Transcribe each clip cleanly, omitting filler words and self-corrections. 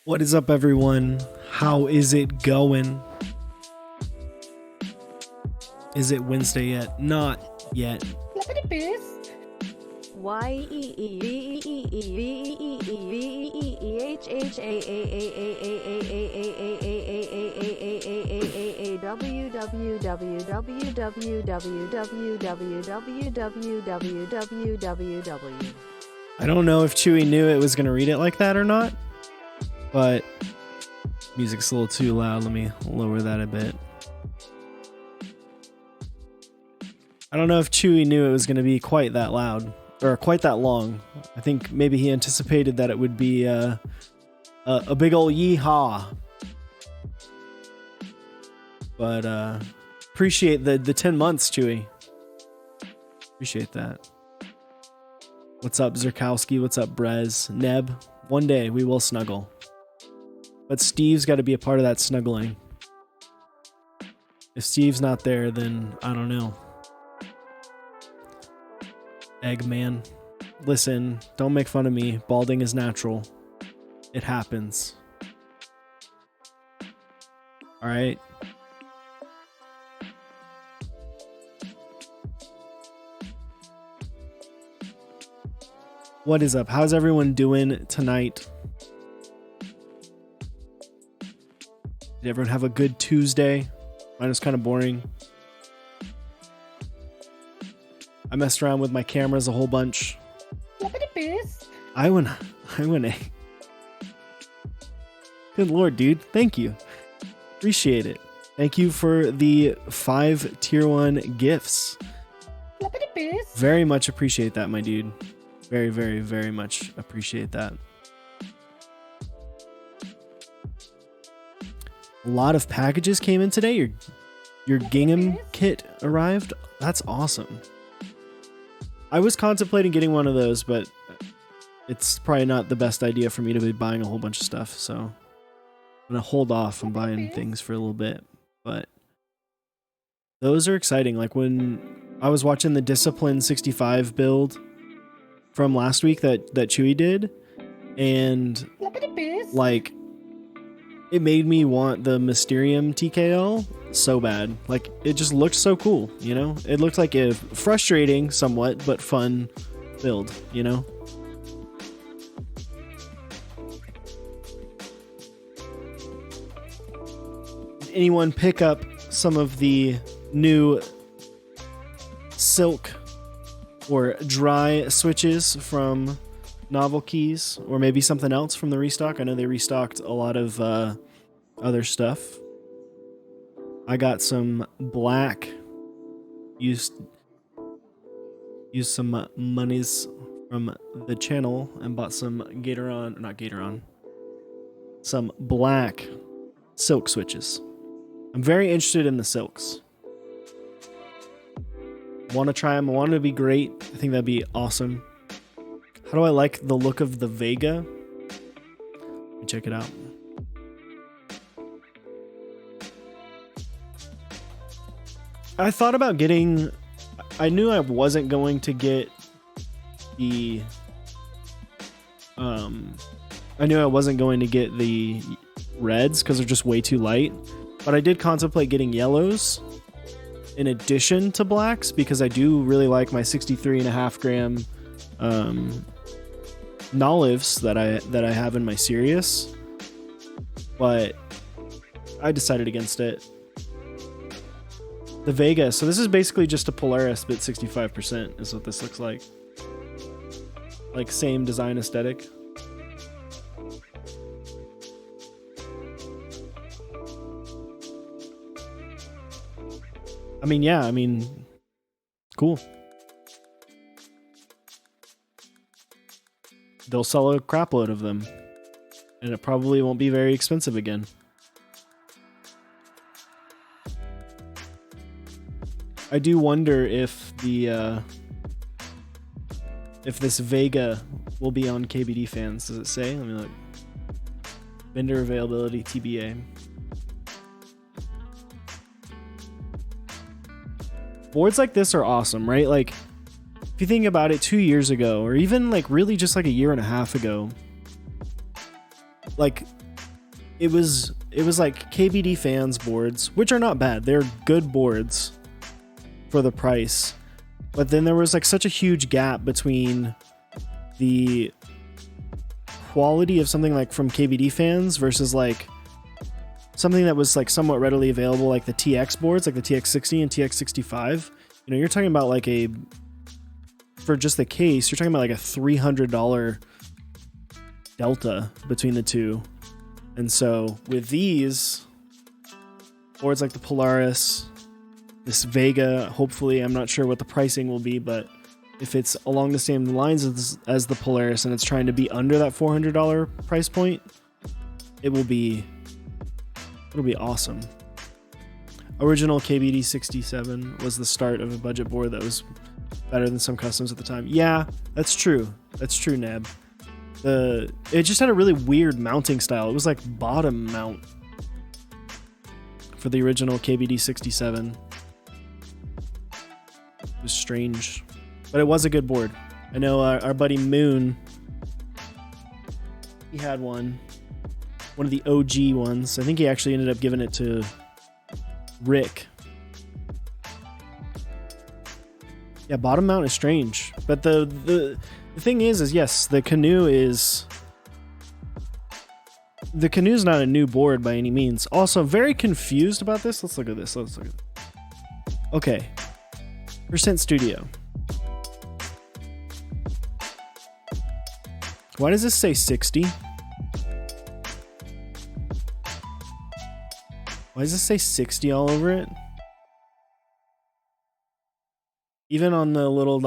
What is up, everyone? How is it going? Is it Wednesday yet? Not yet. I don't know if Chewy knew it was going to read it like that or not, but music's a little too loud. Let me lower that a bit. I don't know if Chewy knew it was going to be quite that loud or quite that long. I think maybe he anticipated that it would be a big old yeehaw. But appreciate the 10 months, Chewy. Appreciate that. What's up, Zerkowski? What's up, Brez? Neb? One day we will snuggle. But Steve's got to be a part of that snuggling. If Steve's not there, then I don't know. Eggman. Listen, don't make fun of me. Balding is natural. It happens. Alright? What is up? How's everyone doing tonight? Did everyone have a good Tuesday? Mine was kind of boring. I messed around with my cameras a whole bunch. I went a... Good lord, dude. Thank you. Appreciate it. Thank you for the 5 tier 1 gifts. Very much appreciate that, my dude. Very, very, very much appreciate that. A lot of packages came in today. Your gingham kit arrived. That's awesome. I was contemplating getting one of those, but it's probably not the best idea for me to be buying a whole bunch of stuff. So I'm going to hold off on buying things for a little bit. But those are exciting. Like when I was watching the Discipline 65 build from last week that Chewy did, and like it made me want the Mysterium TKL so bad. Like it just looked so cool, you know? It looked like a frustrating somewhat but fun build, you know? Did anyone pick up some of the new silk or dry switches from Novel Keys, or maybe something else from the restock? I know they restocked a lot of other stuff. I got some black, used some monies from the channel and bought some some black silk switches. I'm very interested in the silks. Want to try them. I want them to be great. I think that'd be awesome. How do I like the look of the Vega? Let me check it out. I thought about getting... I knew I wasn't going to get the I knew I wasn't going to get the reds because they're just way too light, but I did contemplate getting yellows in addition to blacks because I do really like my 63.5 gram Nolives that I have in my Sirius, but I decided against it. The Vega, so this is basically just a Polaris but 65% is what this looks like. Like same design aesthetic. I mean, yeah, I mean, cool. They'll sell a crap load of them, and it probably won't be very expensive again. I do wonder if the if this Vega will be on KBD Fans. Does it say? Let me look. Vendor availability TBA. Boards like this are awesome, right? Like, if you think about it, 2 years ago, or even like really just like a year and a half ago, like it was like KBD Fans boards, which are not bad. They're good boards for the price. But then there was like such a huge gap between the quality of something like from KBD Fans versus like something that was like somewhat readily available, like the TX boards, like the TX60 and TX65. You know, you're talking about like for just the case, you're talking about like a $300 delta between the two. And so with these boards like the Polaris, this Vega, hopefully, I'm not sure what the pricing will be, but if it's along the same lines as the Polaris and it's trying to be under that $400 price point, it'll be awesome. Original KBD 67 was the start of a budget board that was better than some customs at the time. Yeah, that's true. That's true, Neb. It just had a really weird mounting style. It was like bottom mount for the original KBD 67. It was strange, but it was a good board. I know our buddy Moon, he had one of the OG ones. I think he actually ended up giving it to Rick. Yeah, bottom mount is strange, but the thing is yes, the Canoe's not a new board by any means. Also, I'm very confused about this. Let's look at this. Okay. Percent Studio. Why does this say 60? Why does this say 60 all over it? Even on the little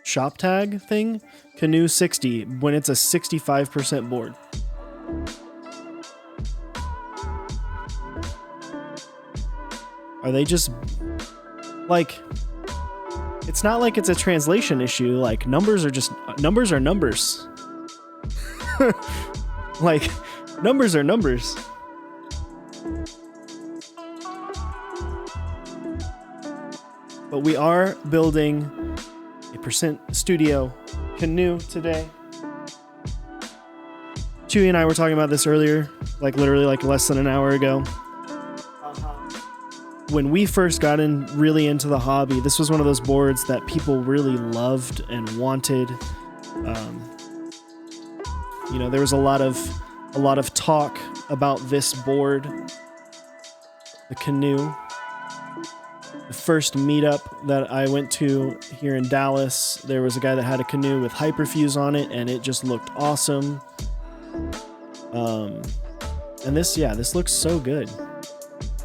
shop tag thing, Canoe 60 when it's a 65% board. Are they just like, it's not like it's a translation issue. Like numbers are numbers. Like numbers are numbers. But we are building a Percent Studio Canoe today. Chewy and I were talking about this earlier, like literally like less than an hour ago. When we first got really into the hobby, this was one of those boards that people really loved and wanted. You know, there was a lot of talk about this board, the Canoe. The first meetup that I went to here in Dallas, there was a guy that had a Canoe with hyperfuse on it, and it just looked awesome. And this looks so good.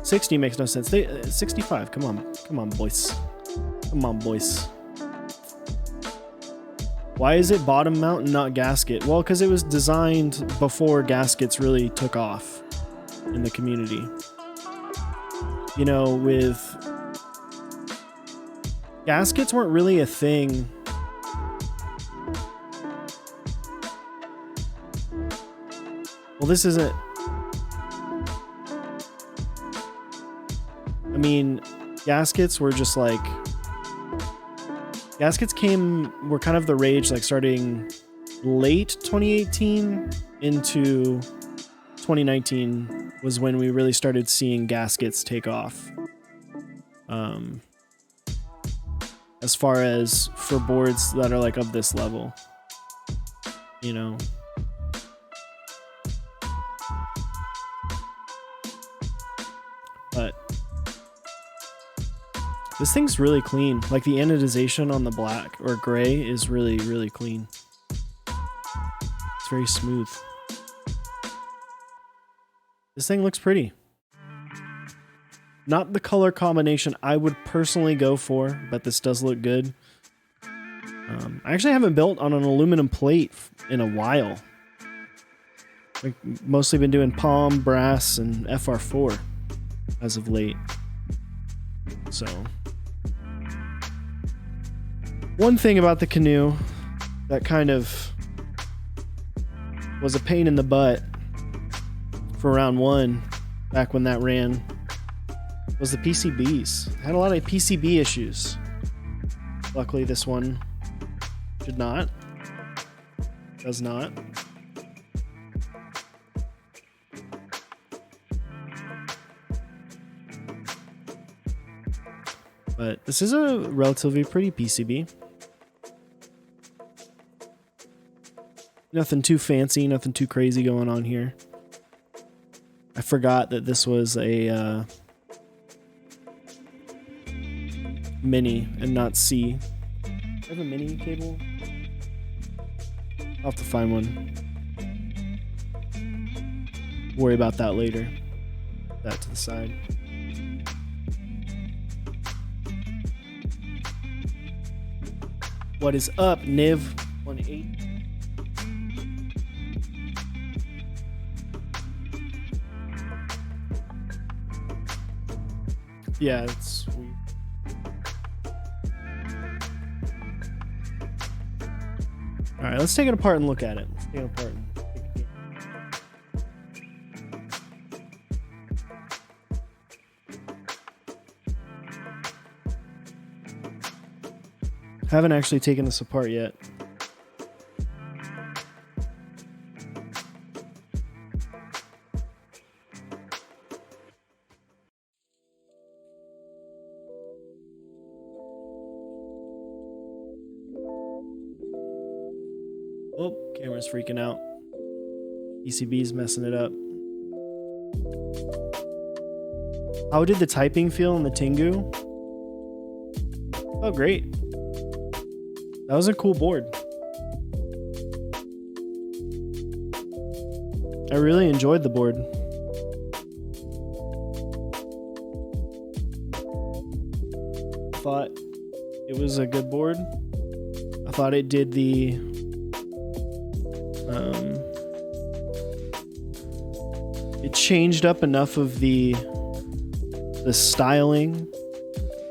60 makes no sense. 65, come on, boys. Come on, boys. Why is it bottom mount and not gasket? Well, because it was designed before gaskets really took off in the community. You know, gaskets weren't really a thing. Well, this isn't. I mean, gaskets were just like. Gaskets were kind of the rage, like starting late 2018 into 2019 was when we really started seeing gaskets take off. As far as for boards that are like of this level, you know. But this thing's really clean. Like the anodization on the black or gray is really, really clean. It's very smooth. This thing looks pretty. Not the color combination I would personally go for, but this does look good. I actually haven't built on an aluminum plate in a while. I've mostly been doing palm, brass, and FR4 as of late. So, one thing about the Canoe that kind of was a pain in the butt for round one, back when that ran, was the PCBs. I had a lot of PCB issues. Luckily, this one should not. Does not. But this is a relatively pretty PCB. Nothing too fancy, nothing too crazy going on here. I forgot that this was a mini and not C. Do I have a mini cable? I'll have to find one. Worry about that later. Put that to the side. What is up, Niv18? Yeah, it's weird. All right, let's take it apart and look at it. Let's take it apart. Haven't actually taken this apart yet. Oh, camera's freaking out. PCB's messing it up. How did the typing feel in the Tengu? Oh, great. That was a cool board. I really enjoyed the board. Thought it was a good board. I thought it did the it changed up enough of the styling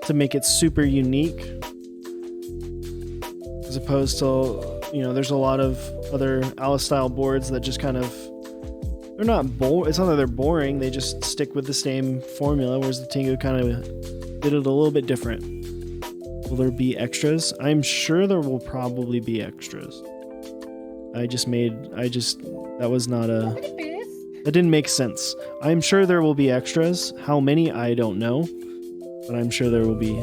to make it super unique, as opposed to, you know, there's a lot of other Alice style boards that just kind of, they're not it's not that they're boring, they just stick with the same formula, whereas the Tengu kind of did it a little bit different. Will there be extras? I'm sure there will probably be extras. That didn't make sense. I'm sure there will be extras. How many, I don't know. But I'm sure there will be.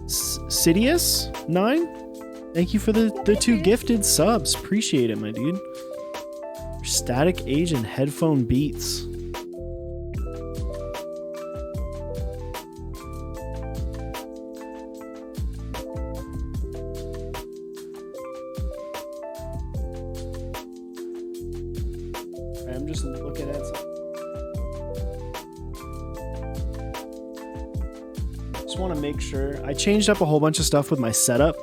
Sidious9? Thank you for the 2 gifted subs. Appreciate it, my dude. Static Age and Headphone Beats. I'm just looking at some. Just want to make sure. I changed up a whole bunch of stuff with my setup.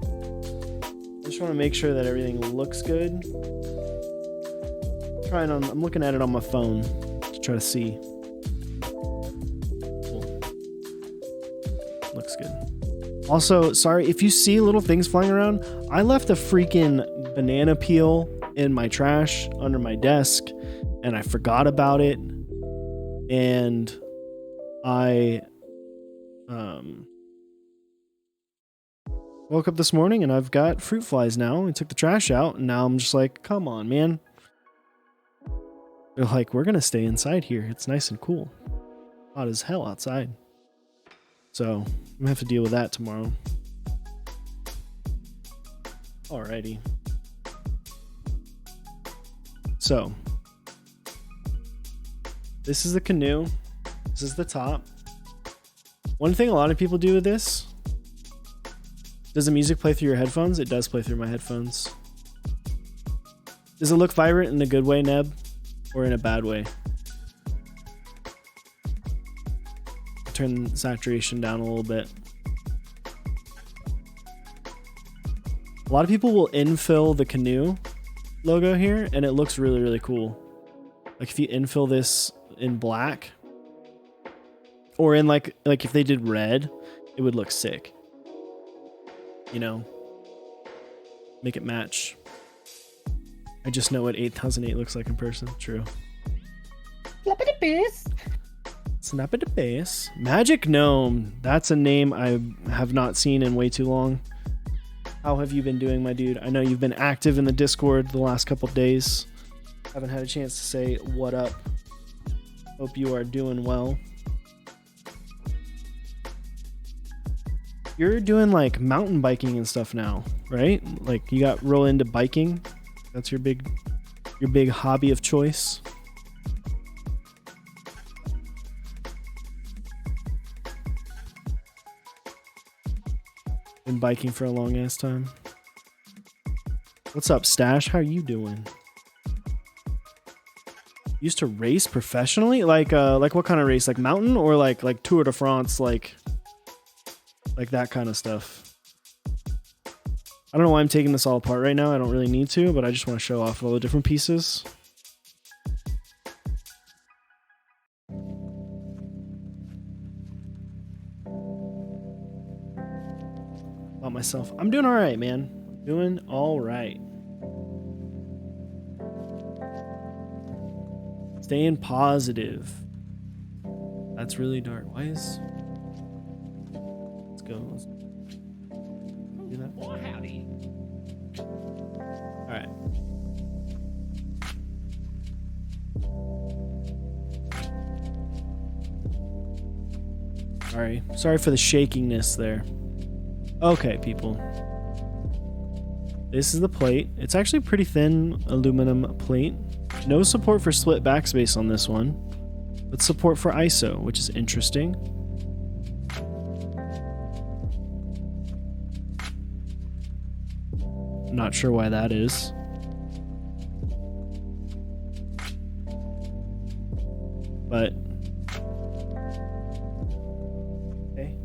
I just want to make sure that everything looks good. I'm looking at it on my phone to try to see. Cool. Looks good. Also, sorry if you see little things flying around. I left a freaking banana peel in my trash under my desk, and I forgot about it, and I Woke up this morning and I've got fruit flies now. I took the trash out and now I'm just like, come on, man. They're like, we're going to stay inside here. It's nice and cool. Hot as hell outside. So I'm going to have to deal with that tomorrow. Alrighty. So this is the canoe. This is the top. One thing a lot of people do with this, does the music play through your headphones? It does play through my headphones. Does it look vibrant in a good way, Neb? Or in a bad way? Turn saturation down a little bit. A lot of people will infill the Canoe logo here, and it looks really, really cool. Like if you infill this in black, or in like if they did red, it would look sick. You know, make it match. I just know what 8008 looks like in person. True. Slap it bass. Snap it to base. Magic Gnome. That's a name I have not seen in way too long. How have you been doing, my dude? I know you've been active in the Discord the last couple days. Haven't had a chance to say what up. Hope you are doing well. You're doing like mountain biking and stuff now, right? Like you got roll into biking. That's your big hobby of choice. Been biking for a long ass time. What's up, Stash? How are you doing? Used to race professionally? Like what kind of race? Like mountain or like Tour de France, like that kind of stuff. I don't know why I'm taking this all apart right now. I don't really need to, but I just want to show off all the different pieces. About myself. I'm doing all right, man. Doing all right. Staying positive. That's really dark. Why is... Let's go. Let's do that. Oh, howdy. All right. Sorry for the shakiness there. Okay, people. This is the plate. It's actually a pretty thin aluminum plate. No support for split backspace on this one, but support for ISO, which is interesting. Not sure why that is. But okay.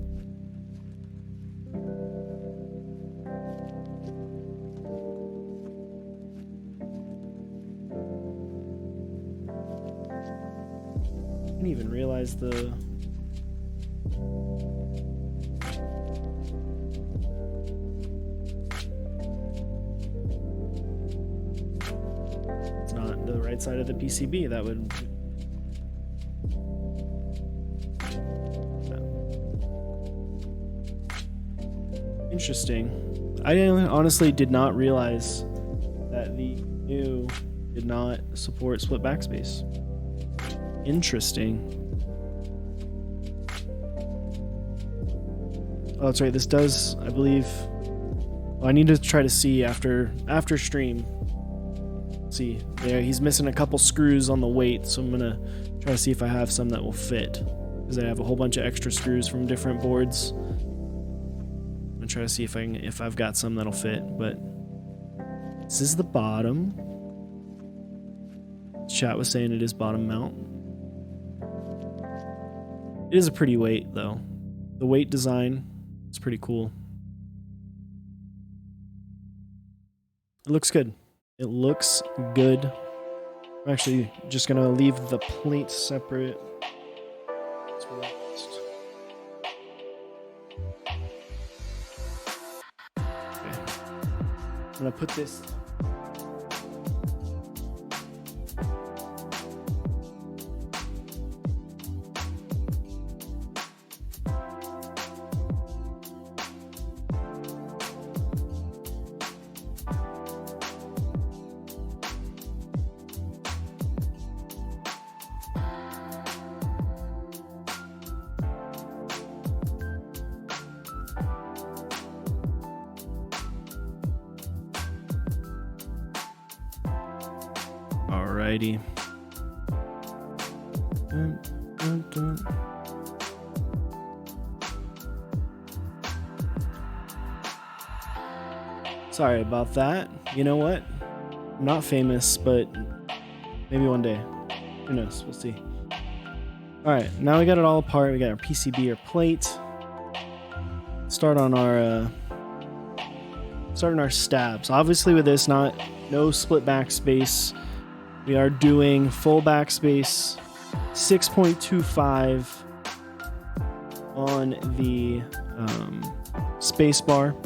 I didn't even realize the right side of the PCB. That would interesting. I honestly did not realize that the new did not support split backspace. Interesting. Oh, that's right. This does, I believe. Oh, I need to try to see after stream. See there, he's missing a couple screws on the weight, so I'm gonna try to see if I have some that will fit, because I have a whole bunch of extra screws from different boards. I'm gonna try to see if I've got some that'll fit. But this is the bottom. Chat was saying it is bottom mount. It is a pretty weight though. The weight design is pretty cool. It looks good. It looks good. I'm actually just gonna leave the plate separate. Okay. I'm gonna put this. Alrighty. Dun, dun, dun. Sorry about that. You know what? I'm not famous, but maybe one day. Who knows? We'll see. Alright, now we got it all apart. We got our PCB, our plate. Start on our starting our stabs. Obviously with this, no split backspace. We are doing full backspace, 6.25 on the space bar.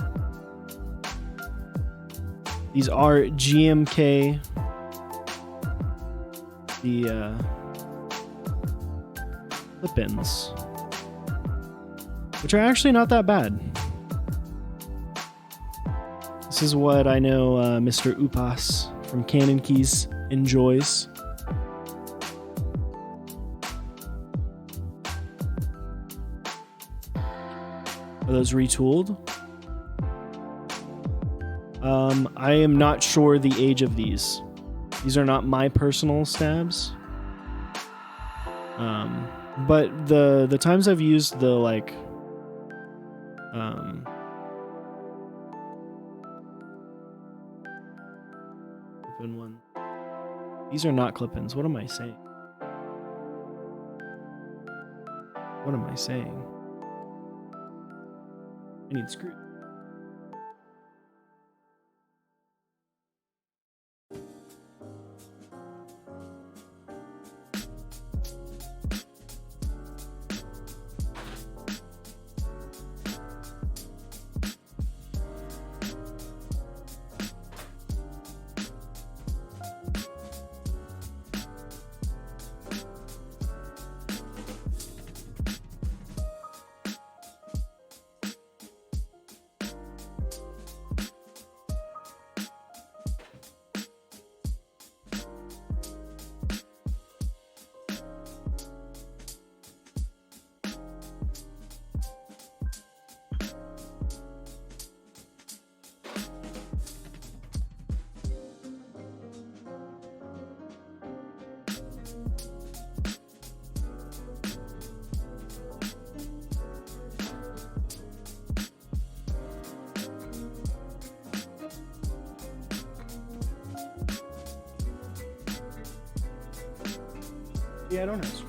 These are GMK, the clip-ins, which are actually not that bad. This is what I know Mr. Upas from Canon Keys enjoys. Are those retooled? I am not sure the age of these. These are not my personal stabs. But the times I've used the like clip-in one. These are not clip-ins. What am I saying? What am I saying? I need screws. Yeah, I don't have screws.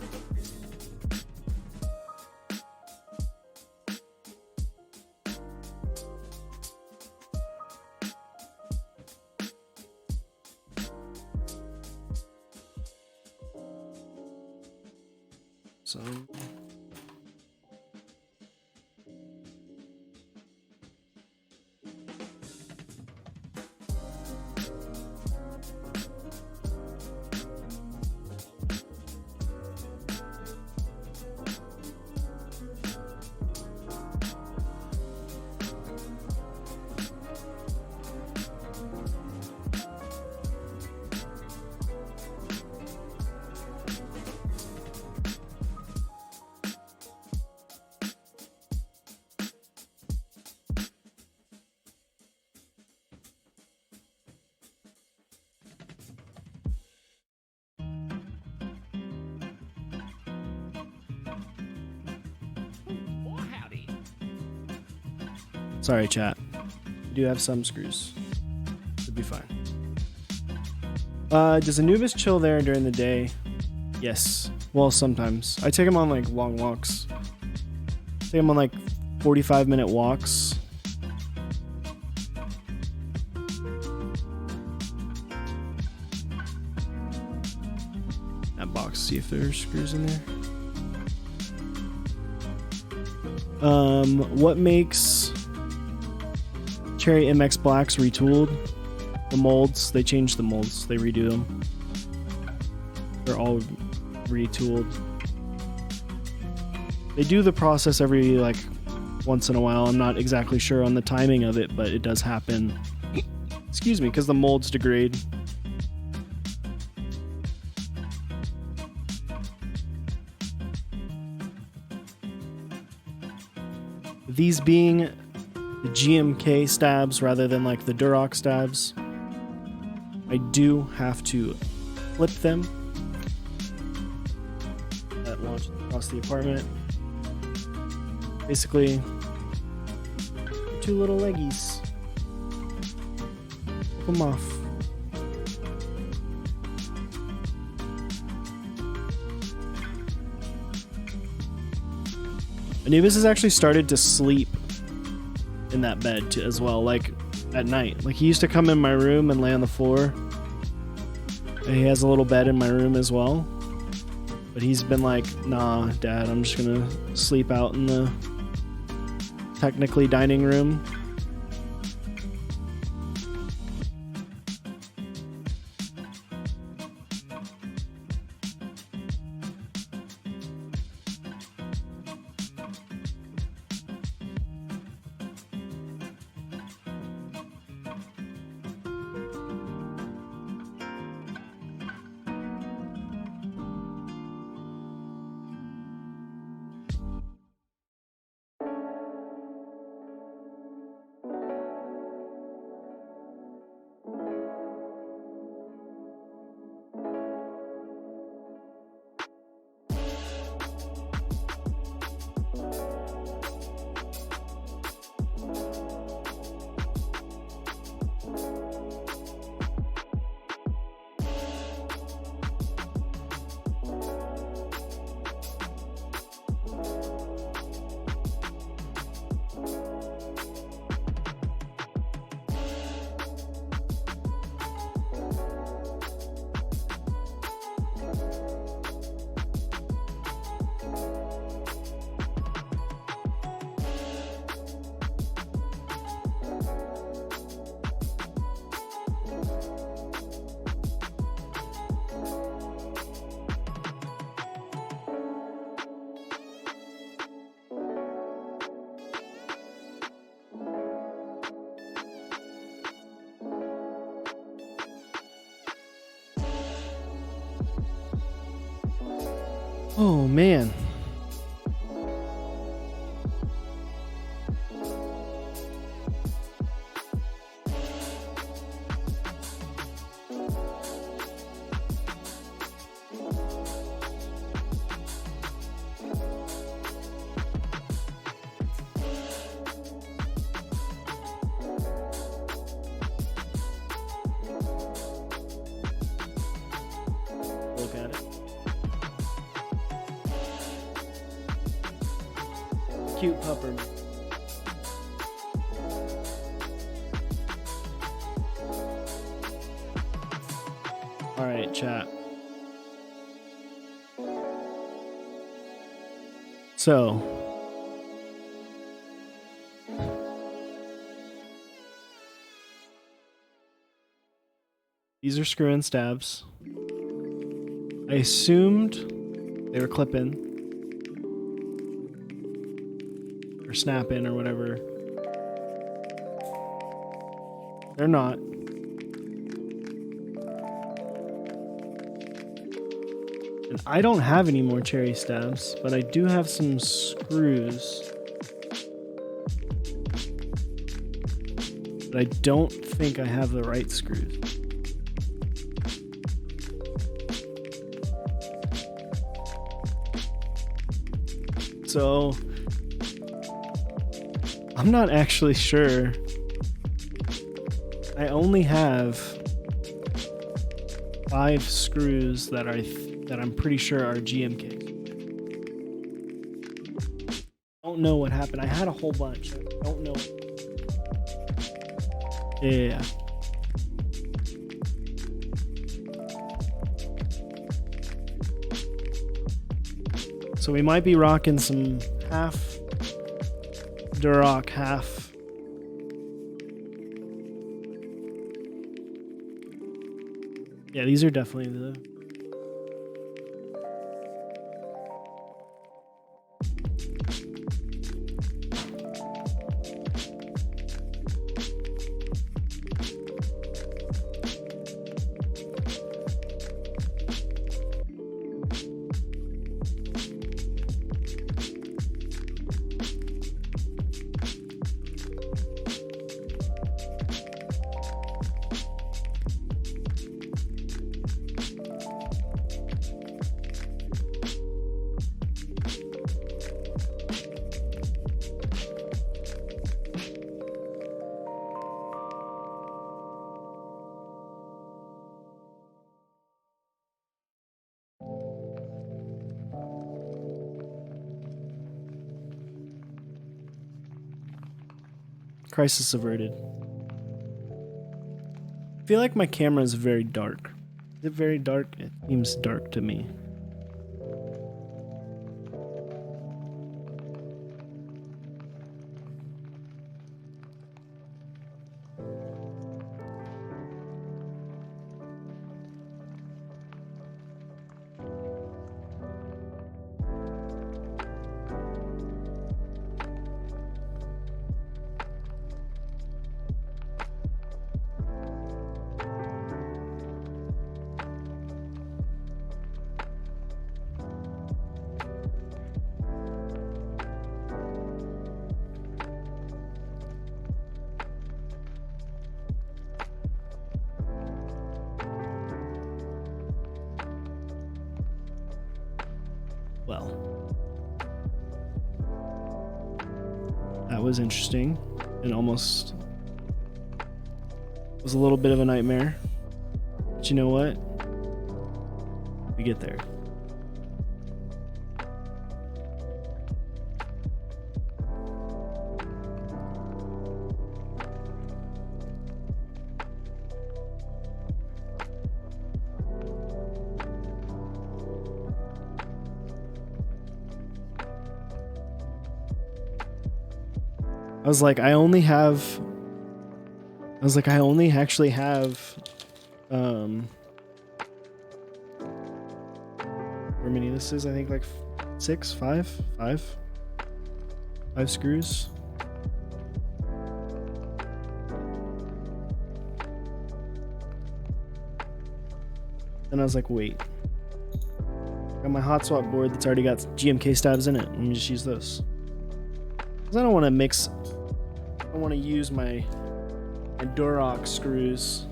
So sorry, chat. I do have some screws. Should be fine. Does Anubis chill there during the day? Yes. Well, sometimes. I take him on like long walks. Take him on like 45-minute walks. That box, see if there's screws in there. What makes Cherry MX Blacks retooled? The molds. They changed the molds. They redo them. They're all retooled. They do the process every like once in a while. I'm not exactly sure on the timing of it, but it does happen. Excuse me, because the molds degrade. These being the GMK stabs rather than like the Duroc stabs, I do have to flip them. That launches across the apartment. Basically, two little leggies. Flip them off. Anubis has actually started to sleep in that bed too, as well, like at night. Like he used to come in my room and lay on the floor. And he has a little bed in my room as well. But he's been like, nah, Dad, I'm just gonna sleep out in the technically dining room. Oh man. Look at it. Cute pupper. All right, chat. So, these are screw-in stabs. I assumed they were clip-in or snap-in or whatever. They're not. And I don't have any more cherry stabs, but I do have some screws. But I don't think I have the right screws. So, I'm not actually sure. I only have 5 screws that I'm pretty sure are GMK. Don't know what happened. I had a whole bunch. I don't know. Yeah. So we might be rocking some half Duroc, half. Yeah, these are definitely the. Crisis averted. I feel like my camera is very dark. Is it very dark? It seems dark to me. Well, that was interesting and almost was a little bit of a nightmare. But you know what? We get there. I was like, I only actually have, how many this is? I think like five screws. And I was like, wait, got my hot swap board that's already got GMK stabs in it. Let me just use those. Cause I don't want to mix. I want to use my Durox screws.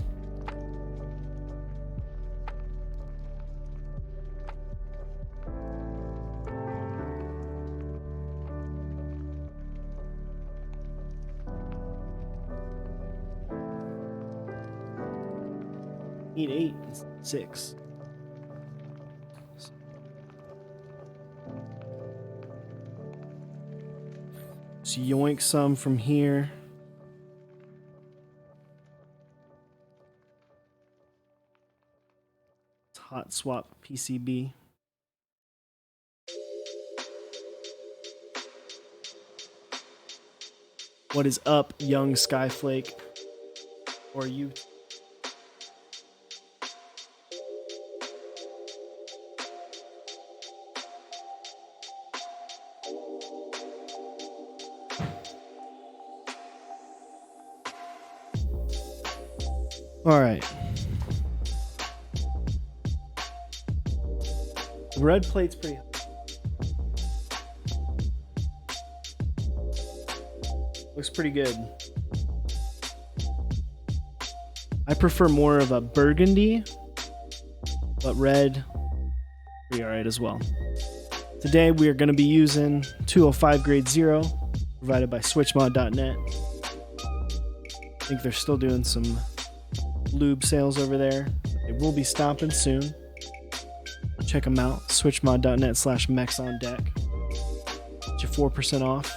Need 8 and 6. So yoink some from here. It's hot swap PCB. What is up, young Skyflake? Or you? All right. The red plate's pretty high. Looks pretty good. I prefer more of a burgundy, but red pretty all right as well. Today we are going to be using 205 grade 0 provided by switchmod.net. I think they're still doing some lube sales over there. They will be stopping soon. Check them out. Switchmod.net/mechs-on-deck. Get you 4% off.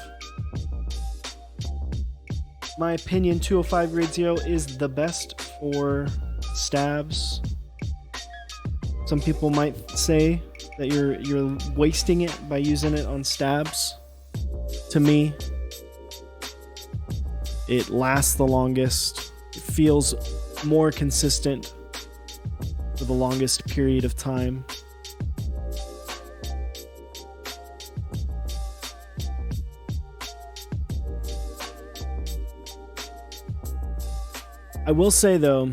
My opinion, 205 grade 0 is the best for stabs. Some people might say that you're wasting it by using it on stabs. To me, it lasts the longest. It feels more consistent for the longest period of time. I will say though,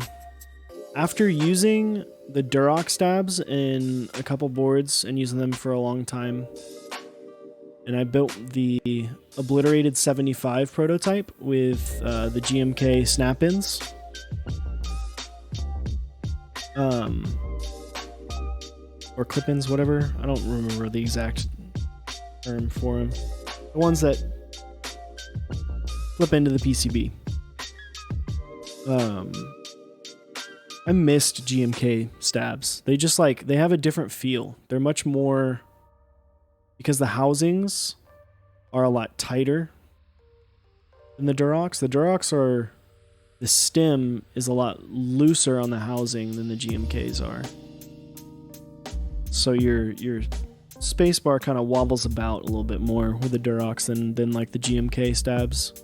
after using the Durox stabs in a couple boards and using them for a long time, and I built the Obliterated 75 prototype with the GMK snap-ins. Or clip-ins, whatever. I don't remember the exact term for them. The ones that flip into the PCB. I missed GMK stabs. They just they have a different feel. They're much more, because the housings are a lot tighter than the Durox. The Durox are, the stem is a lot looser on the housing than the GMKs are. So your spacebar kind of wobbles about a little bit more with the Durox than like the GMK stabs.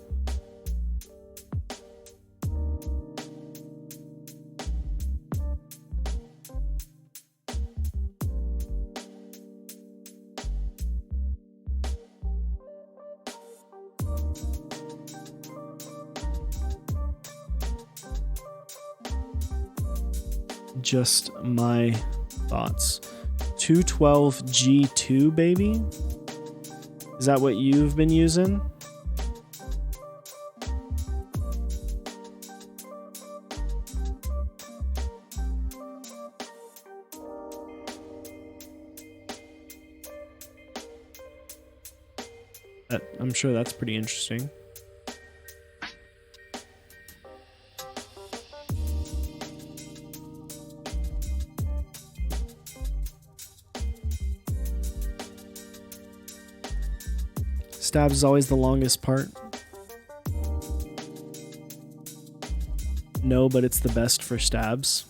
Just my thoughts. 212 G2, baby? Is that what you've been using? I'm sure that's pretty interesting. Stabs is always the longest part. No, but it's the best for stabs.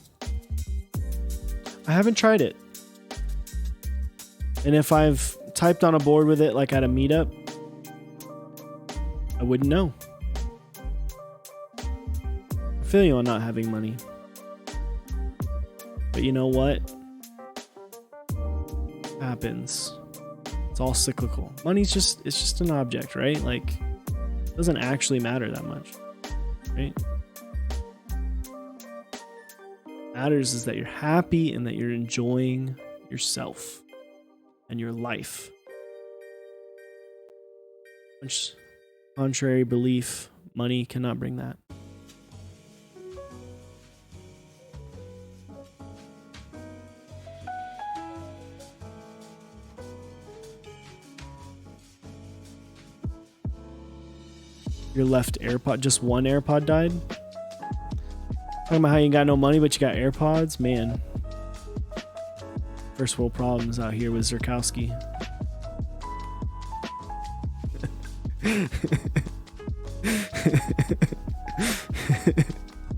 I haven't tried it. And if I've typed on a board with it like at a meetup, I wouldn't know. I feel you on not having money. But you know what? Happens. It's all cyclical. Money's it's just an object, right? Like, it doesn't actually matter that much, right? What matters is that you're happy and that you're enjoying yourself and your life. Which, contrary belief, money cannot bring that. Your left AirPod, just one AirPod died? Talking about how you ain't got no money, but you got AirPods? Man. First world problems out here with Zurkowski.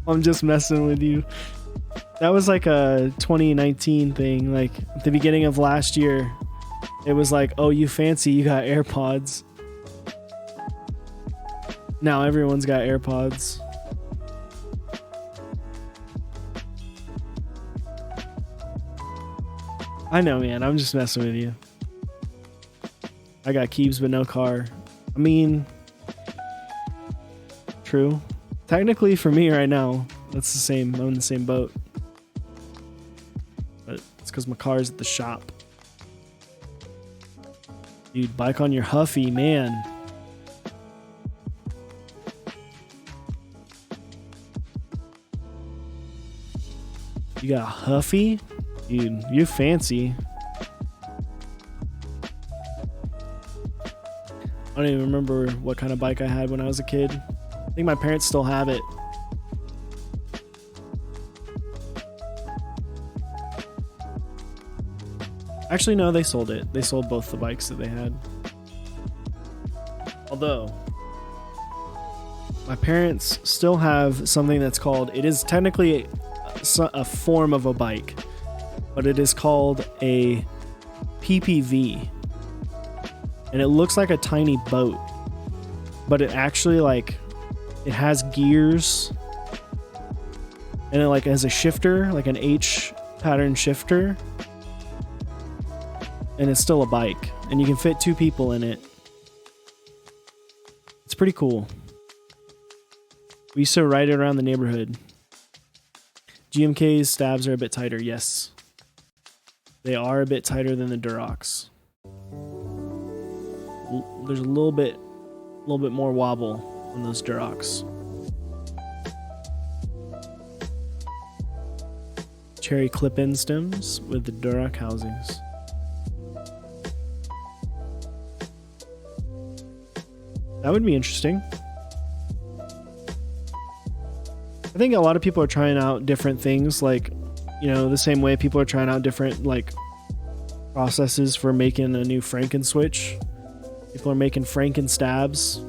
I'm just messing with you. That was like a 2019 thing. Like, at the beginning of last year, it was like, oh, you fancy, you got AirPods. Now everyone's got AirPods. I know, man. I'm just messing with you. I got keys but no car. I mean, true. Technically for me right now, that's the same. I'm in the same boat. But it's because my car's at the shop. Dude, bike on your Huffy, man. You got a Huffy? Dude, you fancy. I don't even remember what kind of bike I had when I was a kid. I think my parents still have it. Actually, no, they sold it. They sold both the bikes that they had. Although, my parents still have something that's called, it is technically a form of a bike, but it is called a PPV, and it looks like a tiny boat, but it actually, like, it has gears, and it like has a shifter, like an H pattern shifter, and it's still a bike, and you can fit 2 people in it. It's pretty cool. We used to ride it around the neighborhood. GMK's stabs are a bit tighter, yes. They are a bit tighter than the Durox. There's a little bit more wobble on those Durox. Cherry clip-in stems with the Duroc housings. That would be interesting. I think a lot of people are trying out different things, like, you know, the same way people are trying out different, like, processes for making a new Franken switch. People are making Franken stabs.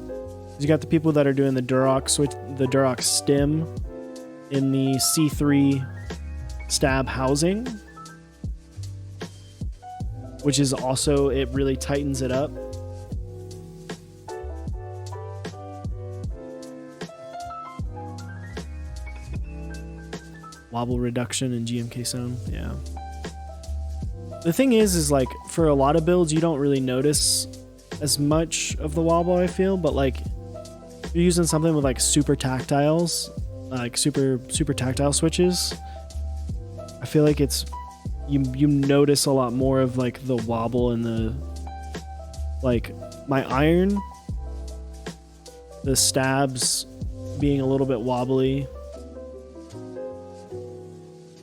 You got the people that are doing the Duroc switch, the Duroc stem in the C3 stab housing, which is also, it really tightens it up. Wobble reduction in GMK sound, yeah. The thing is like for a lot of builds, you don't really notice as much of the wobble, I feel, but like you're using something with like super tactiles, like super tactile switches, I feel like it's you notice a lot more of like the wobble and the like my iron, the stabs being a little bit wobbly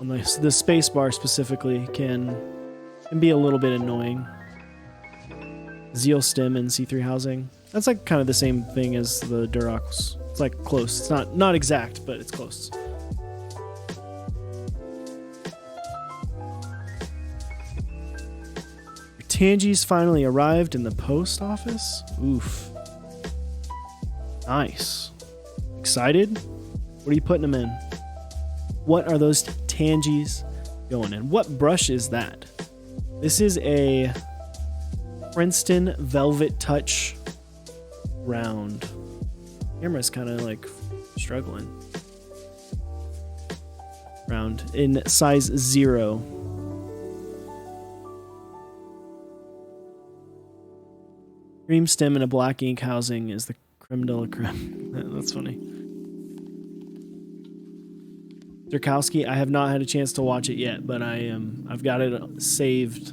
on the space bar specifically can be a little bit annoying. Zeal stem and C3 housing, that's like kind of the same thing as the Durocs. It's like close. It's not exact, but it's close. Tangi's finally arrived in the post office. Oof. Nice. Excited? What are you putting them in? What are those Tangies going in? What brush is that? This is a Princeton Velvet Touch round. Camera's kind of like struggling. Round in size 0. Cream stem and a black ink housing is the creme de la creme. That's funny. Zurkowski, I have not had a chance to watch it yet, but I've got it saved.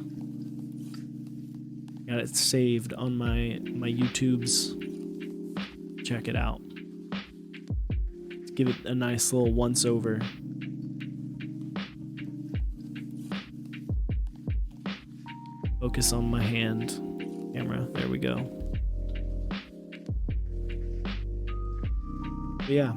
Got it saved on my YouTubes. Check it out. Let's give it a nice little once over. Focus on my hand. Camera, there we go. But yeah.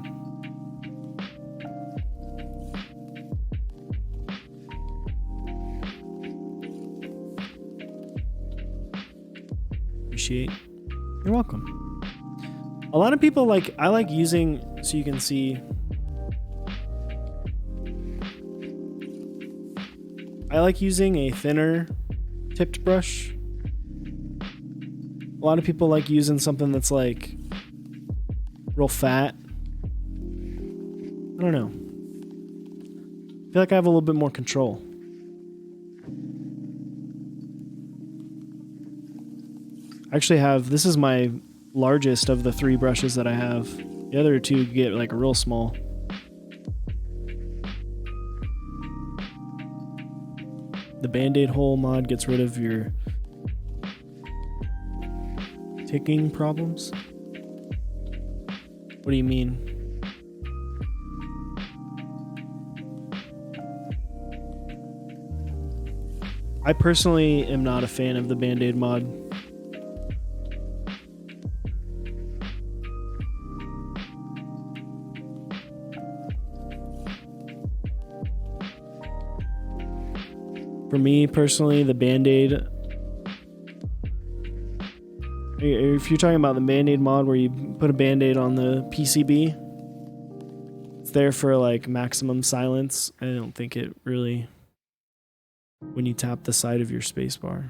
Appreciate. You're welcome. A lot of people I like using, so you can see. I like using a thinner tipped brush. A lot of people like using something that's like real fat. I don't know. I feel like I have a little bit more control. I actually have, this is my largest of the 3 brushes that I have. The other 2 get like real small. The Band-Aid hole mod gets rid of your ticking problems? What do you mean? I personally am not a fan of the Band-Aid mod. For me personally, the Band-Aid, if you're talking about the Band-Aid mod where you put a Band-Aid on the PCB, it's there for like maximum silence. I don't think it really, when you tap the side of your spacebar.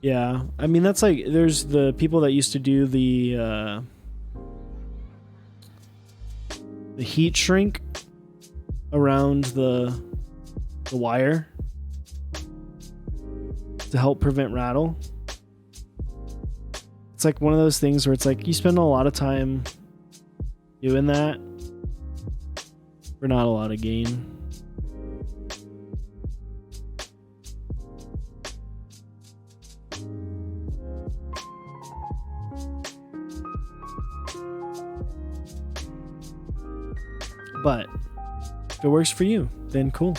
Yeah, I mean that's like, there's the people that used to do the heat shrink around the wire to help prevent rattle. It's like one of those things where it's like you spend a lot of time doing that for not a lot of gain. But if it works for you, then cool.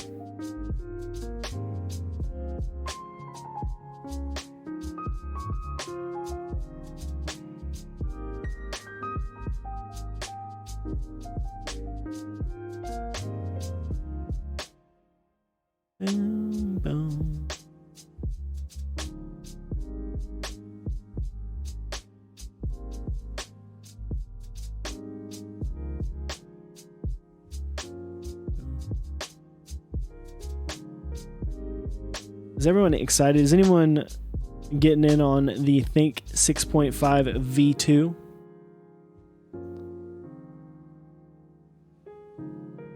Boom, boom. Is everyone excited? Is anyone getting in on the Think 6.5 V2?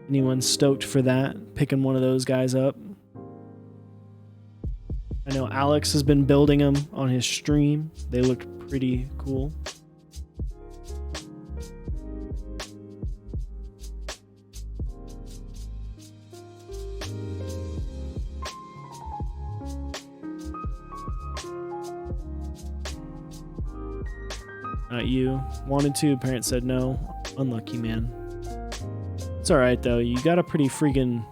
Anyone stoked for that? Picking one of those guys up? I know Alex has been building them on his stream. They look pretty cool. Not you. Wanted to, parents said no. Unlucky, man. It's alright though, you got a pretty freaking...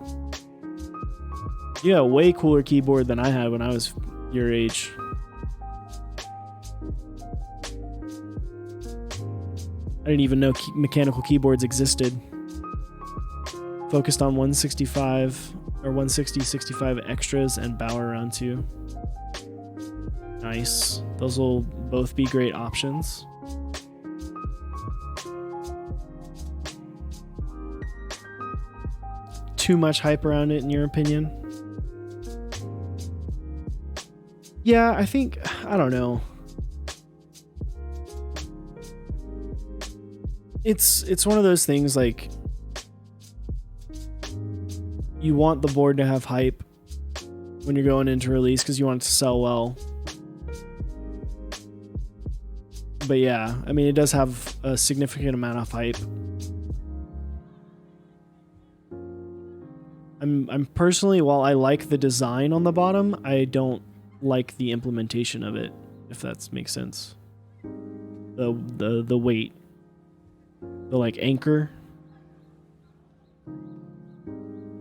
You got a way cooler keyboard than I had when I was your age. I didn't even know mechanical keyboards existed. Focused on 165 or 160/65 extras and Bauer around 2. Nice. Those will both be great options. Too much hype around it in your opinion? Yeah, I think, I don't know. It's one of those things like you want the board to have hype when you're going into release because you want it to sell well. But yeah, I mean, it does have a significant amount of hype. I'm personally, while I like the design on the bottom, I don't like the implementation of it, if that makes sense. The weight, the like anchor,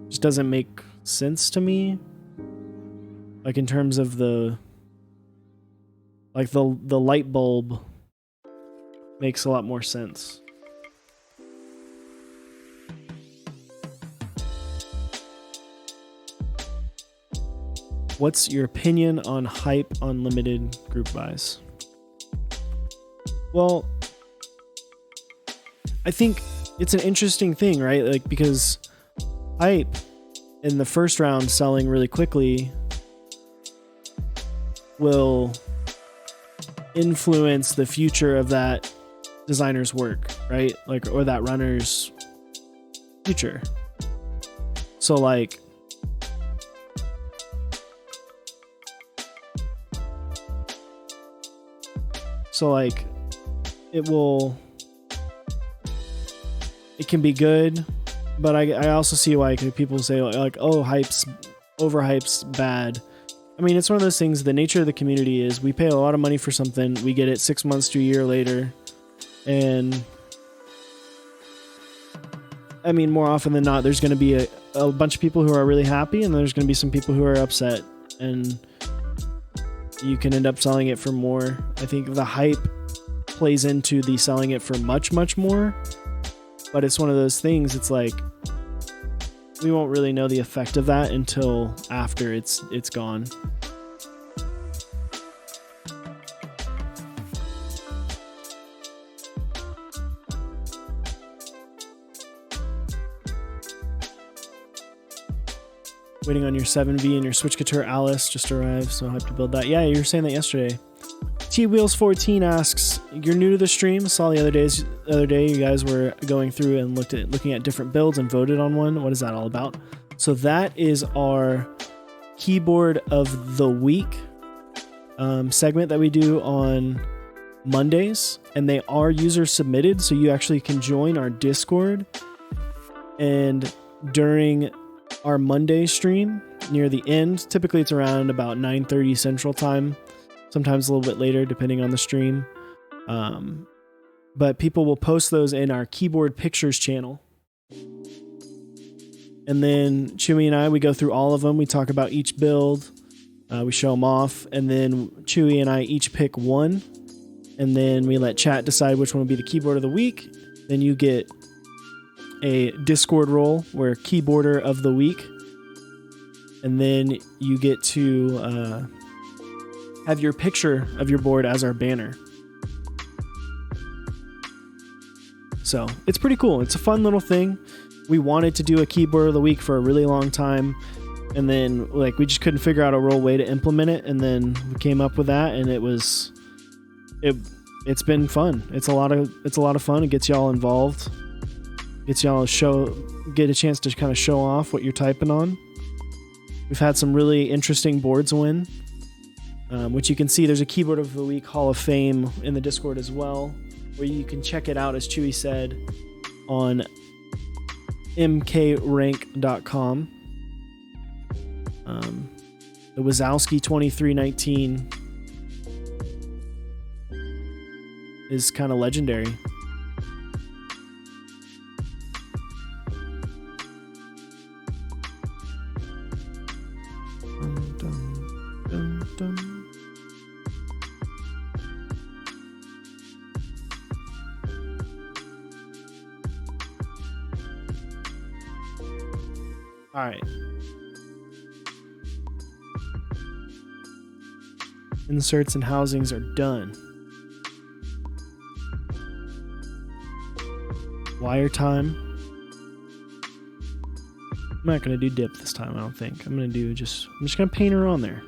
just doesn't make sense to me. Like in terms of the light bulb makes a lot more sense. What's your opinion on hype on limited group buys? Well, I think it's an interesting thing, right? Like, because hype in the first round selling really quickly will influence the future of that designer's work, right? Like, or that runner's future. So like, it can be good, but I also see why people say like, oh, overhype's bad. I mean, it's one of those things, the nature of the community is we pay a lot of money for something, we get it 6 months to a year later, and I mean, more often than not, there's going to be a bunch of people who are really happy, and there's going to be some people who are upset, and you can end up selling it for more. I think the hype plays into the selling it for much, much more. But it's one of those things, it's like, we won't really know the effect of that until after it's gone. Waiting on your 7V and your Switch Guitar Alice just arrived, so I have to build that. Yeah, you were saying that yesterday. T-Wheels14 asks, you're new to the stream. Saw the other day you guys were going through and looking at different builds and voted on one. What is that all about? So that is our keyboard of the week segment that we do on Mondays, and they are user submitted, so you actually can join our Discord, and during our Monday stream near the end, typically it's around about 9:30 Central Time, sometimes a little bit later depending on the stream, but people will post those in our keyboard pictures channel, and then Chewy and I, we go through all of them, we talk about each build, we show them off, and then Chewy and I each pick one, and then we let chat decide which one will be the keyboard of the week. Then you get a Discord role where keyboarder of the week and then you get to have your picture of your board as our banner. So it's pretty cool. It's a fun little thing. We wanted to do a keyboard of the week for a really long time, and then like we just couldn't figure out a real way to implement it, and then we came up with that, and it's been fun. It's a lot of fun. It gets y'all involved. Gets y'all get a chance to kind of show off what you're typing on. We've had some really interesting boards win, which you can see. There's a Keyboard of the Week Hall of Fame in the Discord as well, where you can check it out, as Chewy said, on mkrank.com. The Wazowski 2319 is kind of legendary. Dun, dun. All right. Inserts and housings are done. Wire time. I'm not gonna do dip this time, I don't think. I'm just gonna paint her on there.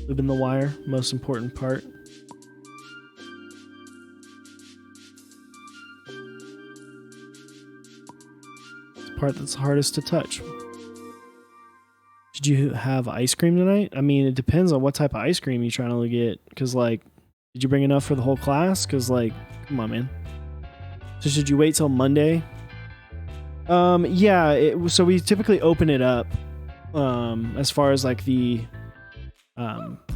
Lubing the wire, most important part. It's the part that's hardest to touch. Did you have ice cream tonight? I mean, it depends on what type of ice cream you're trying to get. Because, like, did you bring enough for the whole class? Because, like, come on, man. So should you wait till Monday? Yeah, so we typically open it up as far as, like, the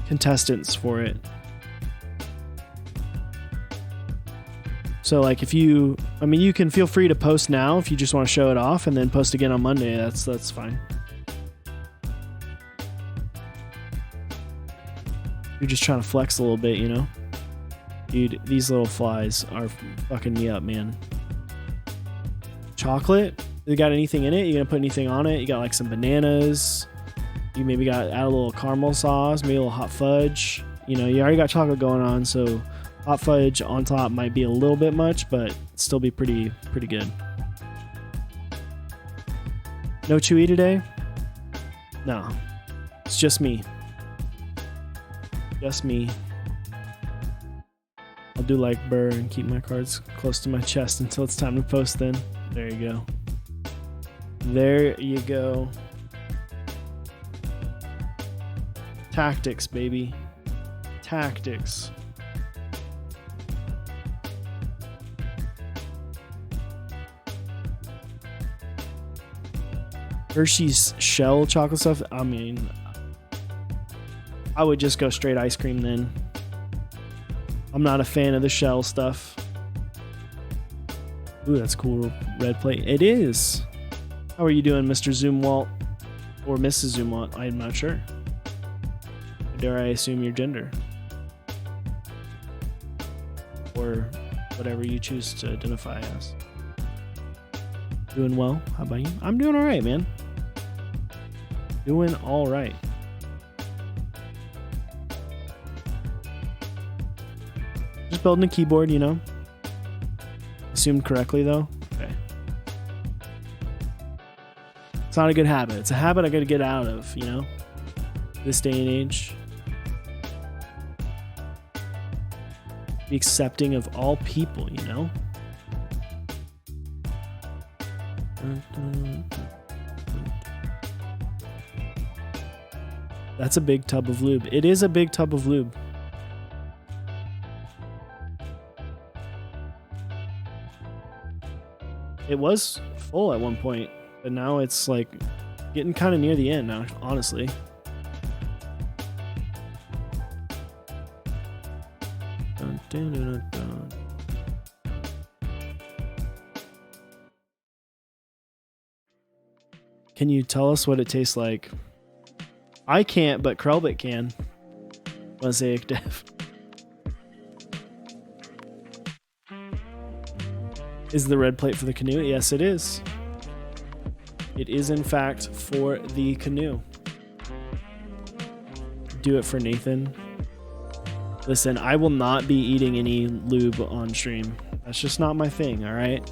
contestants for it. So like if you can feel free to post now if you just want to show it off, and then post again on Monday. That's fine. You're just trying to flex a little bit, you know? Dude, these little flies are fucking me up, man. Chocolate? You got anything in it? You gonna put anything on it? You got like some bananas. You maybe add a little caramel sauce, maybe a little hot fudge. You know, you already got chocolate going on, so hot fudge on top might be a little bit much, but still be pretty good. No Chewy today? No. It's just me. Just me. I'll do like Burr and keep my cards close to my chest until it's time to post then. There you go. There you go. Tactics, baby. Tactics. Hershey's shell chocolate stuff. I mean, I would just go straight ice cream then. I'm not a fan of the shell stuff. Ooh, that's cool. Red plate. It is. How are you doing, Mr. Zoomwalt? Or Mrs. Zoomwalt? I'm not sure. Dare I assume your gender? Or whatever you choose to identify as. Doing well. How about you? I'm doing alright, man. Doing alright. Just building a keyboard, you know? Assumed correctly, though? Okay. It's not a good habit. It's a habit I gotta get out of, you know? This day and age. Be accepting of all people, you know? That's a big tub of lube. It is a big tub of lube. It was full at one point, but now it's like getting kind of near the end now, honestly. Dun, dun, dun, dun. Can you tell us what it tastes like? I can't, but Krelbit can. Mosaic Dev. Is the red plate for the Canoe? Yes, it is. It is, in fact, for the Canoe. Do it for Nathan. Listen, I will not be eating any lube on stream. That's just not my thing, all right?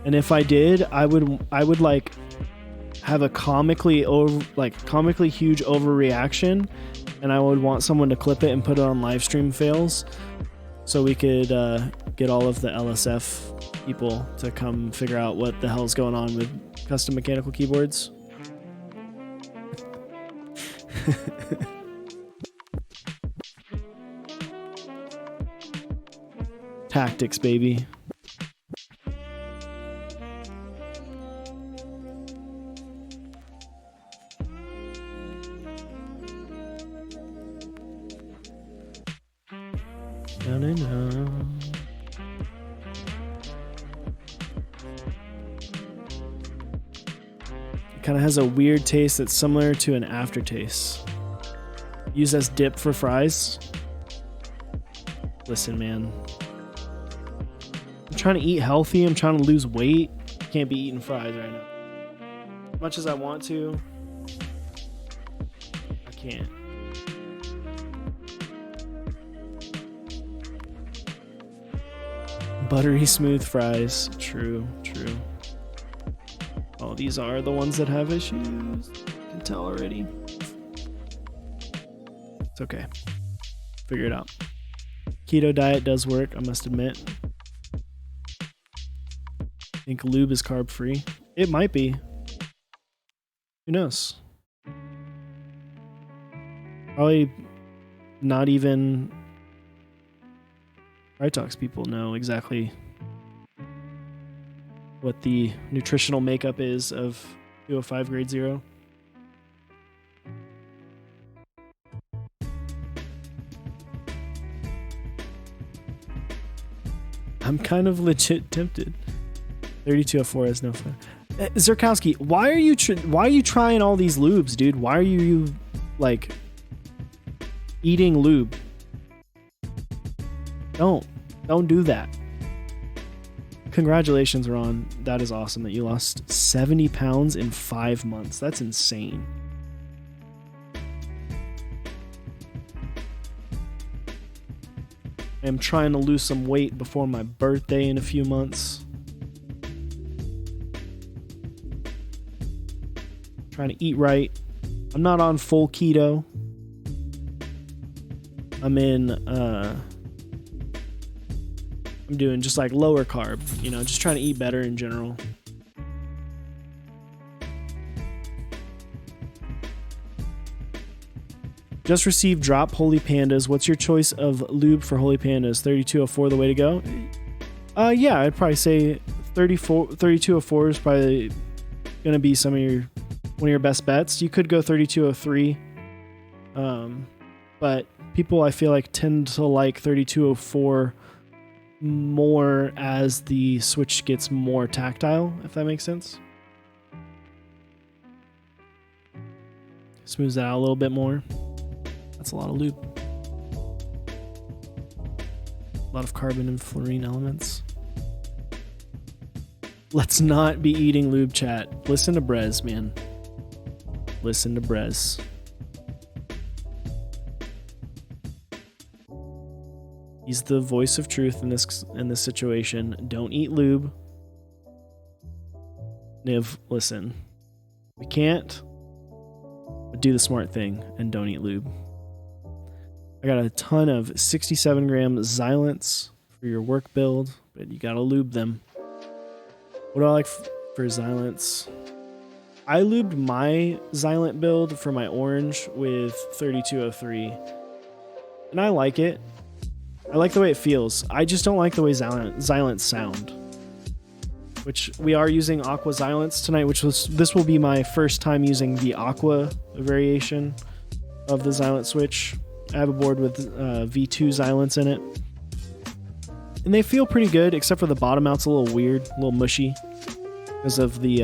And if I did, I would like have a comically huge overreaction, and I would want someone to clip it and put it on live stream fails, so we could get all of the LSF people to come figure out what the hell's going on with custom mechanical keyboards. Tactics, baby. It kind of has a weird taste that's similar to an aftertaste. Used as dip for fries. Listen, man. I'm trying to eat healthy. I'm trying to lose weight. Can't be eating fries right now. As much as I want to, I can't. Buttery smooth fries. True, true. Oh, these are the ones that have issues. I can tell already. It's okay. Figure it out. Keto diet does work, I must admit. I think lube is carb free. It might be. Who knows? Probably not even Right Talks people know exactly what the nutritional makeup is of 205 grade 0. I'm kind of legit tempted. 3204 has no fun. Zerkowski, why are you trying all these lubes, dude? Why are you like eating lube? Don't do that. Congratulations, Ron. That is awesome that you lost 70 pounds in 5 months. That's insane. I am trying to lose some weight before my birthday in a few months. Trying to eat right. I'm not on full keto. I'm doing just like lower carb, you know, just trying to eat better in general. Just received drop Holy Pandas. What's your choice of lube for Holy Pandas? 3204 the way to go? Yeah, I'd probably say 3204 is probably going to be one of your best bets. You could go 3203. But people I feel like tend to like 3204 more as the Switch gets more tactile, if that makes sense. Smooths that out a little bit more. That's a lot of lube. A lot of carbon and fluorine elements. Let's not be eating lube, chat. Listen to Brez, man. Listen to Brez. He's the voice of truth in this situation. Don't eat lube. Niv, listen. We can't, but do the smart thing and don't eat lube. I got a ton of 67 gram Zilents for your work build, but you gotta lube them. What do I like for Zilents? I lubed my Zilent build for my orange with 3203, and I like it. I like the way it feels. I just don't like the way Zilents sound. Which we are using Aqua Zilents tonight, this will be my first time using the Aqua variation of the Zilent Switch. I have a board with V2 Zilents in it. and they feel pretty good, except for the bottom out's a little weird, a little mushy, because of the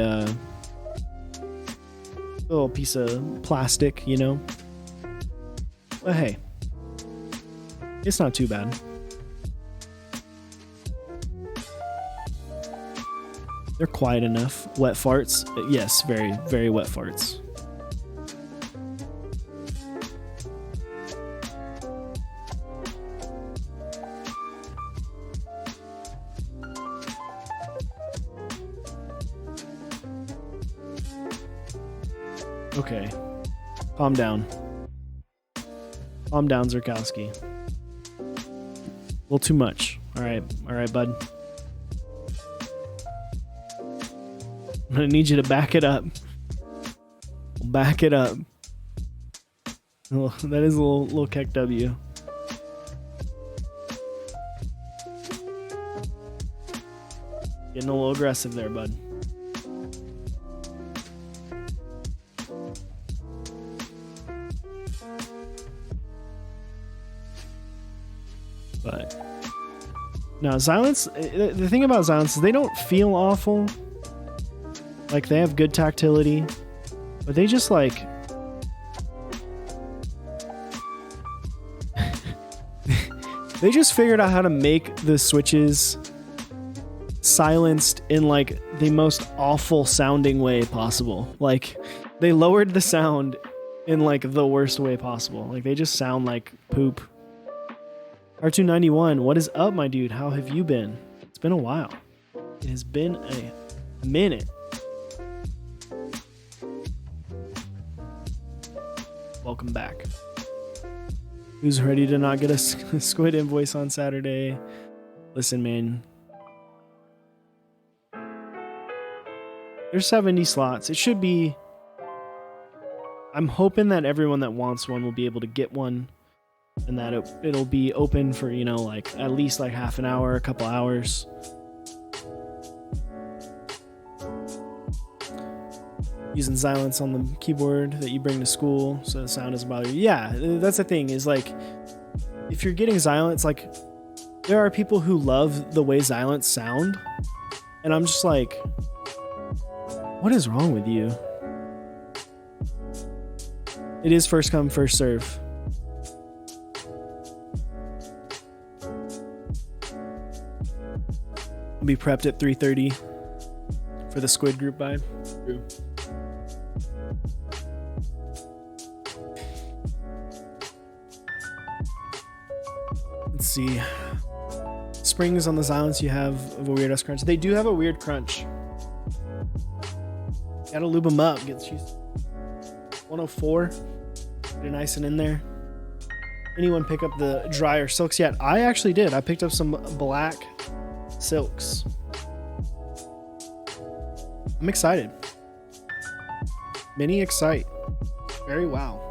little piece of plastic, you know. But hey, it's not too bad. They're quiet enough. Wet farts? Yes, very, very wet farts. Okay. Calm down. Calm down, Zerkowski. A little too much. Alright, bud. I'm gonna need you to back it up. Back it up. Oh, that is a little keck W. Getting a little aggressive there, bud. But now Zilents, the thing about Zilents is they don't feel awful. Like, they have good tactility, but they just like they just figured out how to make the switches silenced in like the most awful sounding way possible. Like, they lowered the sound in like the worst way possible. Like, they just sound like poop. R291, what is up, my dude? How have you been? It's been a while. It has been a minute. Welcome back. Who's ready to not get a squid invoice on Saturday? Listen, man. There's 70 slots. It should be... I'm hoping that everyone that wants one will be able to get one, and that it'll be open for, you know, like at least like half an hour, a couple hours. Using Zilents on the keyboard that you bring to school so the sound doesn't bother you. Yeah, that's the thing, is like, if you're getting Zilents, like, there are people who love the way Zilents sound, and I'm just like, what is wrong with you? It is first come, first serve. I'll be prepped at 3:30 for the squid group buy. Let's see. Springs on the Zilents you have of a weird ass crunch. They do have a weird crunch. Gotta lube them up. Get you 104. Get it nice and in there. Anyone pick up the drier silks yet? I actually did. I picked up some black silks. I'm excited. Mini excite. Very wow.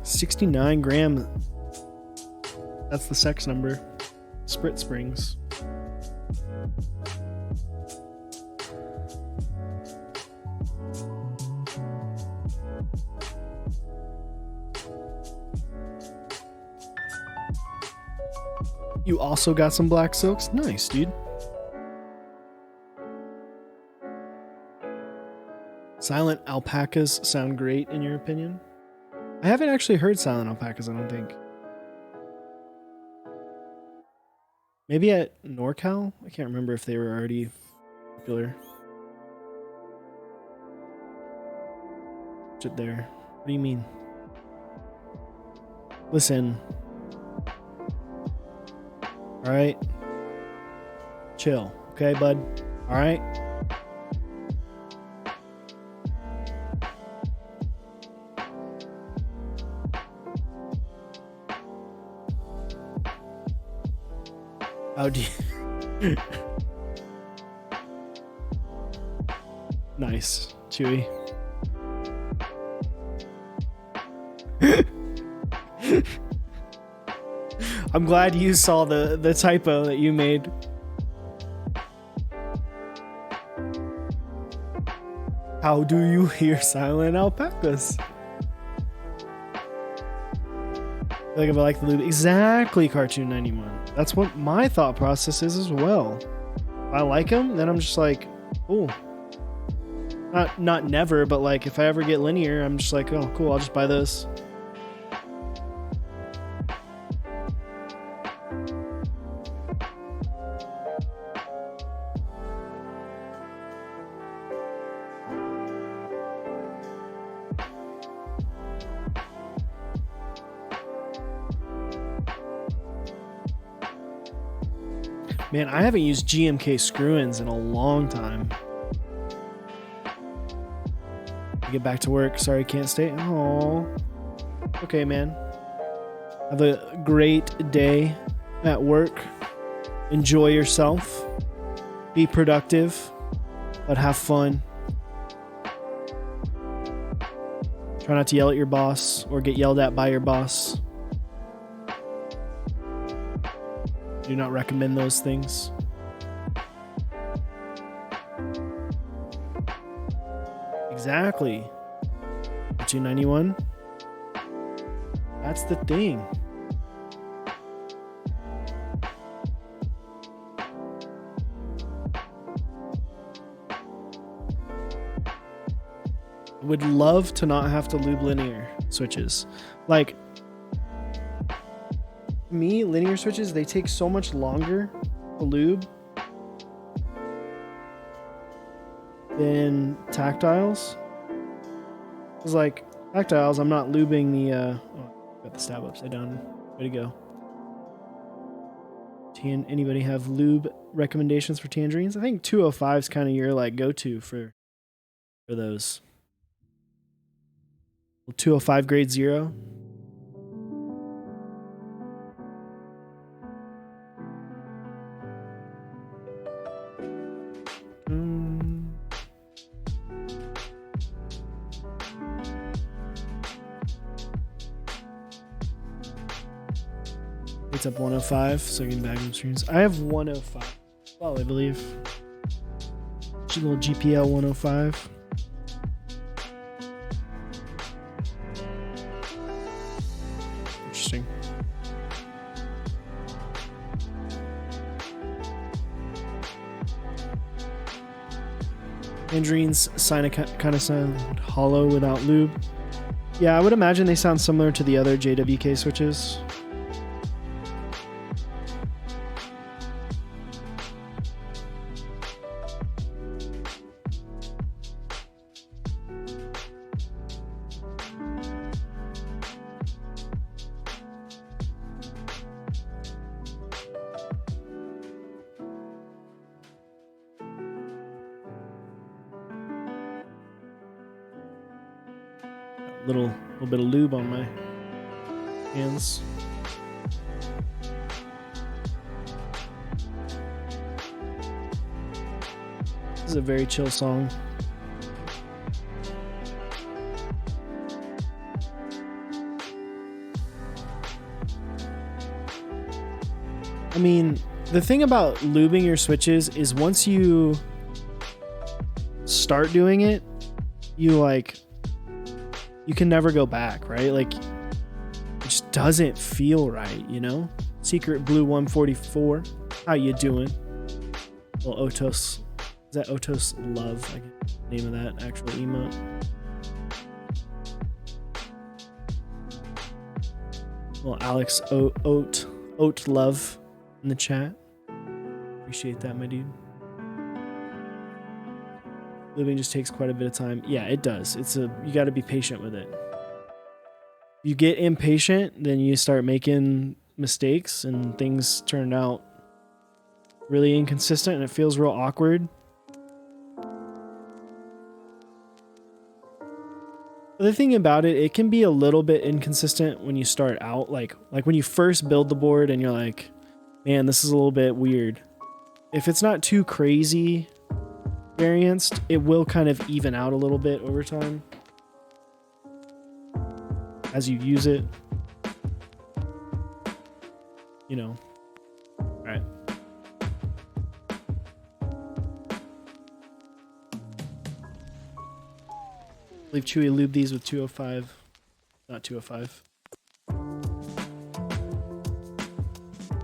69 gram. That's the sex number. Sprit Springs. You also got some black silks? Nice, dude. Silent alpacas sound great, in your opinion? I haven't actually heard silent alpacas, I don't think. Maybe at NorCal? I can't remember if they were already popular. Sit there. What do you mean? Listen. Alright? Chill. Okay, bud? Alright? How do you... Nice. Chewy. I'm glad you saw the typo that you made. How do you hear silent alpacas? Like if I like the lube, exactly, Cartoon 91. That's what my thought process is as well. If I like them, then I'm just like, cool. Not never, but like if I ever get linear, I'm just like, oh, cool, I'll just buy this. Man, I haven't used GMK screw-ins in a long time. I get back to work. Sorry, can't stay. Oh, okay, man. Have a great day at work. Enjoy yourself. Be productive, but have fun. Try not to yell at your boss or get yelled at by your boss. Do not recommend those things. Exactly. 291. That's the thing. Would love to not have to lube linear switches. Like, me, linear switches, they take so much longer to lube than tactiles. It's like tactiles, I'm not lubing the oh, got the stab upside down. Way to go. Anybody have lube recommendations for tangerines? I think 205 is kind of your like go-to for those. 205 grade 0. It's up 105, so getting back in streams. I have 105. Well, I believe. Just a little GPL 105. Interesting. Tangerines kind of sound hollow without lube. Yeah, I would imagine they sound similar to the other JWK switches. Little bit of lube on my hands. This is a very chill song. I mean, the thing about lubing your switches is once you start doing it, you can never go back, right? Like, it just doesn't feel right, you know? Secret Blue 144, how you doing? Well, Otos, is that Otos Love? I get the name of that actual emote. Well, Alex Oat Love in the chat. Appreciate that, my dude. Lubing just takes quite a bit of time. Yeah, it does. You got to be patient with it. You get impatient, then you start making mistakes and things turn out really inconsistent and it feels real awkward. The thing about it, it can be a little bit inconsistent when you start out. Like when you first build the board and you're like, man, this is a little bit weird. If it's not too crazy varianced, it will kind of even out a little bit over time as you use it, you know. All right. I believe Chewy lube these with 205, not 205.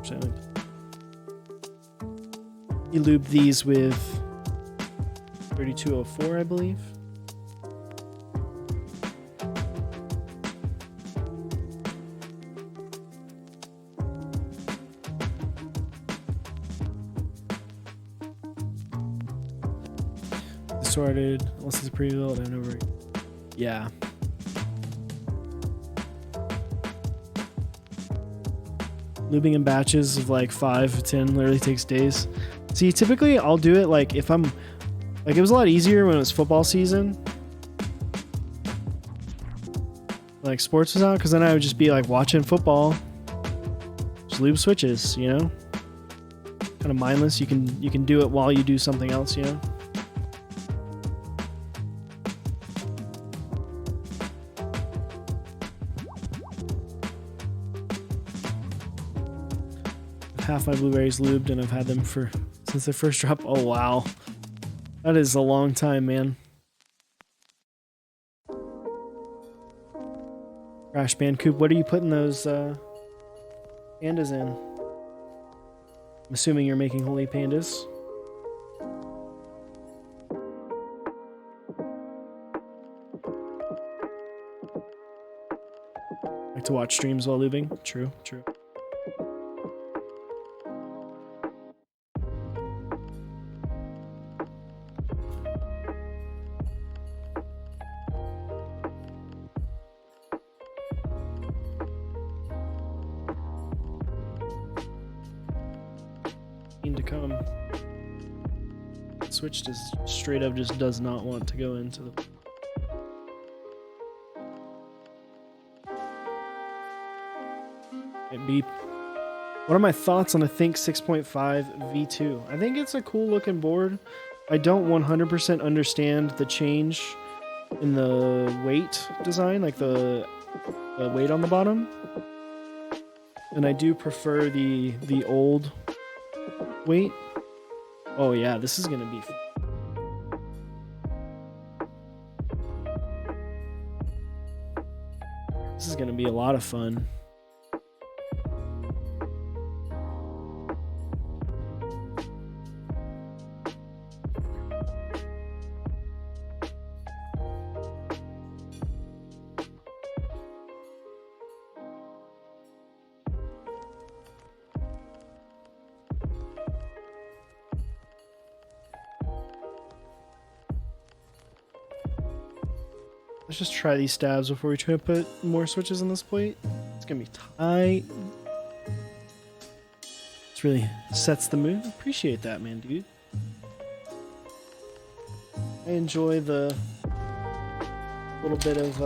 Actually, you lube these with 3204, I believe. Sorted, unless it's pre-built, I never. Yeah. Lubing in batches of like 5 to 10 literally takes days. See, typically I'll do it like if I'm like, it was a lot easier when it was football season, like sports was out, because then I would just be like watching football, just lube switches, you know, kind of mindless. You can do it while you do something else, you know. Half my blueberries lubed, and I've had them since their first drop. Oh wow, that is a long time, man. Crash Bandicoot, what are you putting those pandas in? I'm assuming you're making holy pandas. Like to watch streams while lubing. True. To come. Switch just straight up just does not want to go into the. Beep. What are my thoughts on the Think 6.5 V2? I think it's a cool looking board. I don't 100% understand the change in the weight design, like the weight on the bottom. And I do prefer the old weight. Oh yeah, this is gonna be fun. This is gonna be a lot of fun. Let's just try these stabs before we try to put more switches on this plate. It's gonna be tight. This really sets the mood. Appreciate that, man, dude. I enjoy the little bit of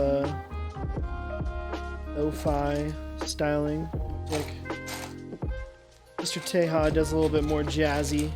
lo-fi styling. Like Mr. Teja does a little bit more jazzy.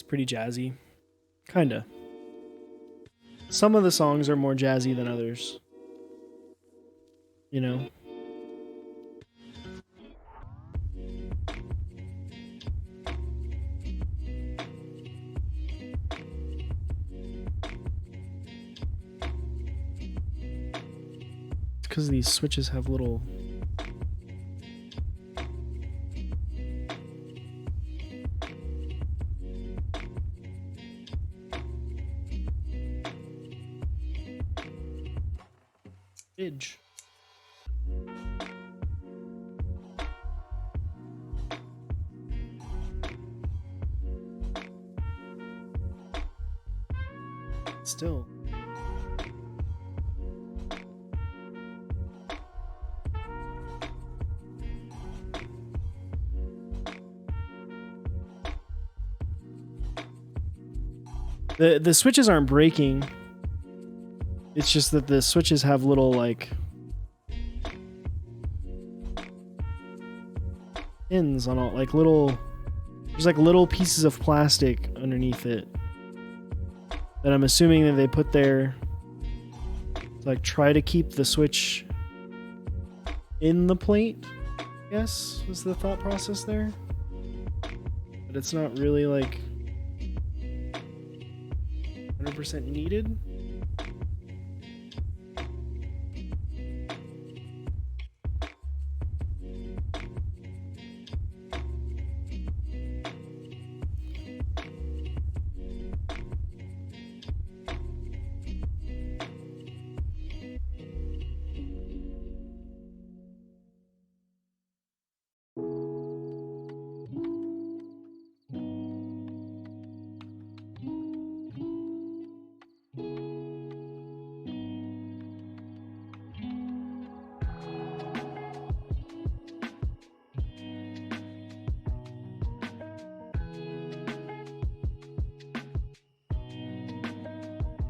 Pretty jazzy. Kinda. Some of the songs are more jazzy than others. You know? It's because these switches have little... edge. Still. The switches aren't breaking. It's just that the switches have little, like, pins on all, like little, there's like little pieces of plastic underneath it that I'm assuming that they put there to like try to keep the switch in the plate, I guess was the thought process there. But it's not really like 100% needed.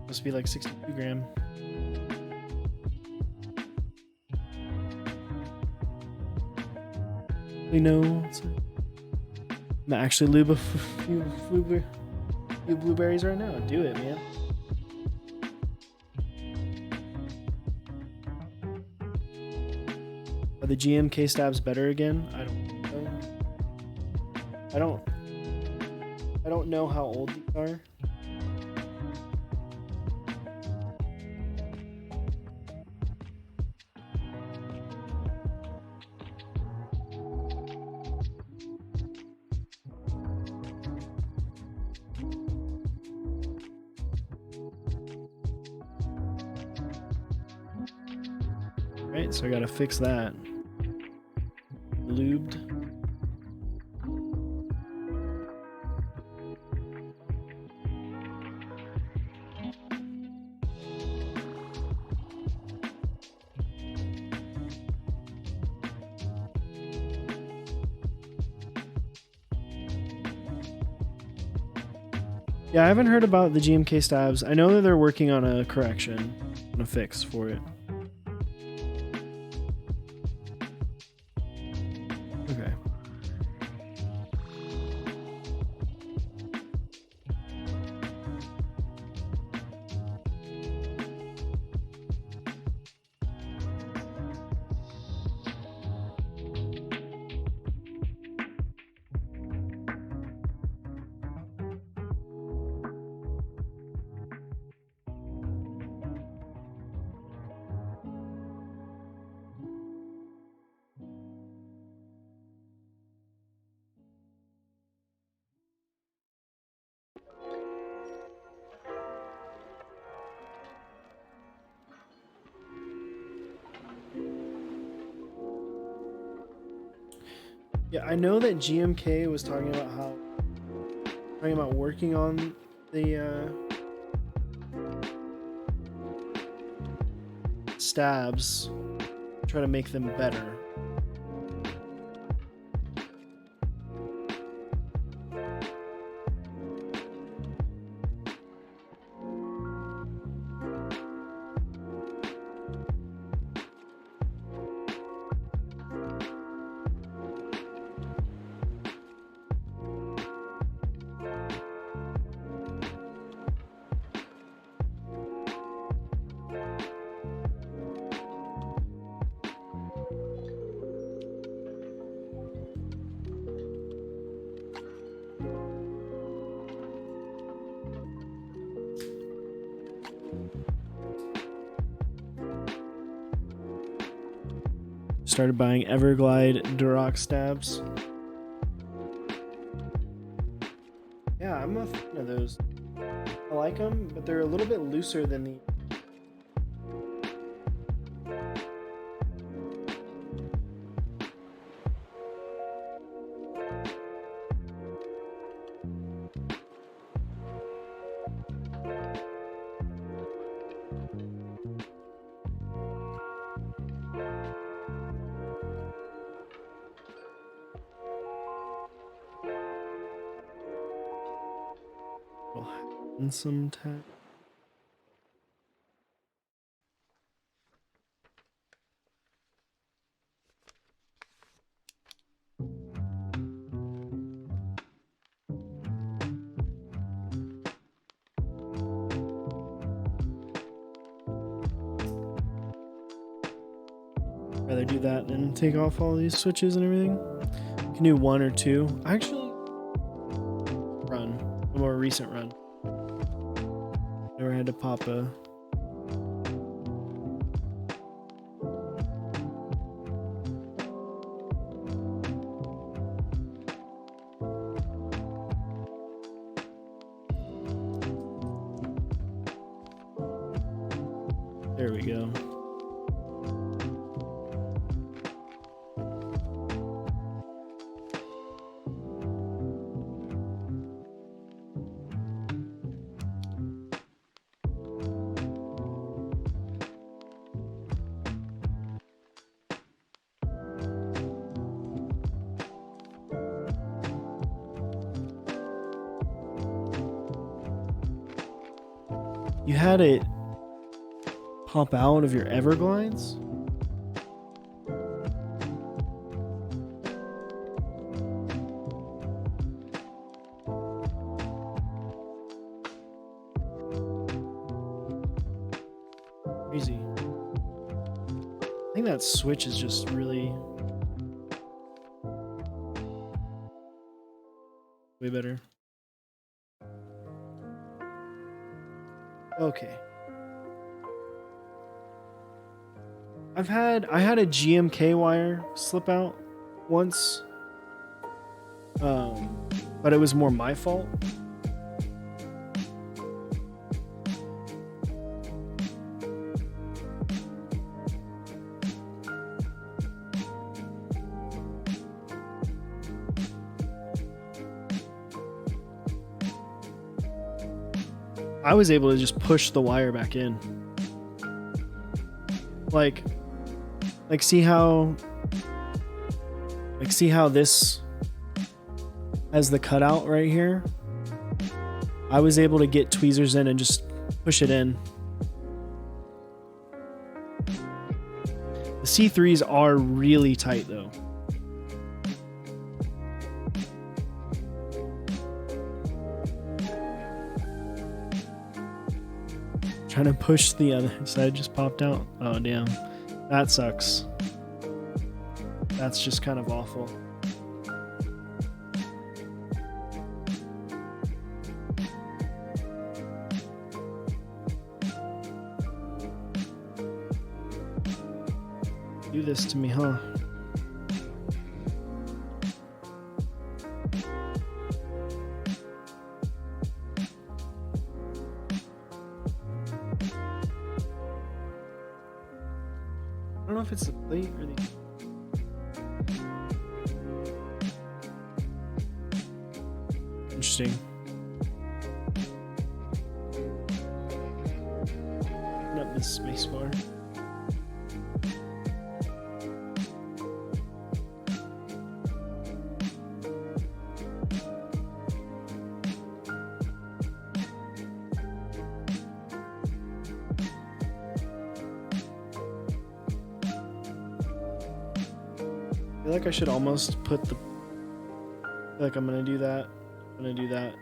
Must be like 62 gram. We know. I'm actually lube a few blueberries right now. Do it, man. Are the GMK stabs better again? I don't know. I don't know how old these are. Right, so I gotta fix that. Lubed. Yeah, I haven't heard about the GMK stabs. I know that they're working on a correction, on a fix for it. Okay. Yeah, I know that GMK was talking about working on the stabs, try to make them better. Started buying Everglide Duroc stabs. Yeah, I'm a fan of those. I like them, but they're a little bit looser than the... Some tag. Rather do that than take off all these switches and everything. Can do 1 or 2. I actually run a more recent run. Never had to pop a. There we go. You had it pop out of your Everglides? Crazy. I think that switch is just really way better. Okay. I had a GMK wire slip out once. But it was more my fault. I was able to just push the wire back in. Like see how this has the cutout right here? I was able to get tweezers in and just push it in. The C3s are really tight though. Trying to push the other side just popped out. Oh damn. That sucks. That's just kind of awful. Do this to me, huh? I don't know if it's the plate or the... Interesting. Not this space bar. I feel like I should almost put the... Like I'm gonna do that. I'm gonna do that.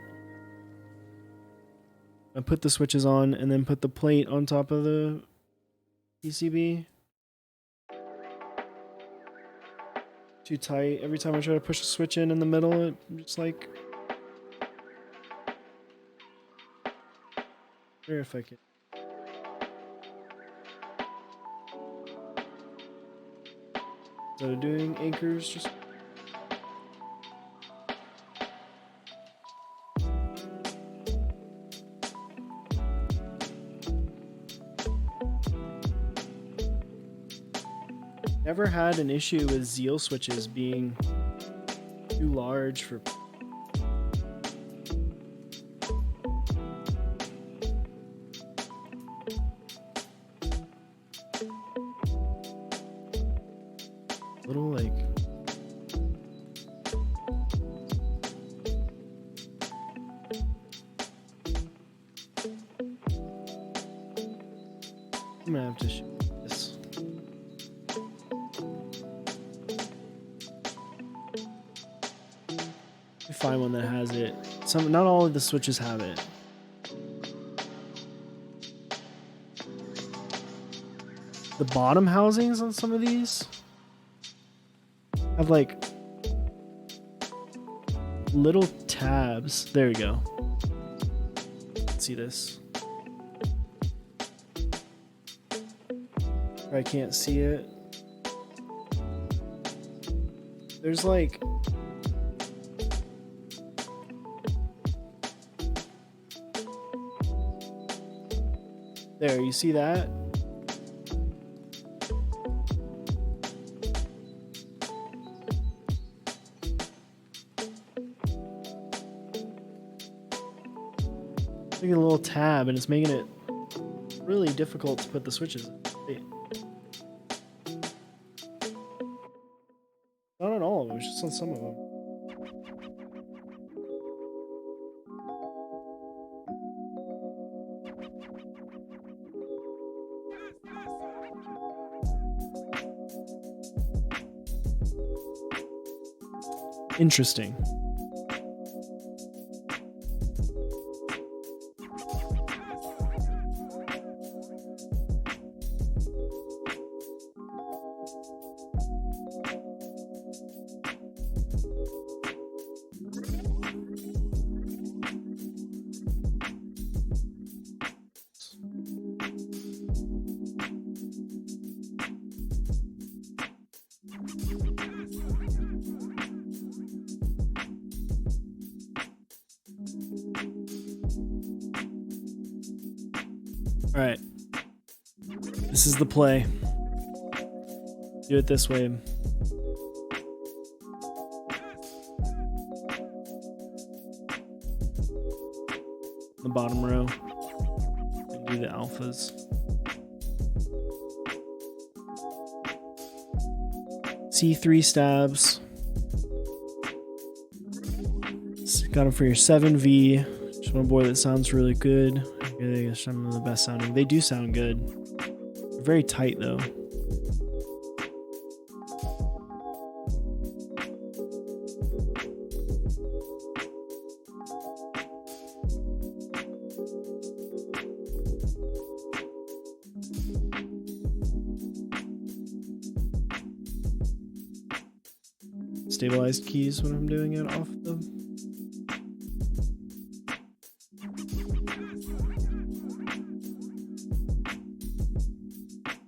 I put the switches on and then put the plate on top of the PCB. Too tight. Every time I try to push a switch in the middle, it just like... Where if I can... So doing anchors, just... Never had an issue with Zeal switches being too large for... Little like... I'm gonna have to shoot this. Find one that has it. Not all of the switches have it. the bottom housings on some of these have like little tabs. There you go. Let's see this. I can't see it. There's like there, you see that? Making a little tab, and it's making it really difficult to put the switches in. Not on all of them, it's just on some of them. Interesting. All right, this is the play. Do it this way. The bottom row. And do the alphas. C3 stabs. Got them for your 7V. Just one board that sounds really good. Some of the best sounding. They do sound good. They're very tight though. Stabilized keys when I'm doing it off the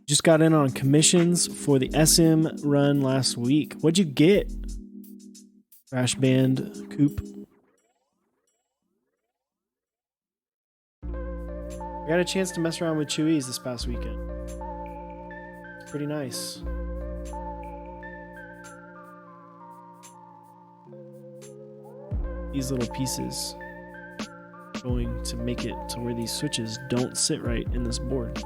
just got in on commissions for the SM run last week. What'd you get? Crash Band Coupe. I got a chance to mess around with Chewies this past weekend. It's pretty nice. These little pieces are going to make it to where these switches don't sit right in this board.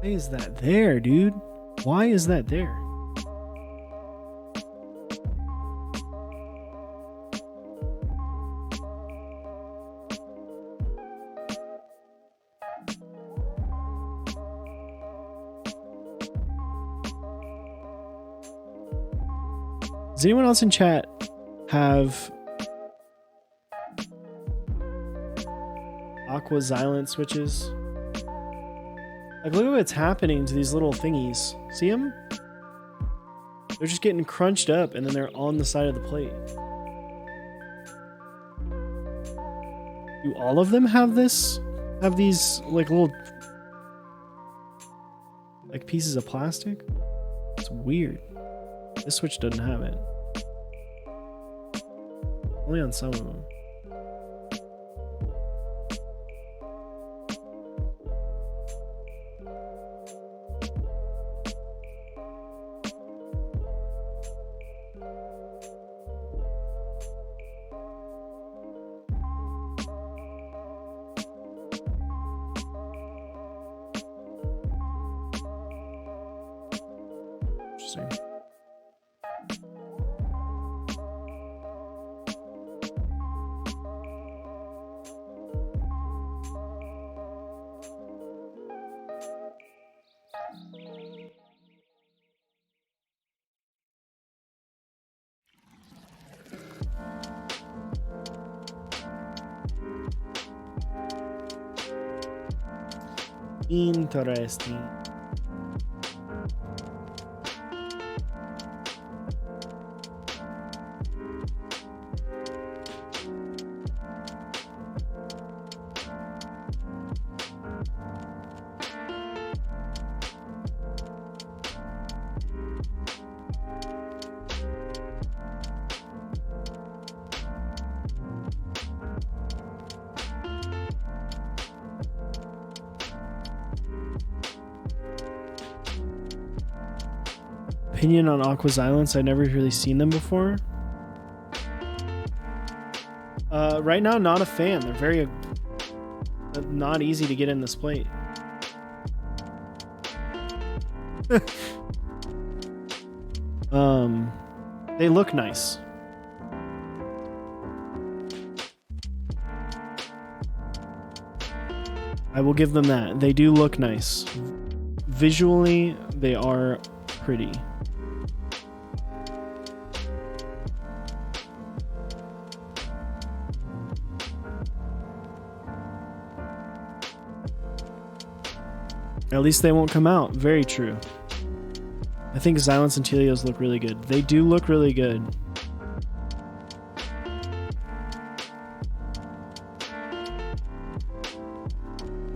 Why is that there, dude? Why is that there? Does anyone else in chat have Aqua Zilents switches? Like, look at what's happening to these little thingies. See them? They're just getting crunched up and then they're on the side of the plate. Do all of them have this? Have these, like, little, like, pieces of plastic? It's weird. This switch doesn't have it. Only on some of them. Interesting. Opinion on Aqua Zilents. I've never really seen them before. Right now, not a fan. They're very not easy to get in this plate. They look nice. I will give them that. They do look nice. Visually, they are pretty. At least they won't come out. Very true. I think Zilents and Telios look really good. They do look really good.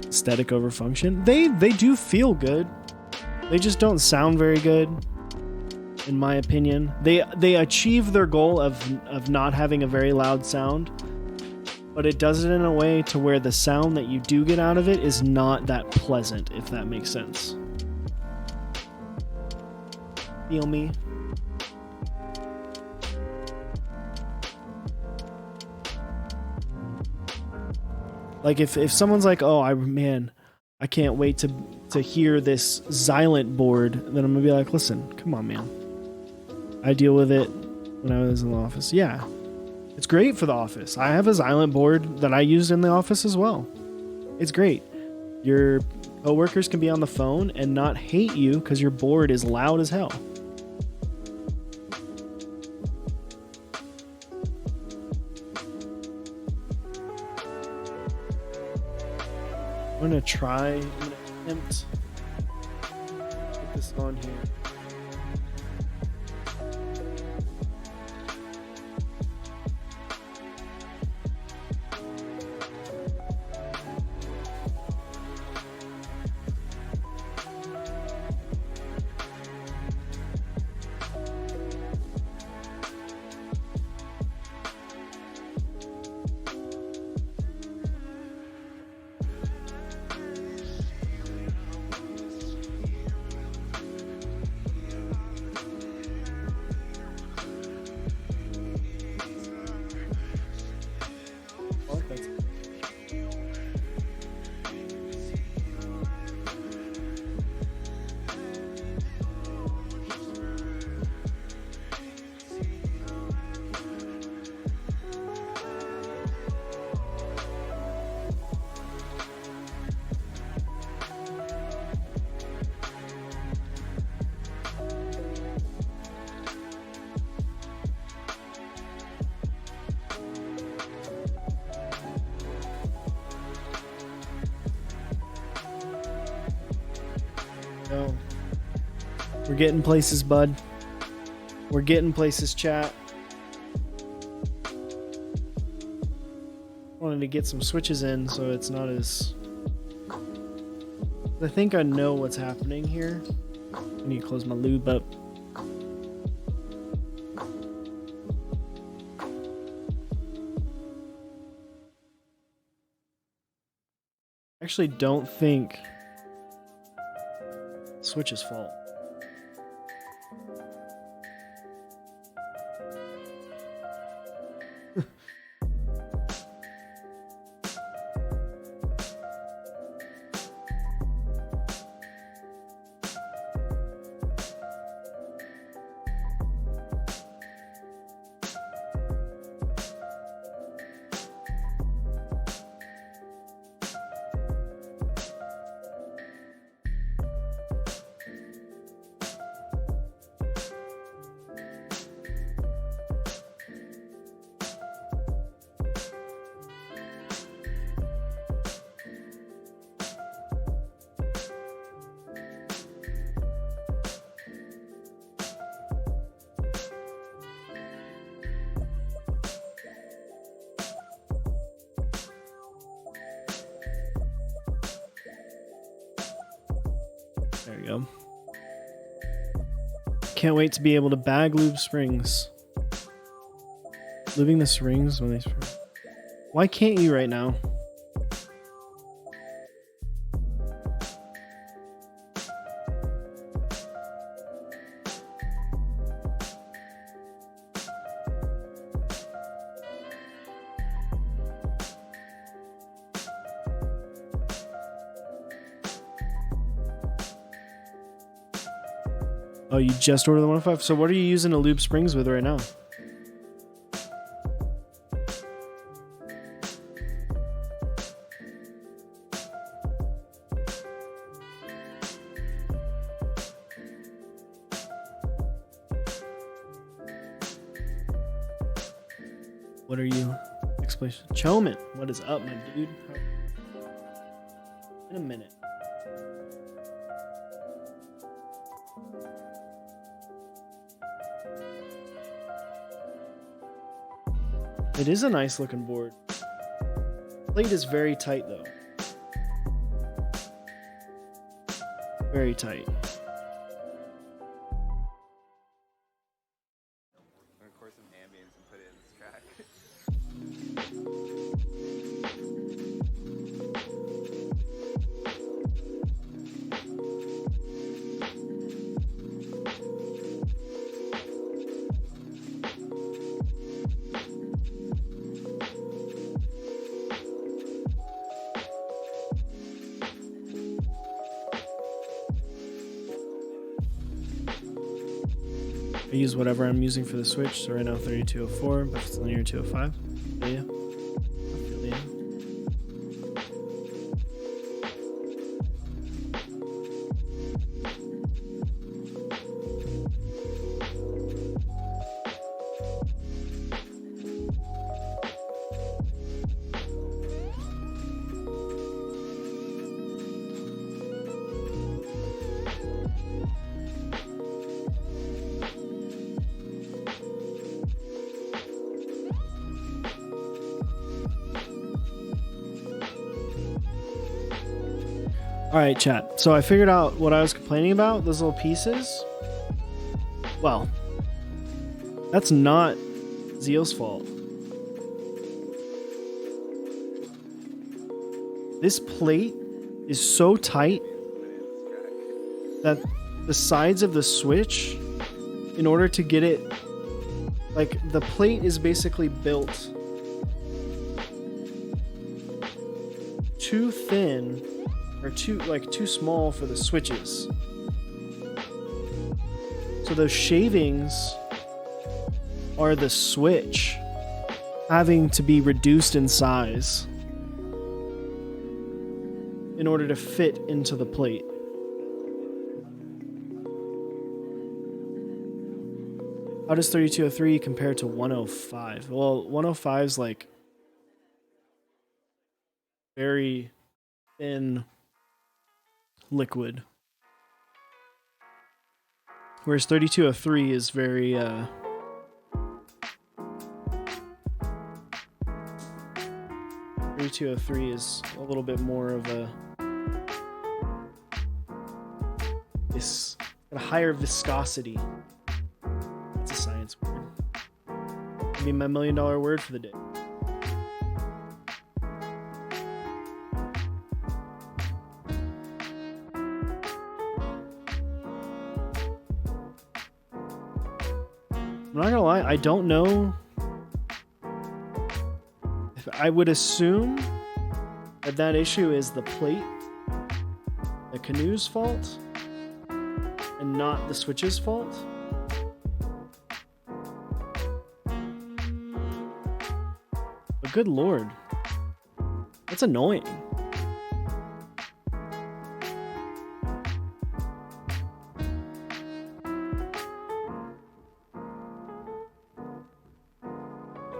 Aesthetic over function. They do feel good. They just don't sound very good, in my opinion. They achieve their goal of not having a very loud sound, but it does it in a way to where the sound that you do get out of it is not that pleasant, if that makes sense. Feel me? Like if someone's like, oh, I can't wait to hear this Zilent board, then I'm gonna be like, listen, come on, man. I deal with it when I was in the office. Yeah. It's great for the office. I have a Zilent board that I used in the office as well. It's great. Your coworkers can be on the phone and not hate you because your board is loud as hell. I'm gonna attempt put this on here. We're getting places, bud. We're getting places, chat. Wanted to get some switches in so it's not as... I think I know what's happening here. I need to close my lube up. I actually don't think Switch's fault. There you go. Can't wait to be able to bag lube springs. Lubing the springs when they spring. Why can't you right now? Oh, you just ordered the 105? So what are you using to lube springs with right now? What are you? Explanation. Choman, what is up, my dude? In a minute. It is a nice looking board. Plate is very tight though. Very tight. Record some ambience and put it in this track. I use whatever I'm using for the Switch, so right now 3204, but it's linear 205. Feel ya. I feel ya. Alright, chat. So I figured out what I was complaining about, those little pieces. Well, that's not Zeal's fault. This plate is so tight that the sides of the Switch, in order to get it, like, the plate is basically built too thin or too small for the switches. So those shavings are the Switch having to be reduced in size in order to fit into the plate. How does 3203 compare to 105? Well, 105 is like very thin liquid, whereas 3203 is very 3203 is a little bit more of a higher viscosity. It's a science word. It'll be my $1 million word for the day. I'm not gonna lie, I don't know. I would assume that issue is the plate, the Canoe's fault, and not the Switch's fault. But good lord, that's annoying.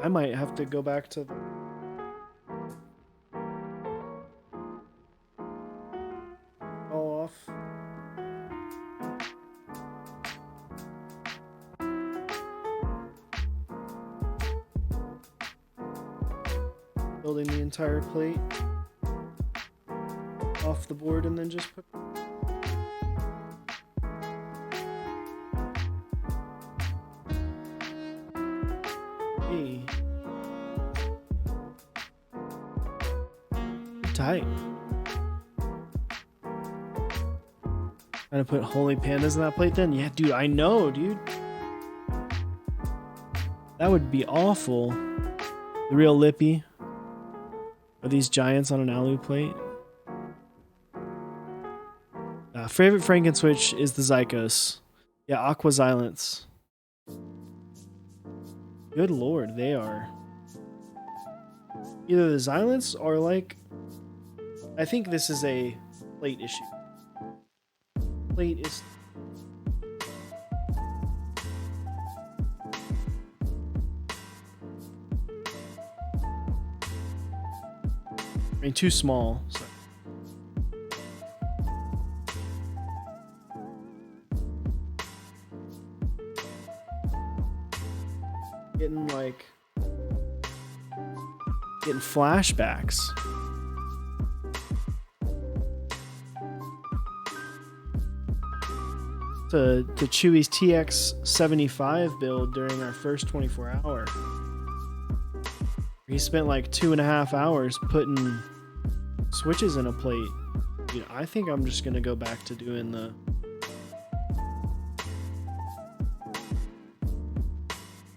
I might have to go back to all off. Building the entire plate off the board and then just put Tight. Trying to put holy pandas in that plate then? Yeah, dude, I know, dude. That would be awful. The real lippy. Are these giants on an alu plate? Favorite Frankenswitch is the Zykos. Yeah, Aqua Zilents. Good lord, they are. Either the Zilents or like... I think this is a plate issue. Plate is... I mean, too small. So. Getting like... Getting flashbacks. To Chewy's TX75 build during our first 24 hour. He spent like 2.5 hours putting switches in a plate. Dude, I think I'm just gonna go back to doing the...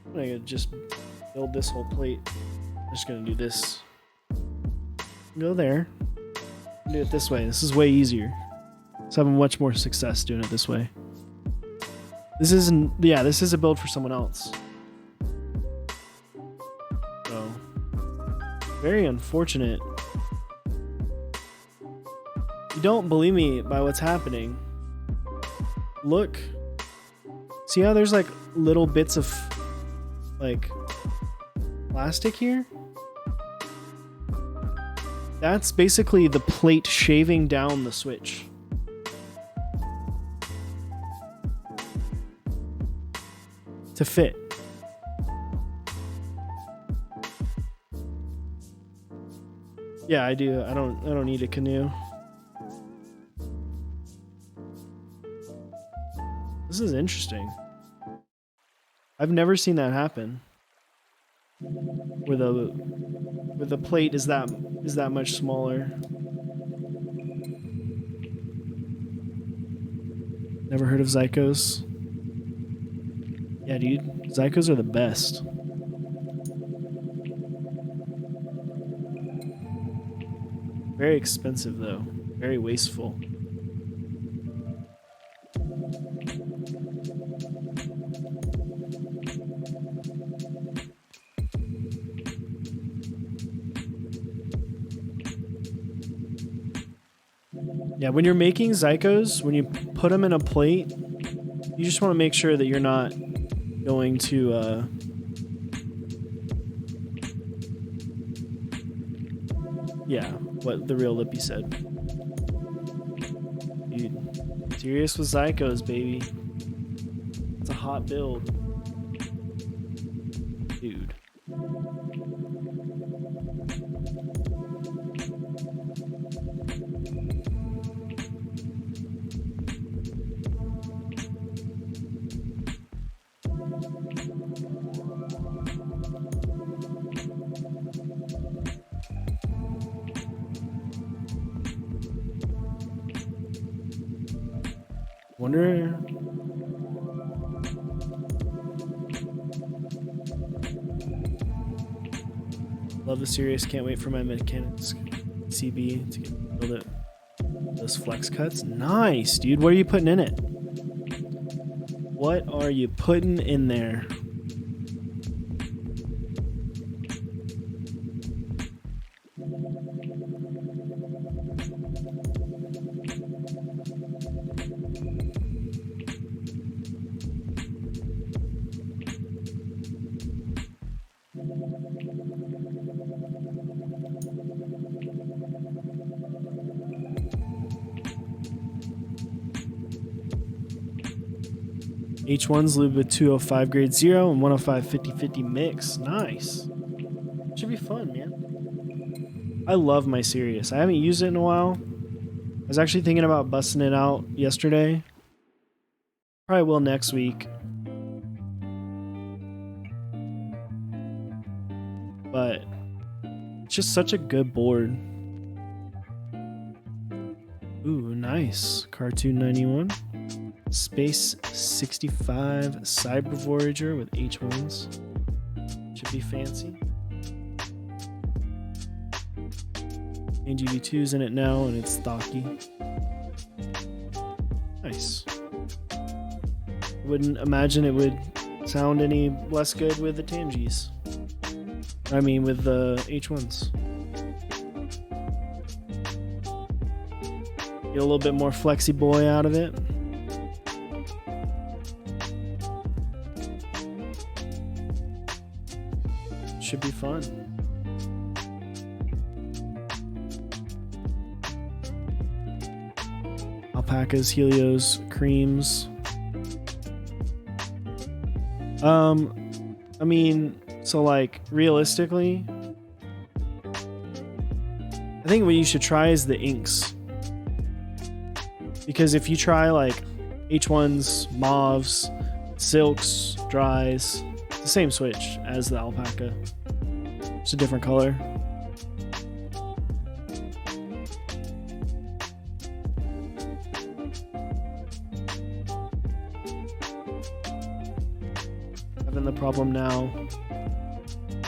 I'm gonna just build this whole plate. I'm just gonna do this. Go there. Do it this way. This is way easier. Let's have much more success doing it this way. This isn't... Yeah, this is a build for someone else. So... Very unfortunate. You don't believe me by what's happening. Look. See how there's like little bits of like plastic here? That's basically the plate shaving down the switch. To fit. Yeah, I do. I don't need a canoe. This is interesting. I've never seen that happen. Where the plate is that much smaller. Never heard of Zykos? Yeah, dude. Zykos are the best. Very expensive, though. Very wasteful. Yeah, when you're making Zykos, when you put them in a plate, you just want to make sure that you're not going to yeah, what the real Lippy said. Dude, serious with Zykos, baby. It's a hot build. Dude. Wonder. Love the series. Can't wait for my mechanics CB to build it. Those flex cuts. Nice, dude. What are you putting in it? What are you putting in there? H1's lubed with 205 grade 0 and 105 50-50 mix. Nice. Should be fun, man. I love my Sirius. I haven't used it in a while. I was actually thinking about busting it out yesterday. Probably will next week. But it's just such a good board. Nice. Cartoon 91. Space 65 Cyber Voyager with H1s. Should be fancy. AGV2's in it now and it's stocky. Nice. Wouldn't imagine it would sound any less good with the Tangies. I mean with the H1s. Get a little bit more flexy boy out of it. Should be fun. Alpacas, Helios, creams. I mean, so like realistically, I think what you should try is the inks. Because if you try like H1s, mauves, silks, dries, it's the same switch as the alpaca. It's a different color. Having the problem now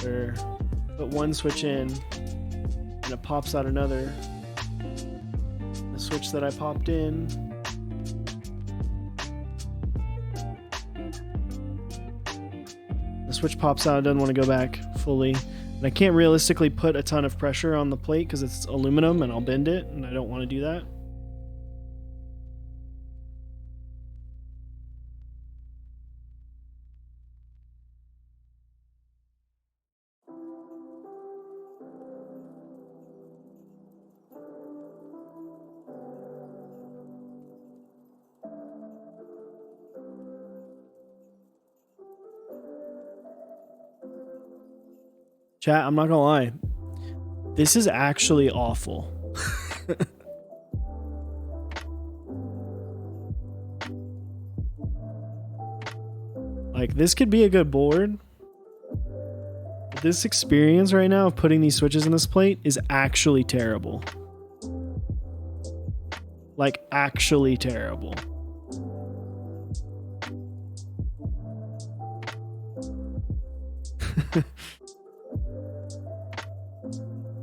where put one switch in and it pops out another. The switch that I popped in the switch pops out, doesn't want to go back fully, and I can't realistically put a ton of pressure on the plate because it's aluminum and I'll bend it, and I don't want to do that. Chat, I'm not gonna lie. This is actually awful. Like, this could be a good board. But this experience right now of putting these switches in this plate is actually terrible. Like, actually terrible.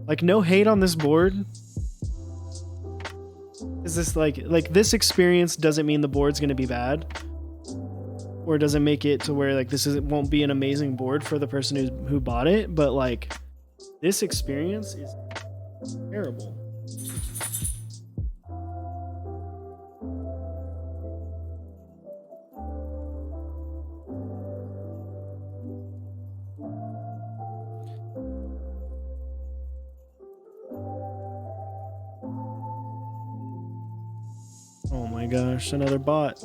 Like, no hate on this board. Is this like this experience doesn't mean the board's gonna be bad, or it doesn't make it to where like won't be an amazing board for the person who bought it, but like this experience is terrible. Oh my gosh, another bot.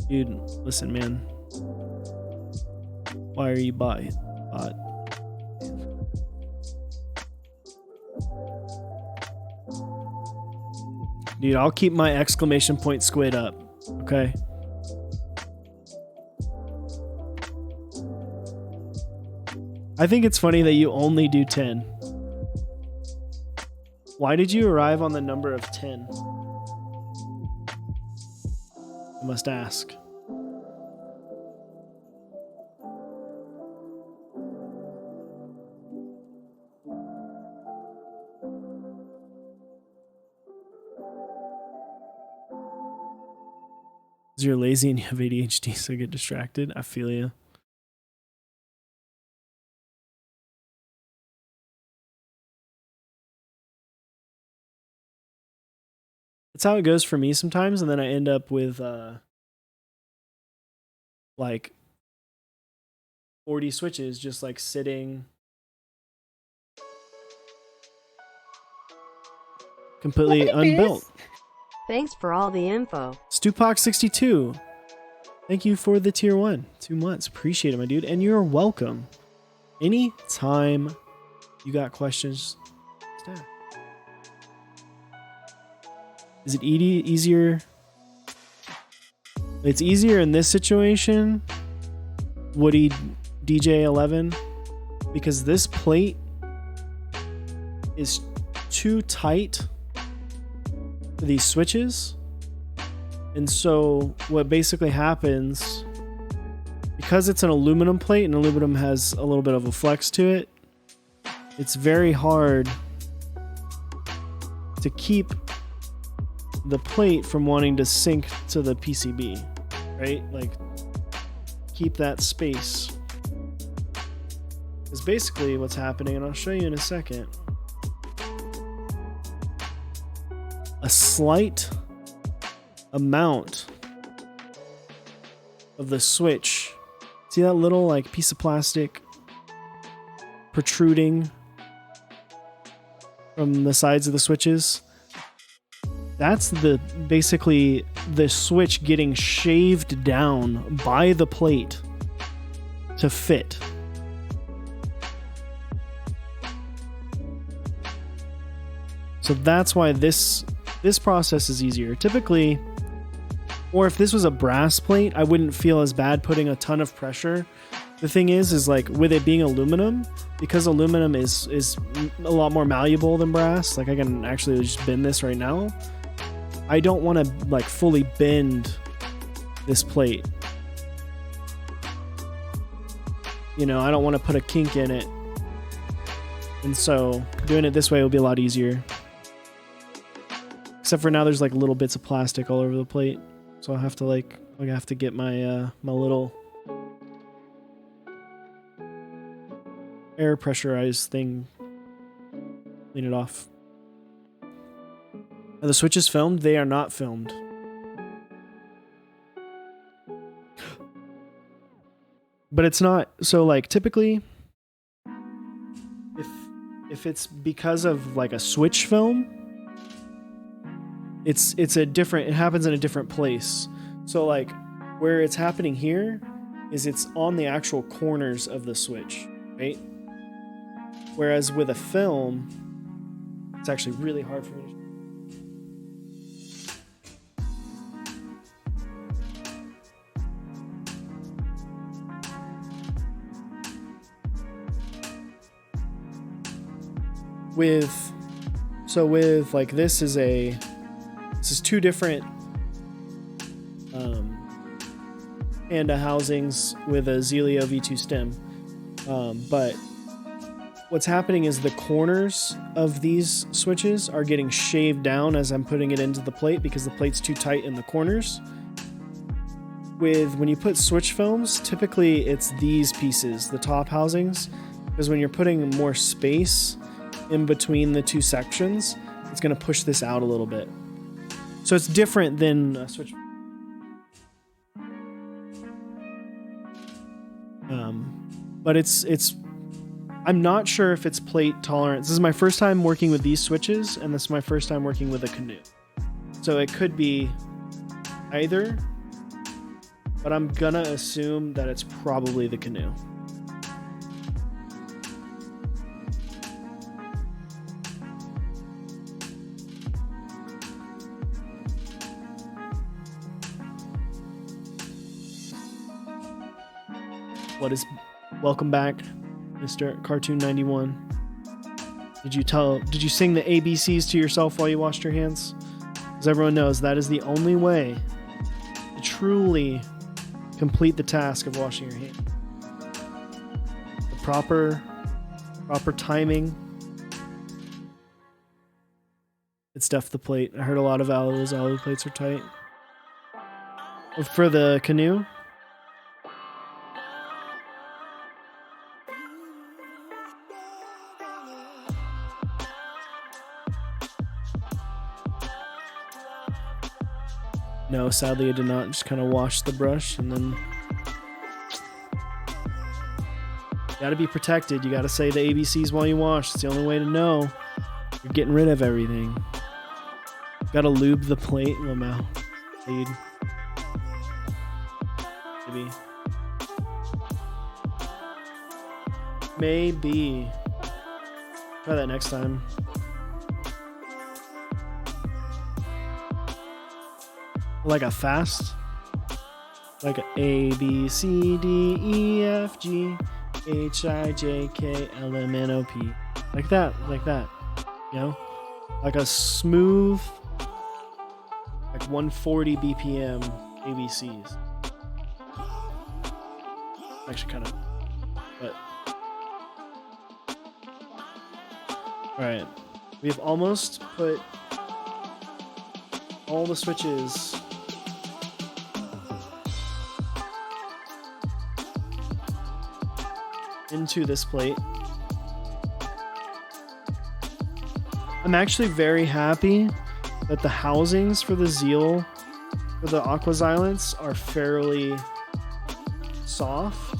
Dude, listen, man. Why are you bot? Dude, I'll keep my exclamation point squid up, okay? I think it's funny that you only do 10. Why did you arrive on the number of 10? I must ask. Because you're lazy and you have ADHD, so you get distracted. I feel you. That's how it goes for me sometimes, and then I end up with like 40 switches just like sitting completely unbuilt. Thanks for all the info. Stupak62, thank you for the tier 1. 2 months. Appreciate it, my dude. And you're welcome. Anytime you got questions, stay. Is it easier? It's easier in this situation, Woody DJ11, because this plate is too tight these switches. And so what basically happens, because it's an aluminum plate and aluminum has a little bit of a flex to it, it's very hard to keep the plate from wanting to sink to the PCB, right? Like, keep that space. Is basically what's happening, and I'll show you in a second. A slight amount of the switch. See that little like piece of plastic protruding from the sides of the switches? That's basically the switch getting shaved down by the plate to fit. So that's why this process is easier. Typically, or if this was a brass plate, I wouldn't feel as bad putting a ton of pressure. The thing is like with it being aluminum, because aluminum is a lot more malleable than brass. Like I can actually just bend this right now. I don't want to like fully bend this plate. You know, I don't want to put a kink in it. And so doing it this way will be a lot easier. Except for now there's like little bits of plastic all over the plate. So I have to get my my little air pressurized thing, clean it off. Are the switches filmed? They are not filmed. But it's not, so like typically if it's because of like a switch film, it happens in a different place. So like where it's happening here is it's on the actual corners of the switch, right? Whereas with a film, it's actually really hard for me to with like this is two different Panda housings with a Zelio V2 stem, but what's happening is the corners of these switches are getting shaved down as I'm putting it into the plate because the plate's too tight in the corners. When you put switch films, typically it's these pieces, the top housings, because when you're putting more space in between the two sections, it's going to push this out a little bit. So it's different than a switch. But I'm not sure if it's plate tolerance. This is my first time working with these switches, and this is my first time working with a Canoe. So it could be either, but I'm gonna assume that it's probably the Canoe. Welcome back, Mr. Cartoon 91. Did you sing the ABCs to yourself while you washed your hands? As everyone knows, that is the only way to truly complete the task of washing your hands. The proper timing. It stuffed the plate. I heard a lot of those alu plates are tight. For the Canoe, no, sadly I did not. Just kind of wash the brush and then gotta be protected. You gotta say the ABCs while you wash. It's the only way to know you're getting rid of everything. Gotta lube the plate. Lamau. Dude. Maybe. Try that next time. Like a fast, like a A B C D E F G H I J K L M N O P, like that, you know, like a smooth like 140 BPM ABCs. Actually, kind of, but all right. We've almost put all the switches into this plate. I'm actually very happy that the housings for the Aqua Zilents are fairly soft.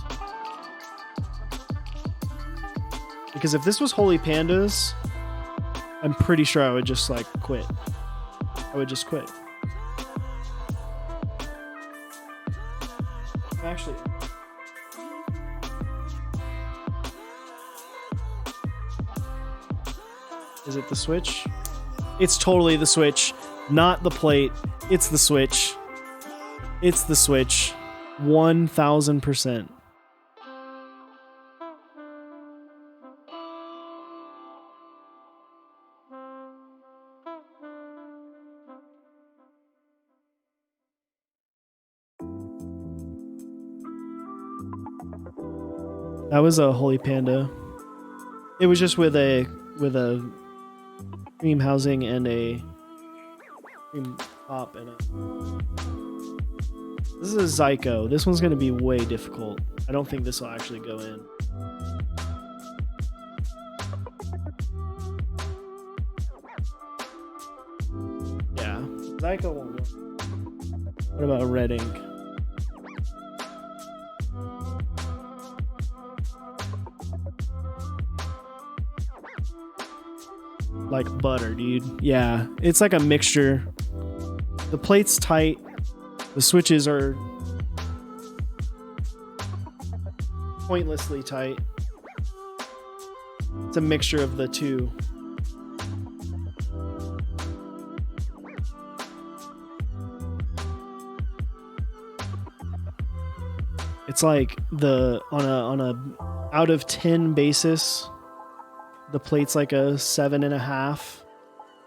Because if this was Holy Pandas, I'm pretty sure I would just like quit. I would just quit. Actually, is it the switch? It's totally the switch, not the plate. It's the switch. It's the switch. 1000%. That was a Holy Panda. It was just with a cream housing and a cream top and a. This is a Zyko. This one's gonna be way difficult. I don't think this will actually go in. Yeah, Zyko won't work. What about red ink? Like butter, dude. Yeah, it's like a mixture. The plate's tight. The switches are pointlessly tight. It's a mixture of the two. It's like on a out of 10 basis, the plate's like a 7.5.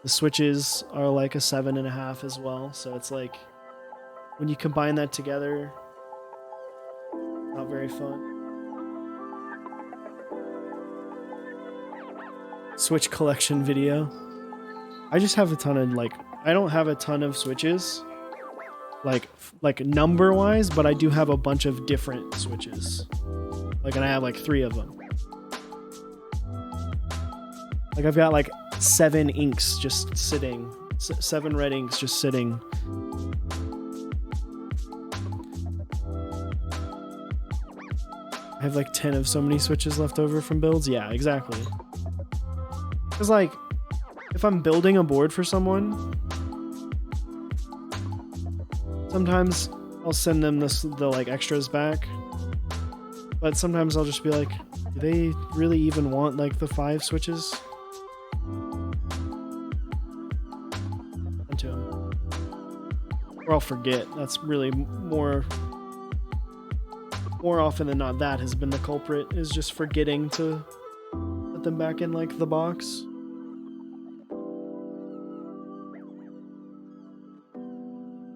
The switches are like a 7.5 as well. So it's like when you combine that together, not very fun. Switch collection video. I just have a ton of I don't have a ton of switches, like number wise, but I do have a bunch of different switches. And I have 3 of them. I've got 7 inks just sitting, 7 red inks just sitting. I have 10 of so many switches left over from builds. Yeah, exactly. Because if I'm building a board for someone, sometimes I'll send them the extras back. But sometimes I'll just be like, do they really even want the 5 switches? Into them. Or I'll forget. That's really more often than not that has been the culprit, is just forgetting to put them back in the box.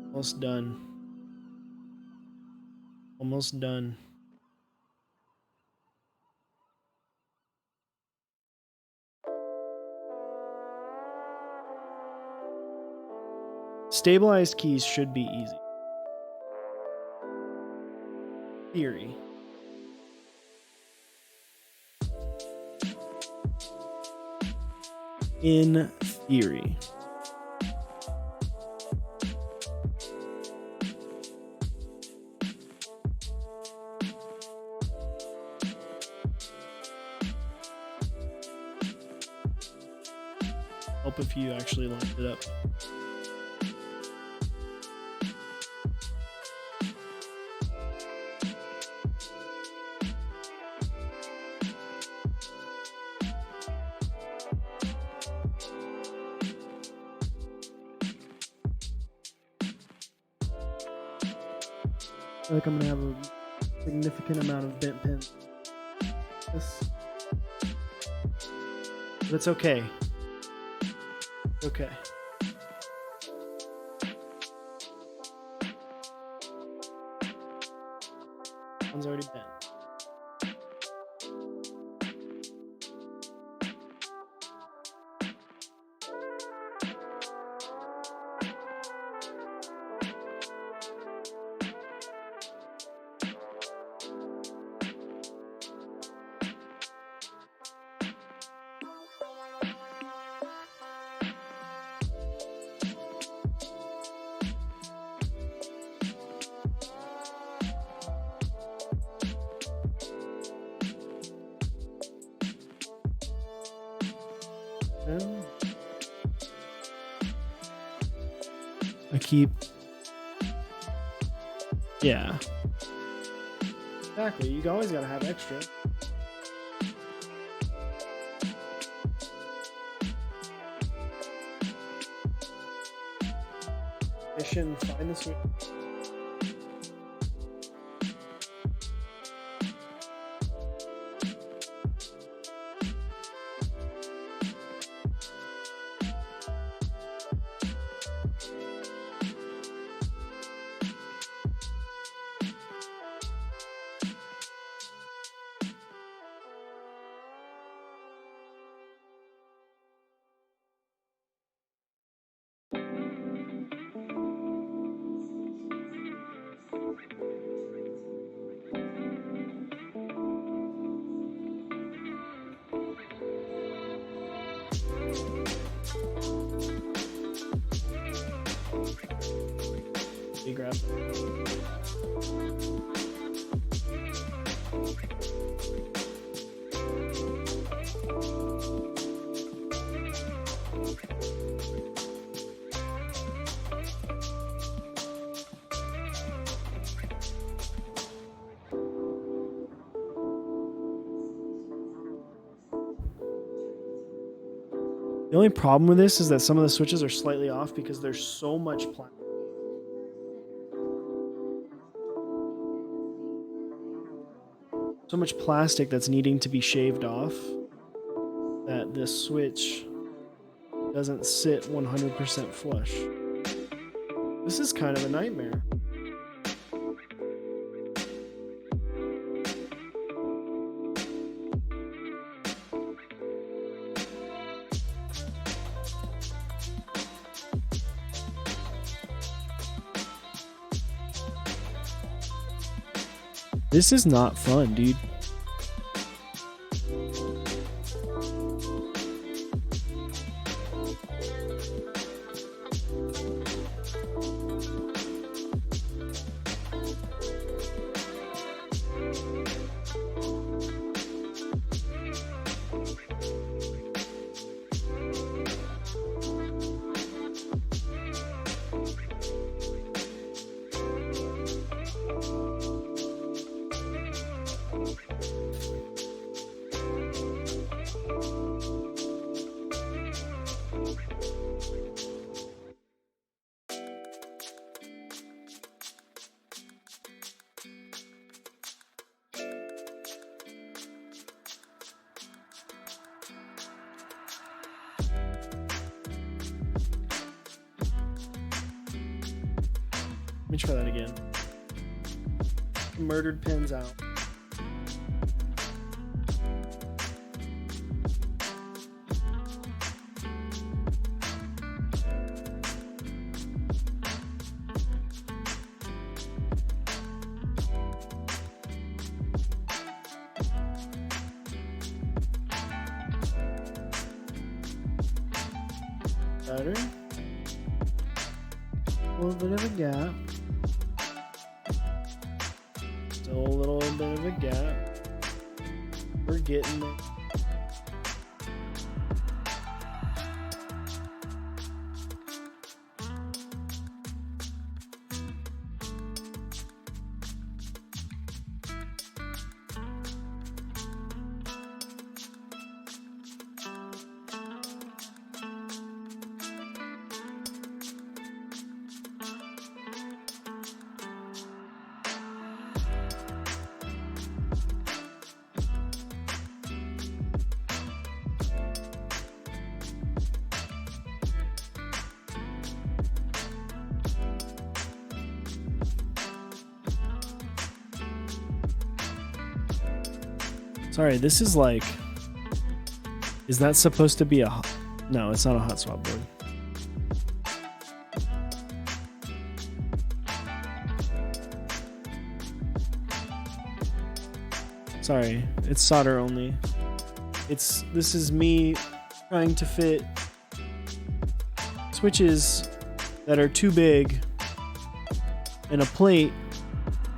Almost done. Almost done. Stabilized keys should be easy. Theory. In theory. Help if you actually lined it up. I feel like I'm gonna have a significant amount of bent pins. But it's okay. It's okay. one's already been. I keep... Yeah. Exactly, you always gotta have extra. Mission, find the switch. Grab. The only problem with this is that some of the switches are slightly off because there's so much plastic. So much plastic that's needing to be shaved off that this switch doesn't sit 100% flush. This is kind of a nightmare. This is not fun, dude. Let me try that again. Murdered pins out. Better. A little bit of a gap. Still a little bit of a gap. We're getting there. Sorry, this is like... Is that supposed to be a... No, it's not a hot swap board. Sorry, it's solder only. This is me trying to fit switches that are too big in a plate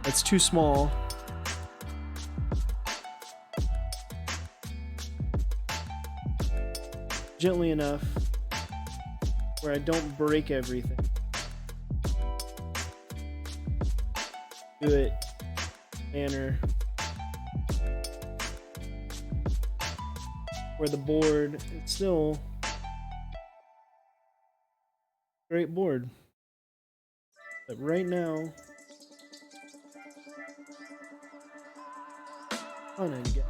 that's too small. Gently enough where I don't break everything. Do it manner where the board is still great board. But right now, I need to get.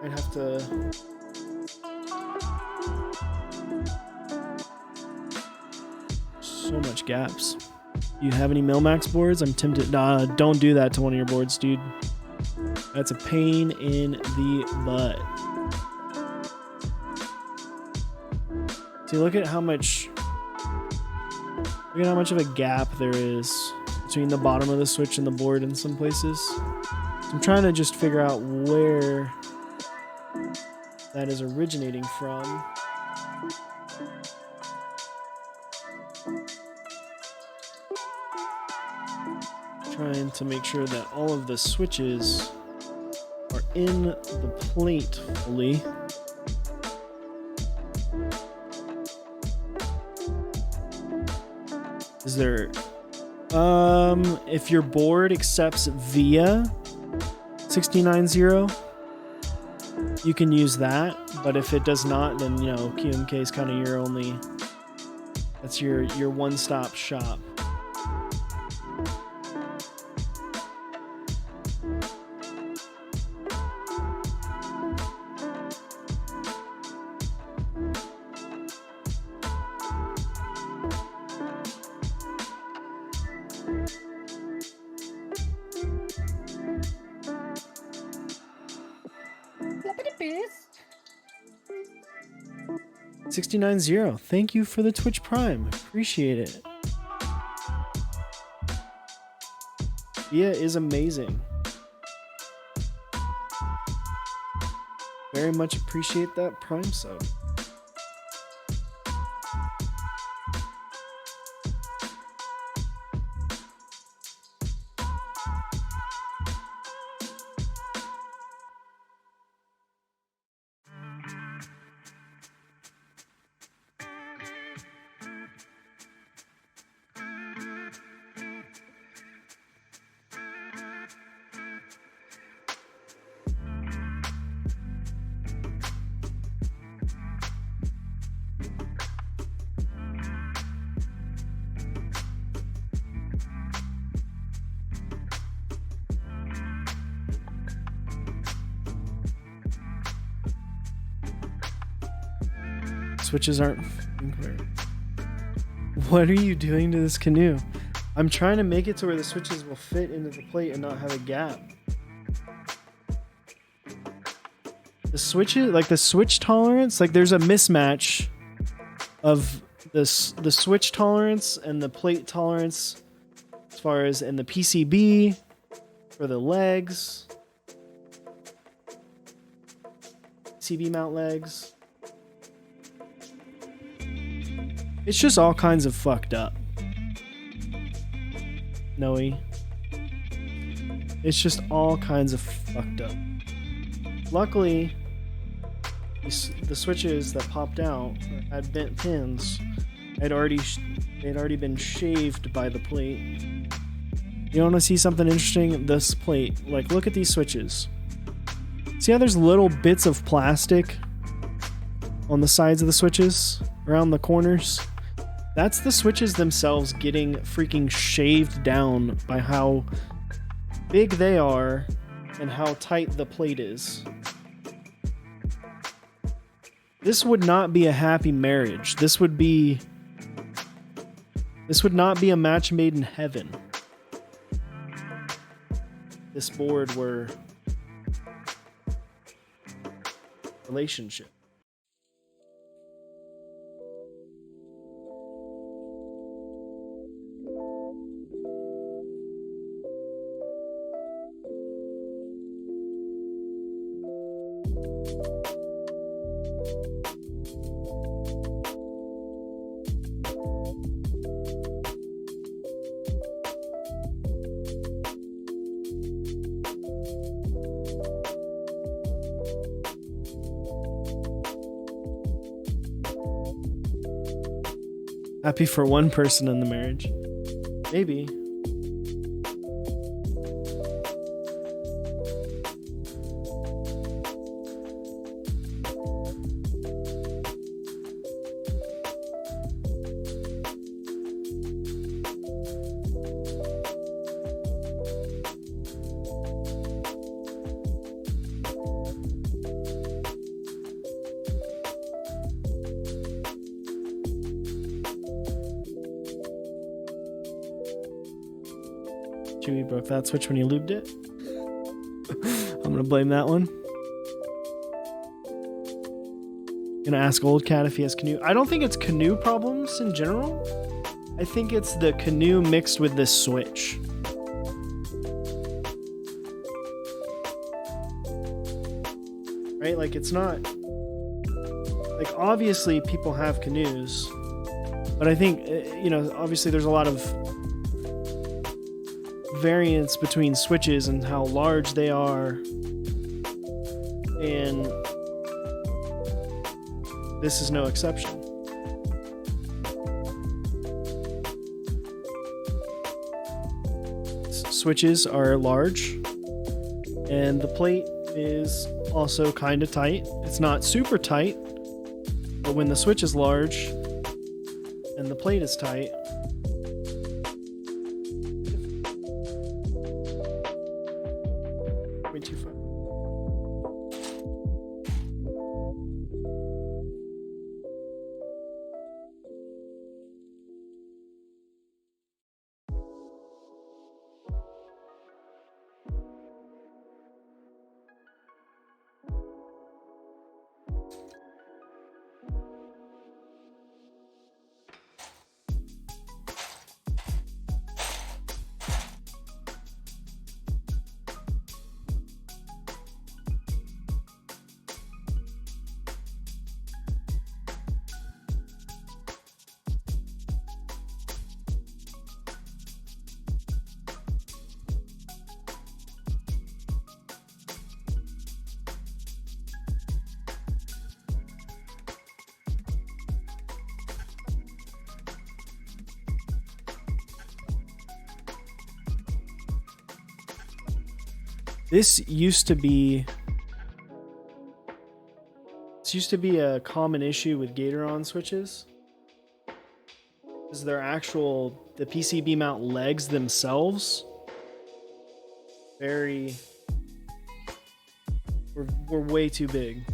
I'd have to. So much gaps. You have any Milmax boards? I'm tempted. Don't do that to one of your boards, dude. That's a pain in the butt. See, look at how much. Look at how much of a gap there is between the bottom of the switch and the board in some places. So I'm trying to just figure out where that is originating from. Trying to make sure that all of the switches are in the plate fully. Is there if your board accepts via 690, you can use that, but if it does not, then you know QMK is kind of your only, that's your one-stop shop. Flippity beast. 690, thank you for the Twitch Prime. Appreciate it. Via is amazing. Very much appreciate that Prime sub. Switches aren't clear. What are you doing to this canoe? I'm trying to make it to where the switches will fit into the plate and not have a gap. The switches, like the switch tolerance, like there's a mismatch of the switch tolerance and the plate tolerance as far as in the PCB for the legs, PCB mount legs. It's just all kinds of fucked up. Noe. It's just all kinds of fucked up. Luckily, the switches that popped out had bent pins. They'd already been shaved by the plate. You want to see something interesting? This plate. Like, look at these switches. See how there's little bits of plastic on the sides of the switches? Around the corners? That's the switches themselves getting freaking shaved down by how big they are and how tight the plate is. This would not be a happy marriage. This would not be a match made in heaven. This board were relationship. Happy for one person in the marriage. Maybe. Chewy broke that switch when he lubed it. I'm gonna blame that one. Gonna ask Old Cat if he has Canoe. I don't think it's Canoe problems in general. I think it's the Canoe mixed with this switch. Right? Like, it's not... Like, obviously people have Canoes. But I think, obviously there's a lot of variance between switches and how large they are, and this is no exception. Switches are large, and the plate is also kind of tight. It's not super tight, but when the switch is large and the plate is tight, too far. This used to be a common issue with Gatoron switches. Is the PCB mount legs themselves were way too big.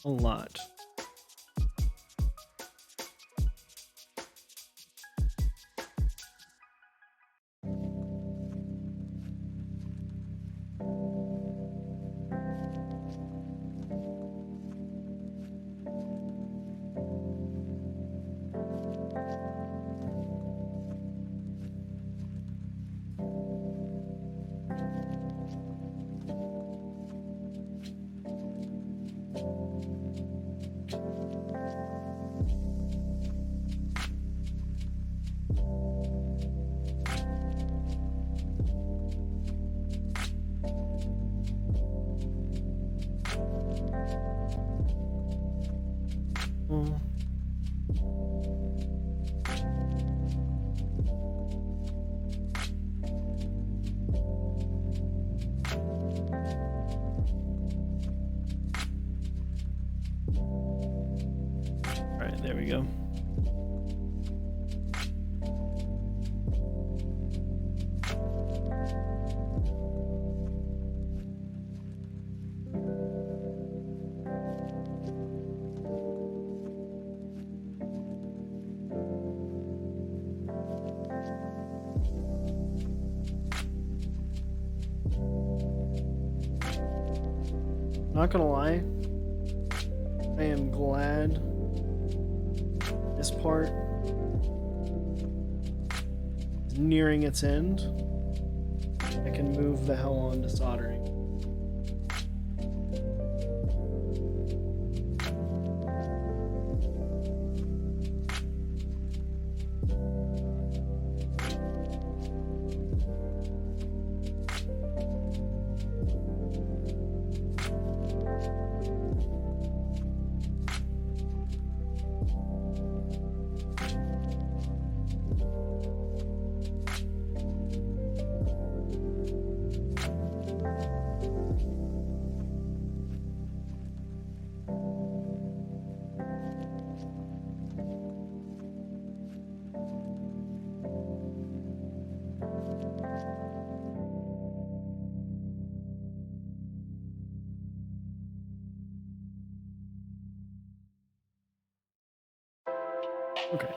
A lot. Oh. All right, there we go. Not gonna lie, I am glad this part is nearing its end. I can move the hell on to soldering. Okay.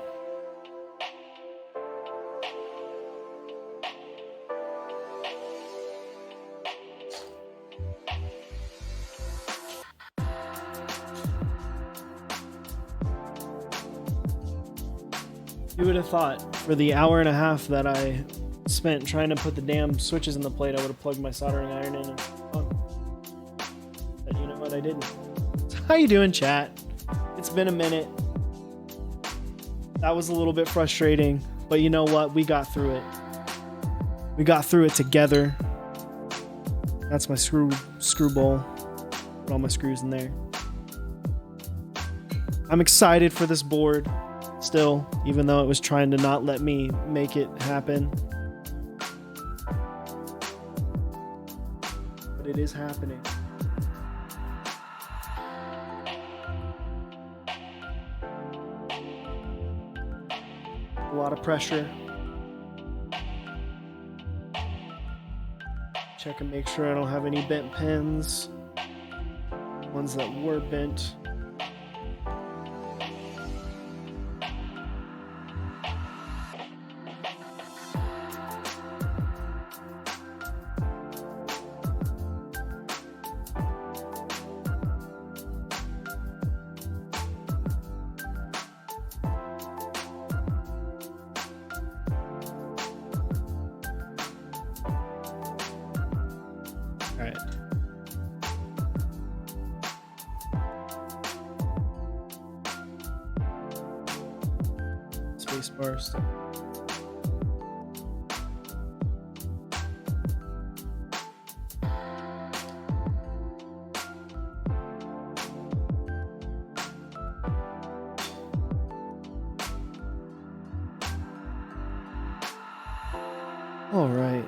You would have thought for the hour and a half that I spent trying to put the damn switches in the plate, I would have plugged my soldering iron in and but you know what, I didn't. How you doing, chat? It's been a minute. That was a little bit frustrating, but you know what? We got through it. We got through it together. That's my screw bowl. Put all my screws in there. I'm excited for this board still, even though it was trying to not let me make it happen. But it is happening. A lot of pressure. Check and make sure I don't have any bent pins. Ones that were bent. Alright. Spacebar stuff. All right.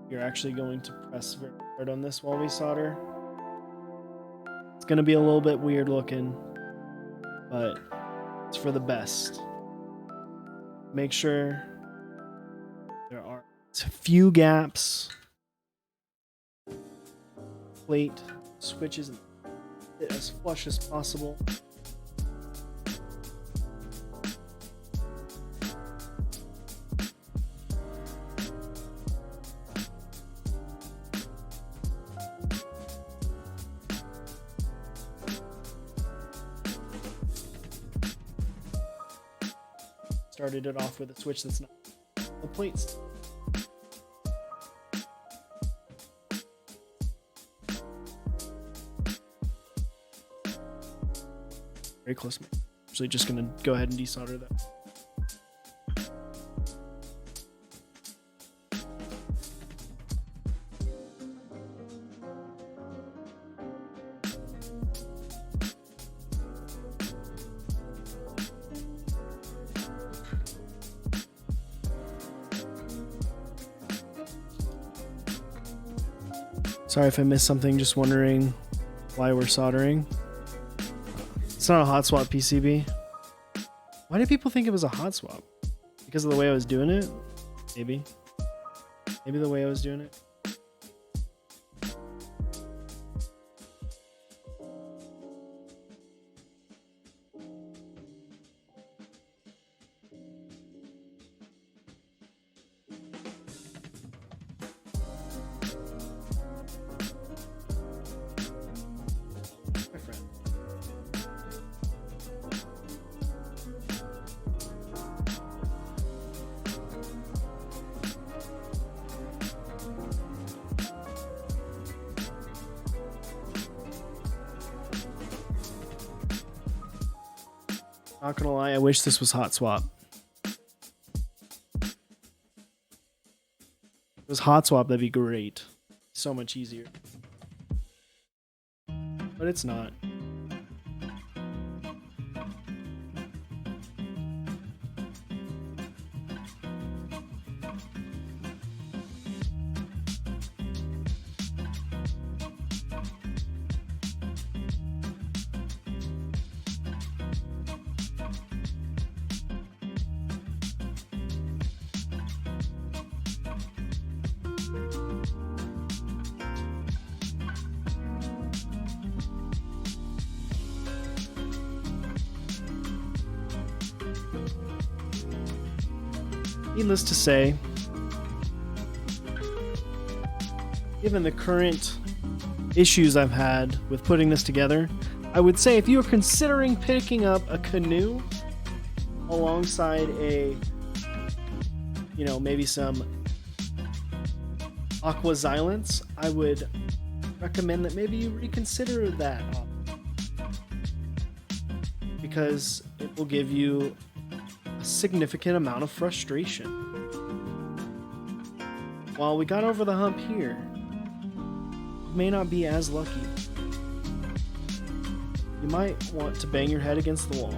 You're actually going to press very hard on this while we solder. It's going to be a little bit weird looking, but it's for the best. Make sure there are a few gaps. Plate, switches, as flush as possible. Started it off with a switch that's not the plates. Very close. Actually, just gonna go ahead and desolder that. Sorry if I missed something, just wondering why we're soldering. It's not a hot swap PCB. Why did people think it was a hot swap? Because of the way I was doing it? Maybe. Maybe the way I was doing it. My friend. Not gonna lie, I wish this was hot swap. If it was hot swap, that'd be great. So much easier. But it's not. Needless to say, given the current issues I've had with putting this together, I would say if you are considering picking up a Canoe alongside a, you know, maybe some Aqua Zilents, I would recommend that maybe you reconsider that option, because it will give you a significant amount of frustration. While we got over the hump here, you may not be as lucky. You might want to bang your head against the wall.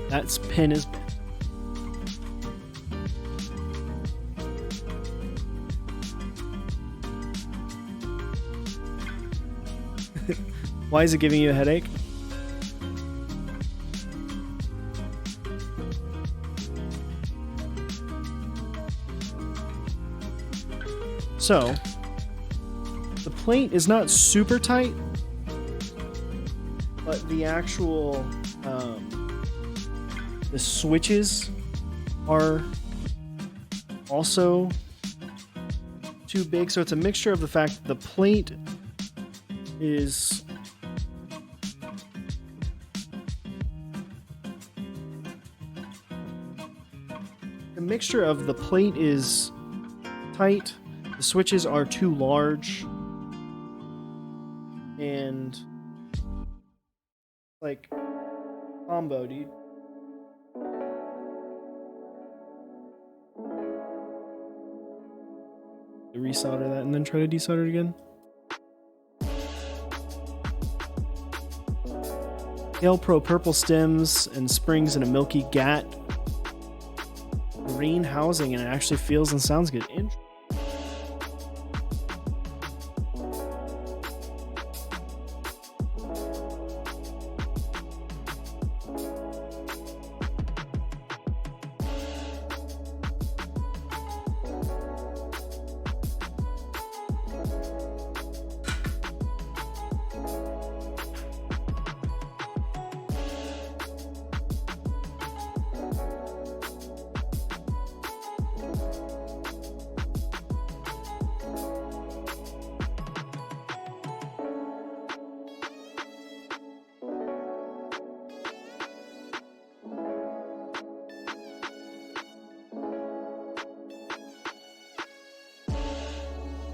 That pin is bent. Why is it giving you a headache? So, the plate is not super tight, but the actual, the switches are also too big. So it's a mixture of the fact that the plate is tight. The switches are too large, and like combo, dude. Resolder that and then try to desolder it again. Hail Pro purple stems and springs in a milky gat. Green housing, and it actually feels and sounds good.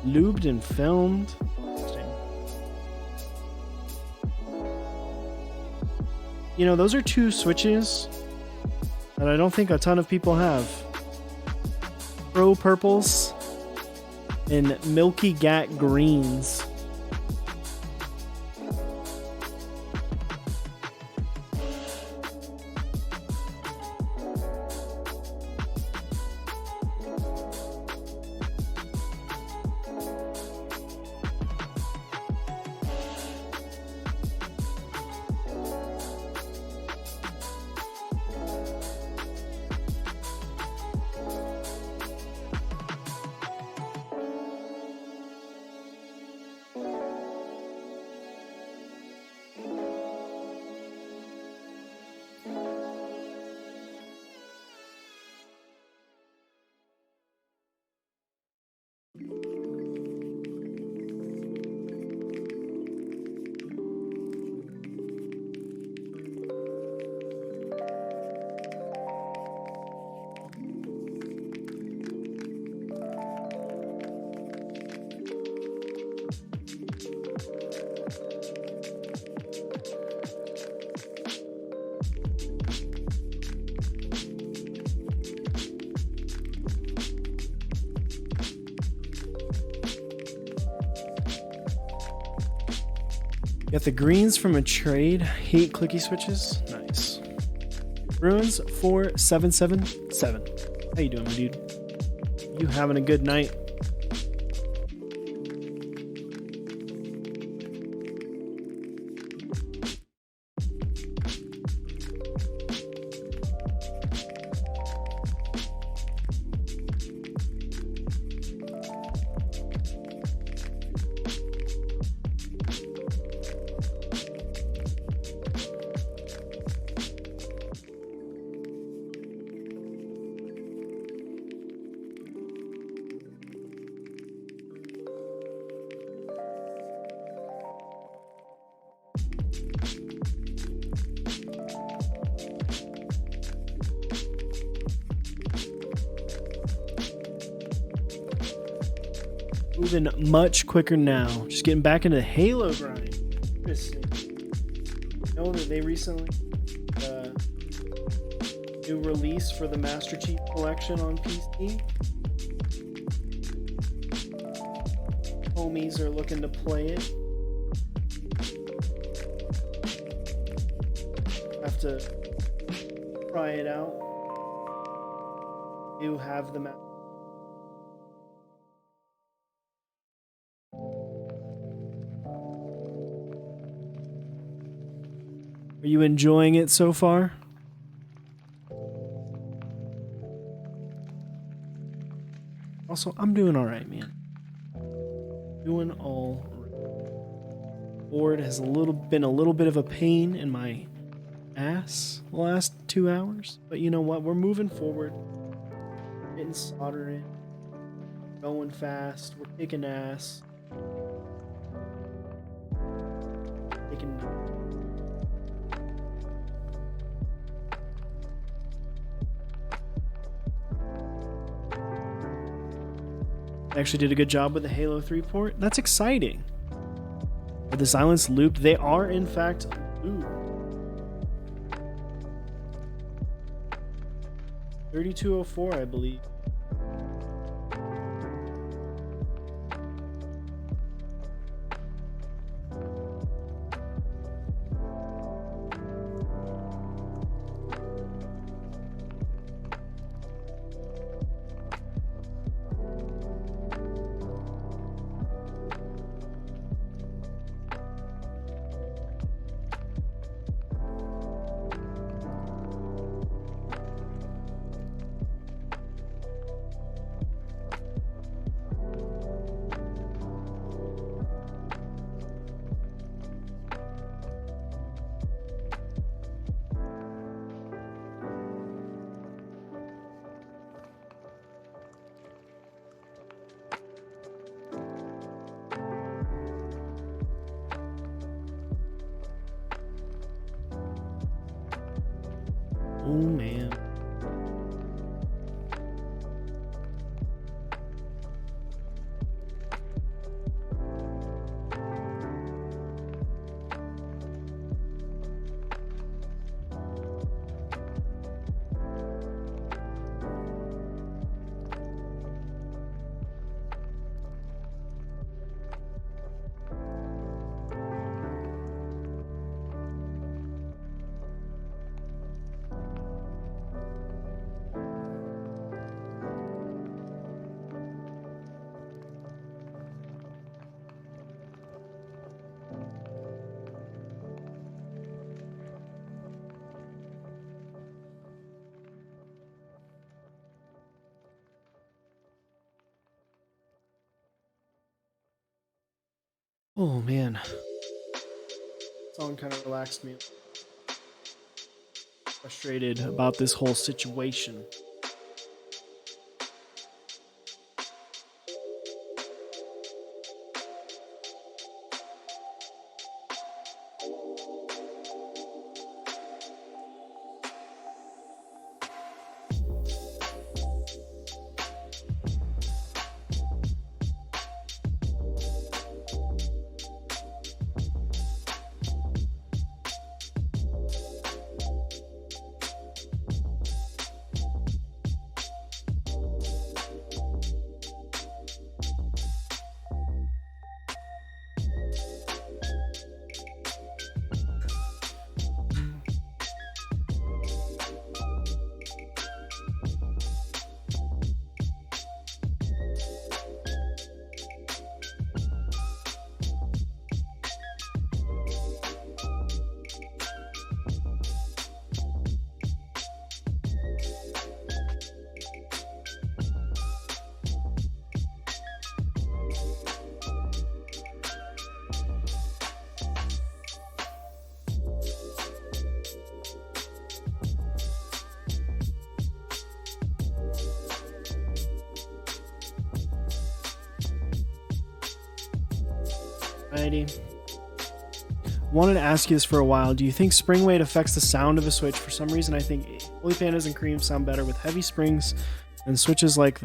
Lubed and filmed. Interesting. You know, those are two switches that I don't think a ton of people have. Pro purples and milky gat greens. Got the greens from a trade. Hate clicky switches. Nice. Bruins 4777. How you doing, my dude? You having a good night? Moving much quicker now. Just getting back into the Halo grind. Interesting. You know that they recently new release for the Master Chief Collection on PC. Homies are looking to play it. Have to try it out. Do have the map. Are you enjoying it so far? Also, I'm doing all right, man. Doing all right. Board has been a little bit of a pain in my ass the last 2 hours, but you know what? We're moving forward. Getting soldered in. Going fast. We're kicking ass. Taking. Actually did a good job with the Halo 3 port. That's exciting. Are the Zilents looped? They are, in fact, looped. 3204, I believe. Oh man. Oh man. Song kind of relaxed me. Frustrated about this whole situation. Alrighty. Wanted to ask you this for a while. Do you think spring weight affects the sound of a switch? For some reason, I think Holy Pandas and Cream sound better with heavy springs, and switches like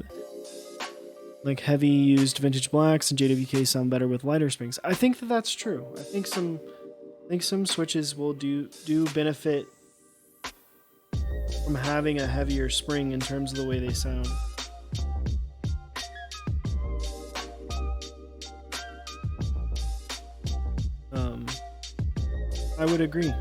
heavy used vintage blacks and JWK sound better with lighter springs. I think that that's true. I think some switches will do benefit from having a heavier spring in terms of the way they sound. I would agree.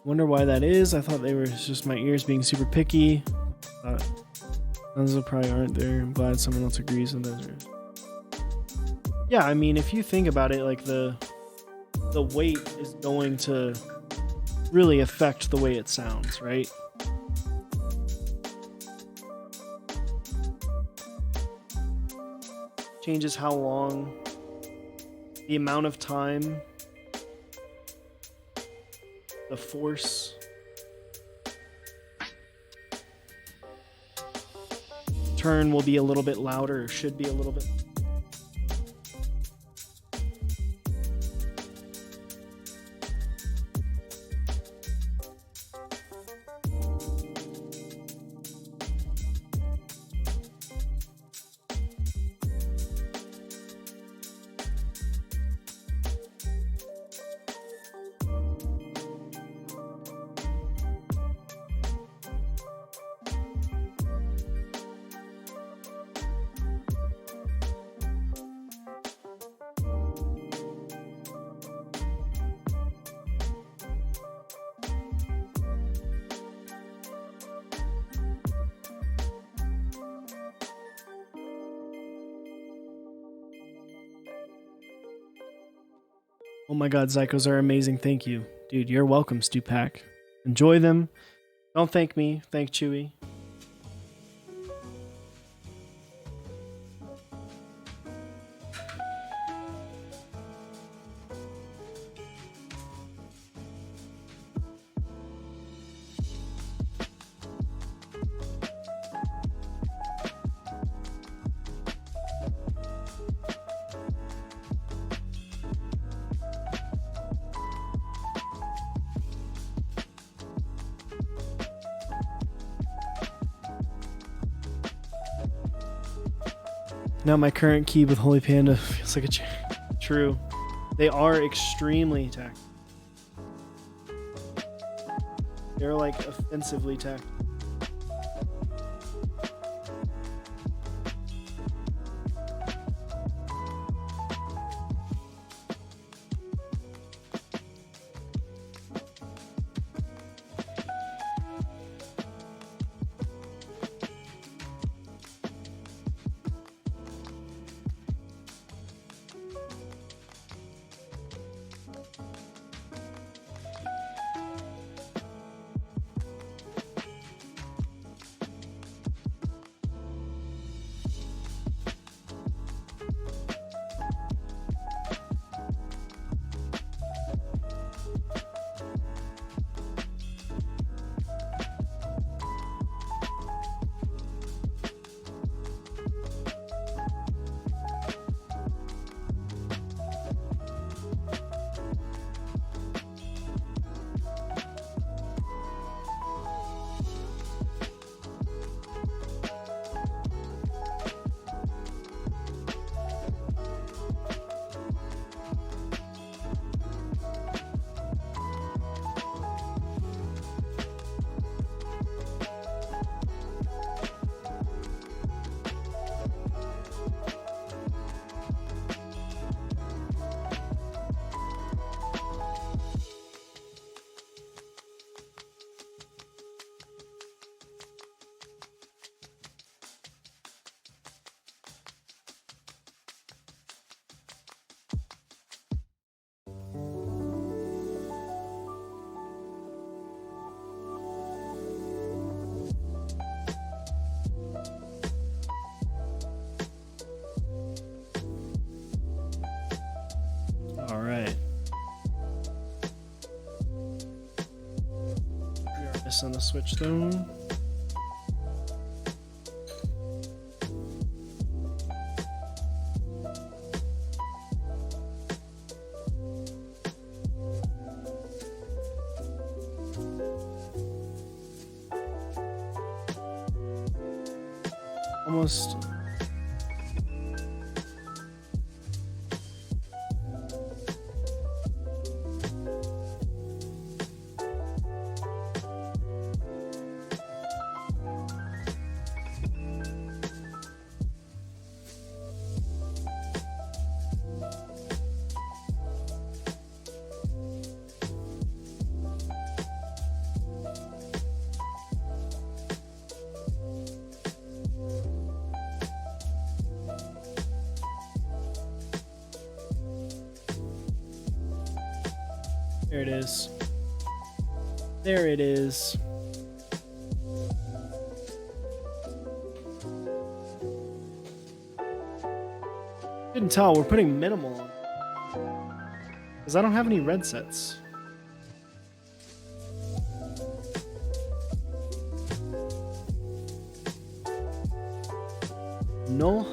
Wonder why that is. I thought they were just my ears being super picky. Those probably aren't there. I'm glad someone else agrees with those. Yeah, I mean, if you think about it, like the weight is going to really affect the way it sounds, right? Changes how long, the amount of time, the force. Turn will be a little bit louder, or should be a little bit. Oh my god, Zycos are amazing. Thank you. Dude, you're welcome, Stupak. Enjoy them. Don't thank me. Thank Chewy. Now my current key with Holy Panda feels like a true. They are extremely tactile. They're like offensively tactile. This on the switch though. Almost. There it is. There it is. Couldn't tell. We're putting minimal on. Because I don't have any red sets. No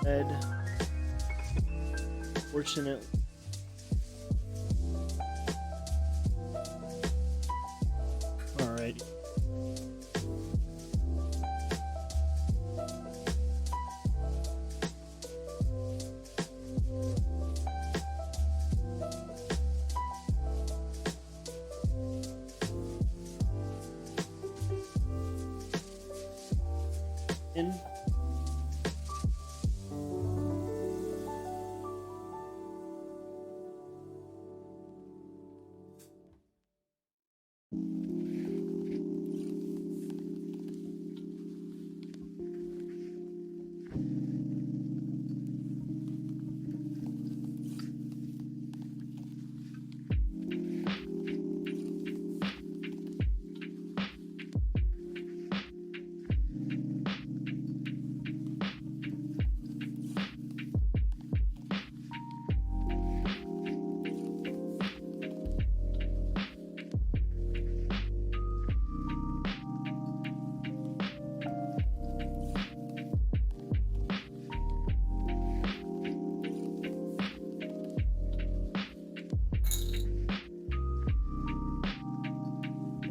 red. Fortunate. Alright. In.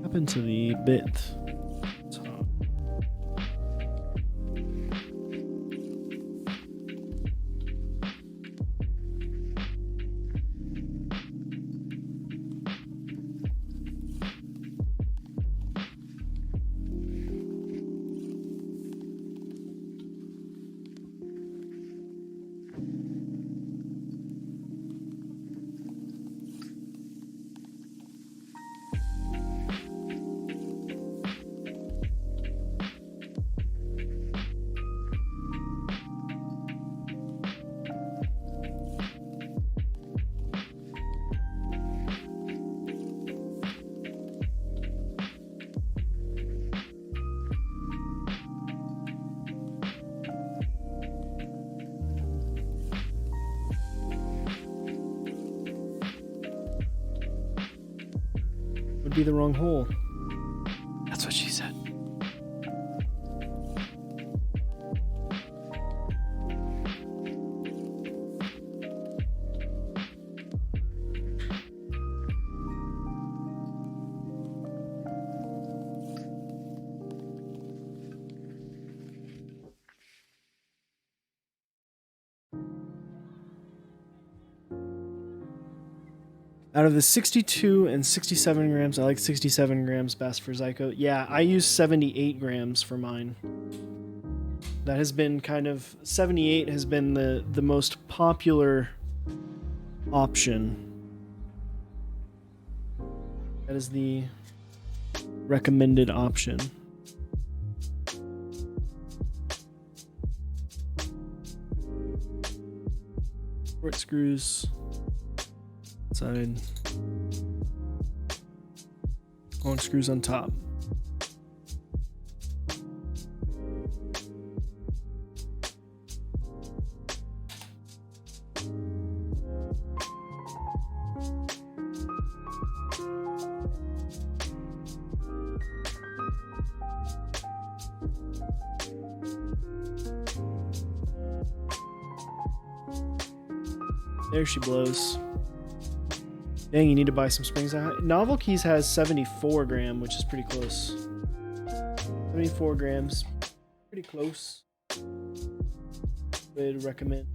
Happened to the bit top. Would be the wrong hole. That's what she said. Out of the 62 and 67 grams, I like 67 grams best for Zyko. Yeah, I use 78 grams for mine. That has been kind of... 78 has been the most popular option. That is the recommended option. Short screws. Side. Long screws on top. There she blows. Dang, you need to buy some springs. Novel Keys has 74 gram, which is pretty close. 74 grams. Pretty close. Would recommend.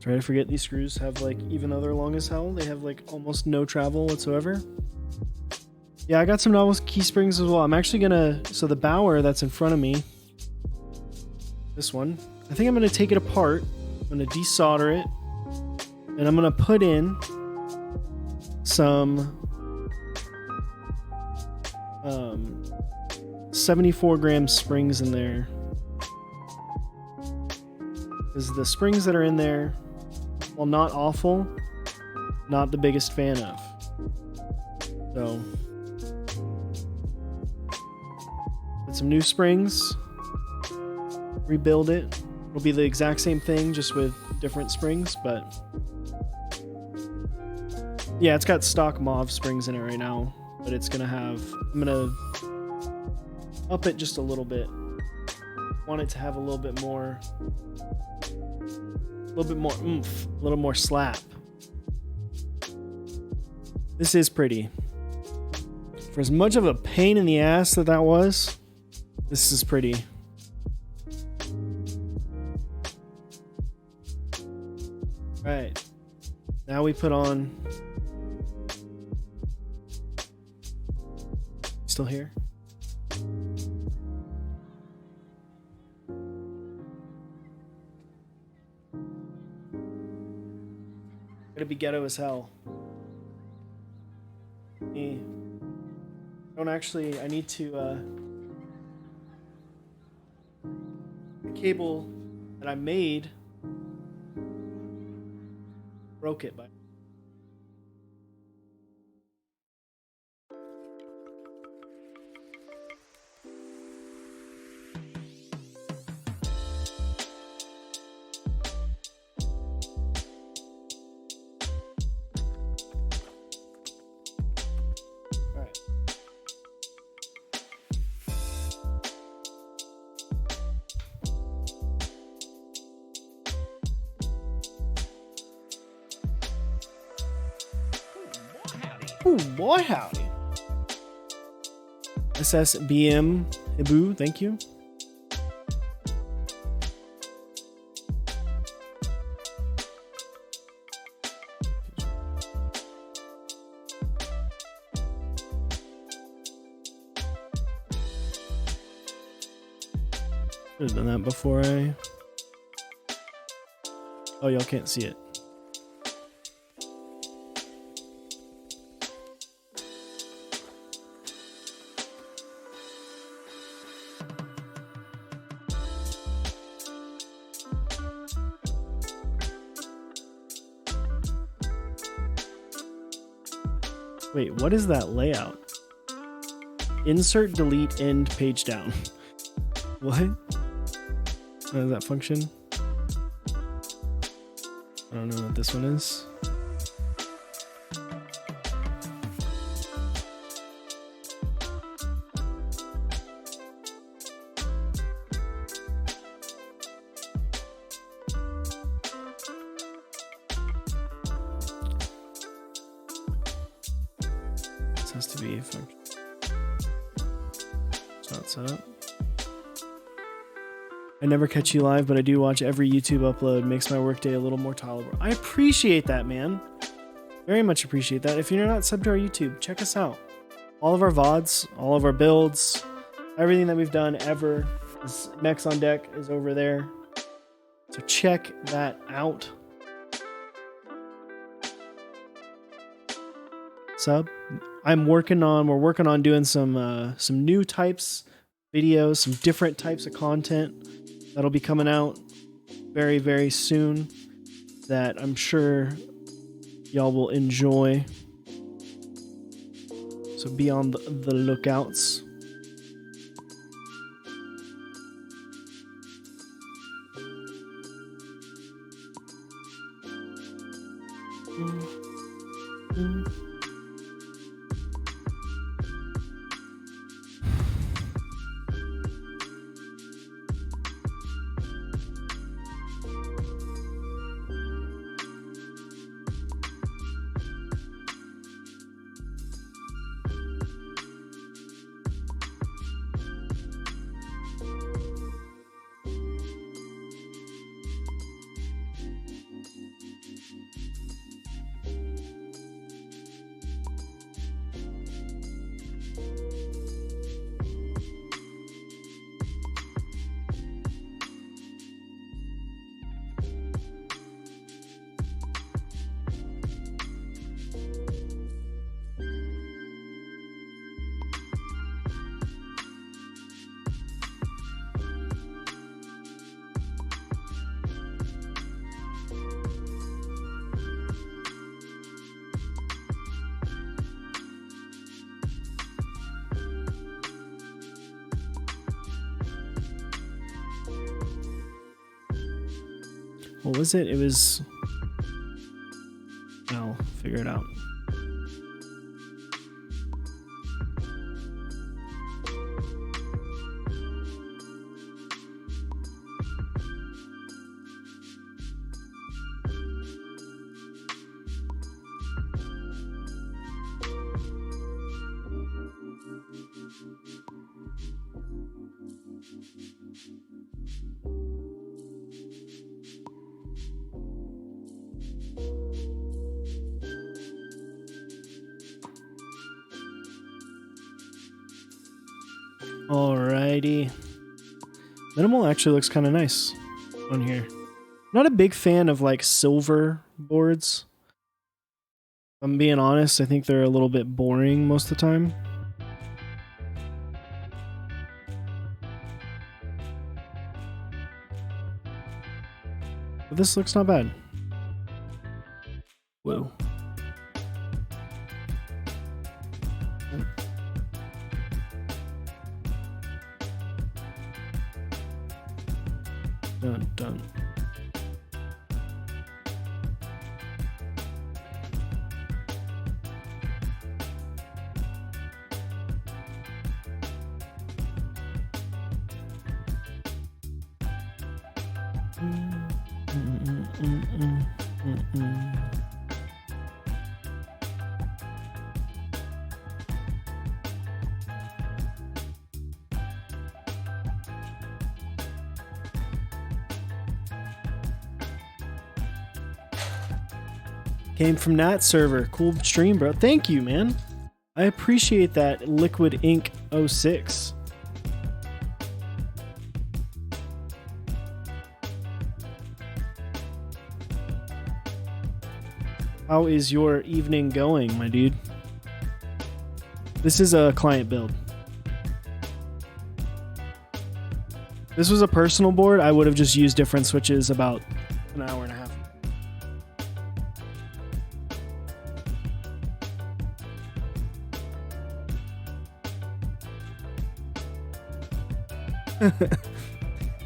Try to forget these screws have like, even though they're long as hell, they have like almost no travel whatsoever. Yeah, I got some novel key springs as well. I'm actually gonna, so the Bower that's in front of me, this one, I think I'm gonna take it apart. I'm gonna desolder it, and I'm gonna put in some 74 gram springs in there. Because the springs that are in there, while not awful, not the biggest fan of. So, put some new springs, rebuild it. It'll be the exact same thing, just with different springs, but yeah, it's got stock mauve springs in it right now, but it's gonna have, I'm gonna up it just a little bit. Want it to have a little bit more oomph, a little more slap. This is pretty. For as much of a pain in the ass that was, this is pretty. Right. Now we put on. Still here? Gonna be ghetto as hell. Don't actually, I need to, the cable that I made broke it by. Ooh, boy, howdy. SSBM Hibu, thank you. Should have done that before I. Oh, y'all can't see it. Wait, what is that layout? Insert, delete, end, page down. What? How does that function? I don't know what this one is. Has to be a function. It's not set up. I never catch you live, but I do watch every YouTube upload. Makes my workday a little more tolerable. I appreciate that, man. Very much appreciate that. If you're not subbed to our YouTube, check us out. All of our VODs, all of our builds, everything that we've done ever. Mechs on Deck is over there. So check that out. Sub. We're working on doing some new types videos, some different types of content that'll be coming out very, very soon that I'm sure y'all will enjoy. So be on the lookouts. What was it? It was... I'll figure it out. Alrighty. Minimal actually looks kind of nice on here. Not a big fan of like silver boards. If I'm being honest, I think they're a little bit boring most of the time. But this looks not bad. Whoa. Dun dun. Came from that server. Cool stream, bro. Thank you, man. I appreciate that, Liquid Ink 06. How is your evening going, my dude? This is a client build. This was a personal board. I would have just used different switches about an hour and a half.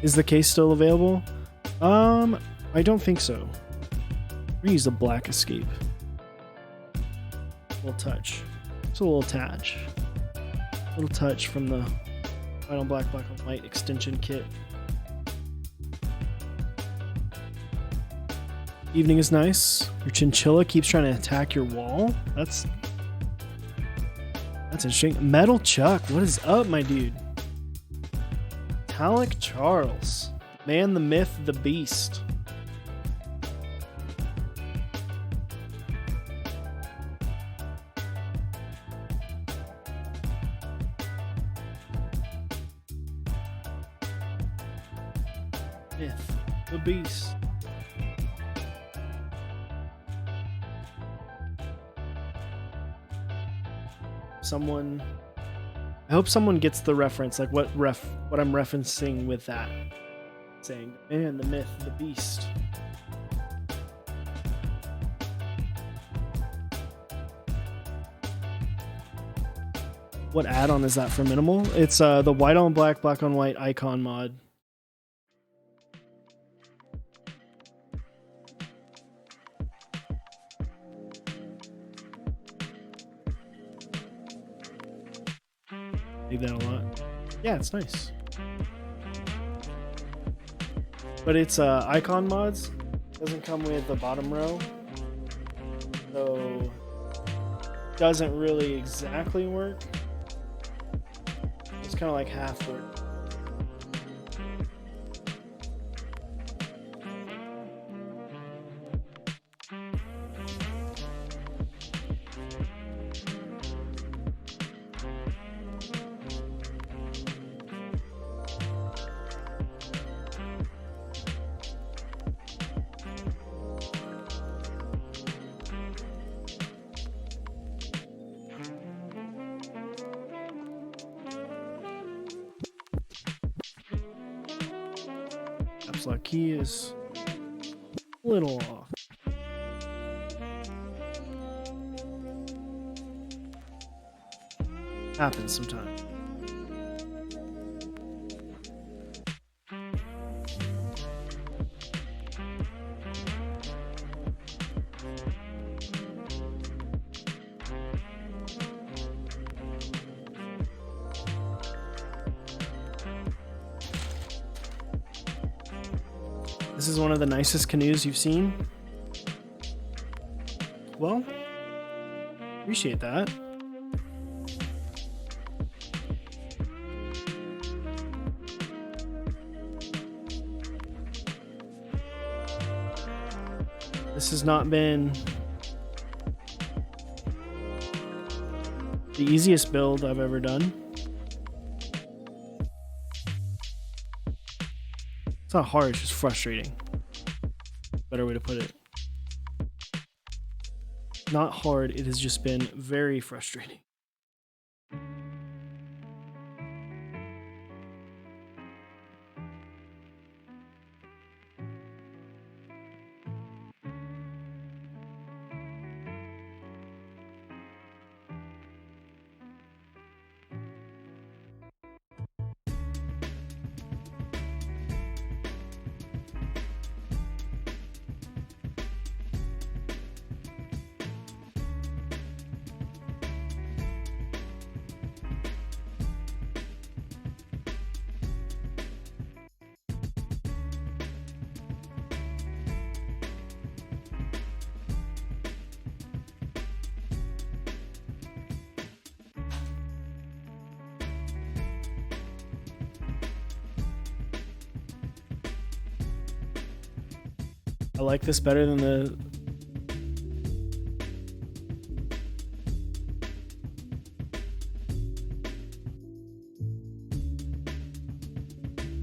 Is the case still available? I don't think so. We use the black escape. A little touch. It's a little touch. A little touch from the White on Black, Black on White extension kit. Evening is nice. Your chinchilla keeps trying to attack your wall. That's interesting. Metal Chuck, what is up, my dude? Metallic Charles. Man, the myth, the beast. Myth, the beast. I hope someone gets the reference, like what I'm referencing with that. Saying, man, the myth, the beast. What add-on is that for minimal? It's the white on black, black on white icon mod. Leave that a lot. Yeah, it's nice. But it's icon mods. Doesn't come with the bottom row. So doesn't really exactly work. It's kind of like half work. Caps lock key is a little off. Happens sometimes. This is one of the nicest canoes you've seen. Well, appreciate that. This has not been the easiest build I've ever done. It's not hard, it's just frustrating. Better way to put it. Not hard, it has just been very frustrating. I like this better than the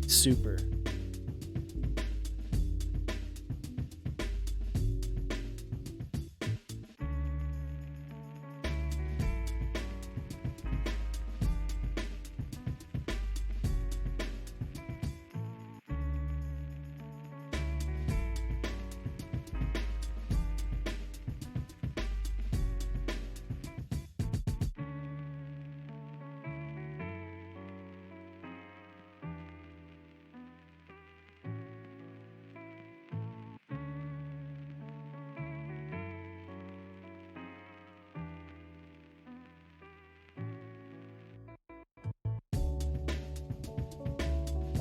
super.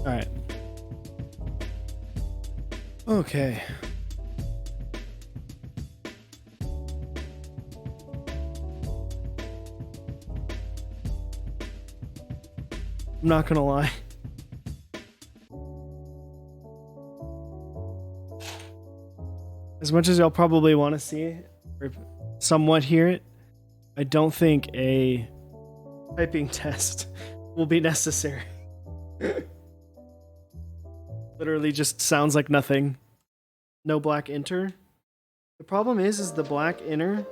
All right. Okay. I'm not gonna lie. As much as y'all probably want to see it, or somewhat hear it, I don't think a typing test will be necessary. Literally just sounds like nothing. No black enter. The problem is the black inner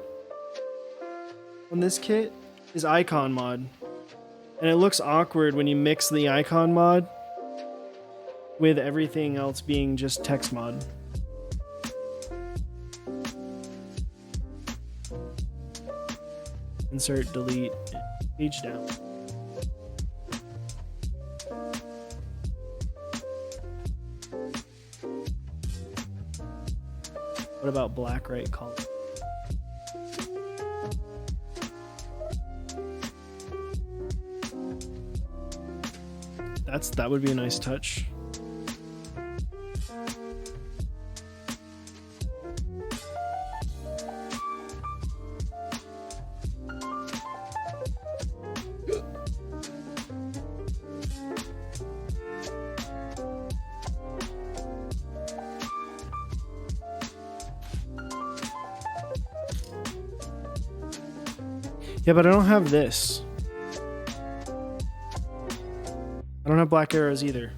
on this kit is icon mod. And it looks awkward when you mix the icon mod with everything else being just text mod. Insert, delete, page down. What about black right color? That would be a nice touch. Yeah, but I don't have this. I don't have black arrows either.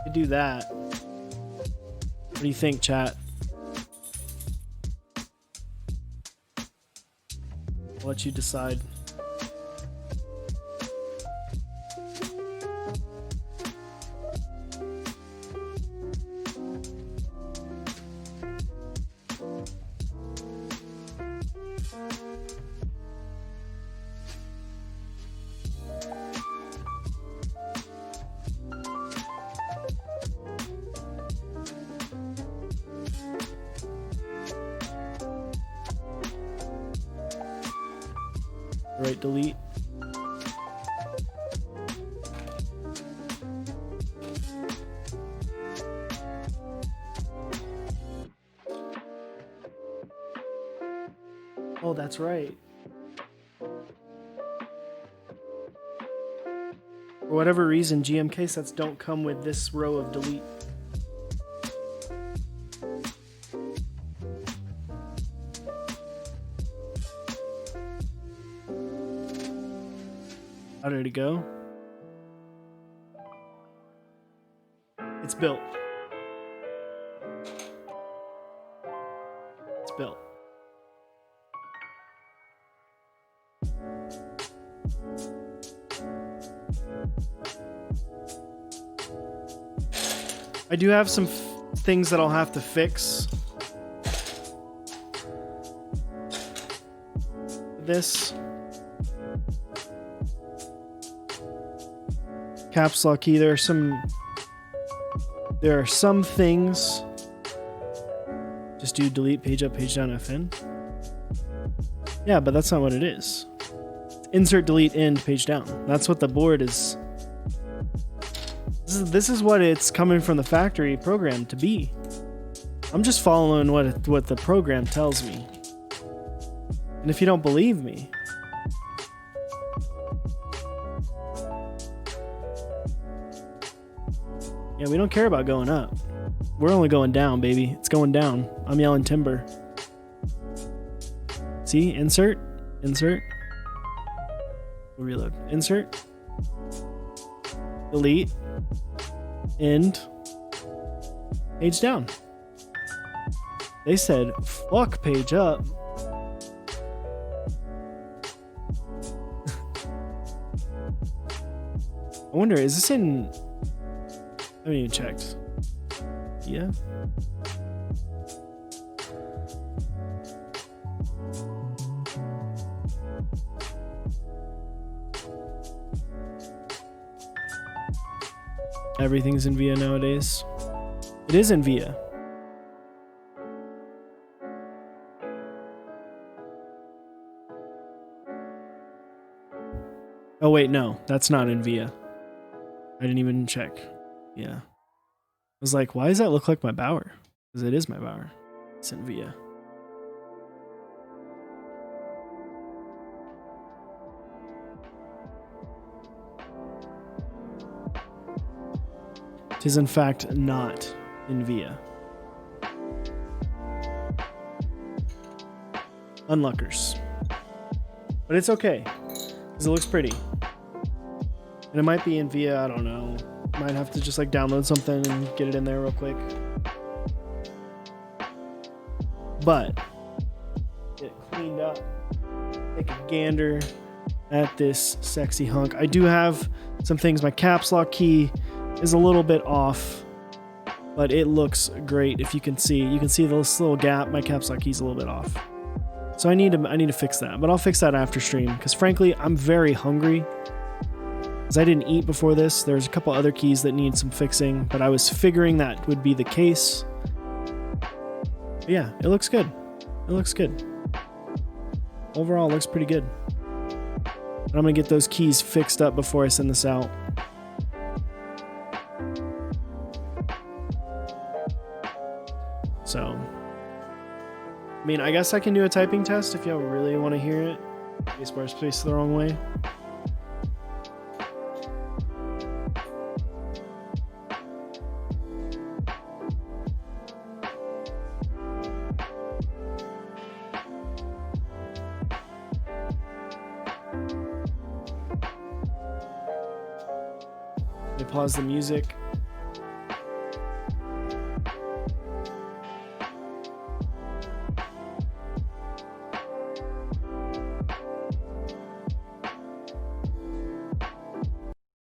I do that. What do you think, chat? I'll let you decide. Right, delete. Oh, that's right. For whatever reason, GMK sets don't come with this row of delete. How did it go? It's built. It's built. I do have some things that I'll have to fix. This caps lock key. There are some things. Just do delete page up, page down, FN. Yeah, but that's not what it is. Insert, delete, end, page down. That's what the board is. This is what it's coming from the factory program to be. I'm just following what the program tells me. And if you don't believe me, yeah, we don't care about going up. We're only going down, baby. It's going down. I'm yelling timber. See? Insert. Insert. We'll reload. Insert. Delete. End. Page down. They said, fuck page up. I wonder, is this in... I haven't even checked. Yeah. Everything's in VIA nowadays. It is in VIA. Oh wait, no, that's not in VIA. I didn't even check. Yeah. I was like, why does that look like my Bower? Because it is my Bower. It's in VIA. It is in fact not in VIA. Unluckers. But it's okay, because it looks pretty. And it might be in VIA, I don't know. Might have to just like download something and get it in there real quick. But get it cleaned up. Take a gander at this sexy hunk. I do have some things. My caps lock key is a little bit off, but it looks great. If you can see this little gap. My caps lock key's a little bit off. So I need to fix that, but I'll fix that after stream because frankly, I'm very hungry. Because I didn't eat before this. There's a couple other keys that need some fixing, but I was figuring that would be the case. But yeah, it looks good. It looks good. Overall, it looks pretty good. I'm going to get those keys fixed up before I send this out. So, I mean, I guess I can do a typing test if y'all really want to hear it. Spacebar space the wrong way. Let me pause the music.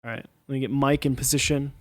All right, let me get Mike in position.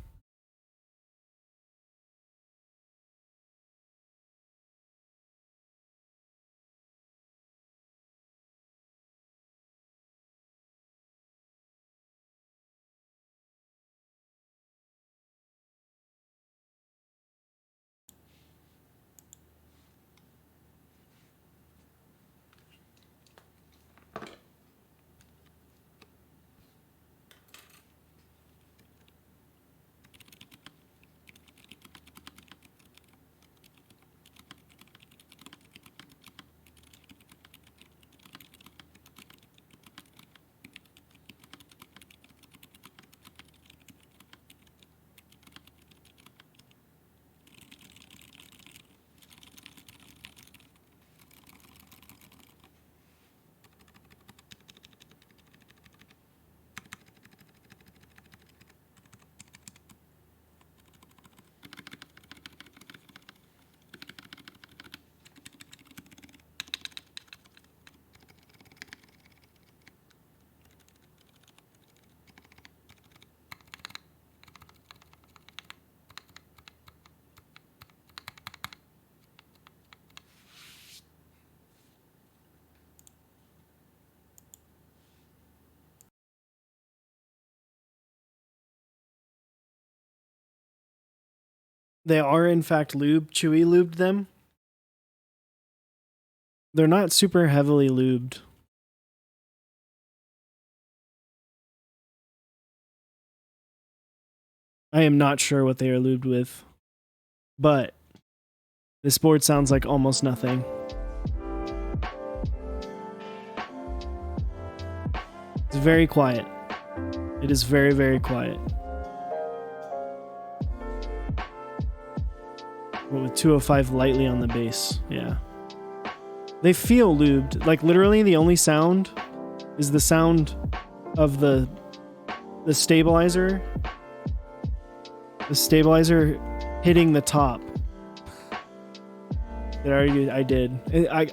They are, in fact, lubed. Chewy lubed them. They're not super heavily lubed. I am not sure what they are lubed with, but this board sounds like almost nothing. It's very quiet. It is very, very quiet. With 205 lightly on the bass, yeah. They feel lubed. Like literally the only sound is the sound of the stabilizer. The stabilizer hitting the top. I did. It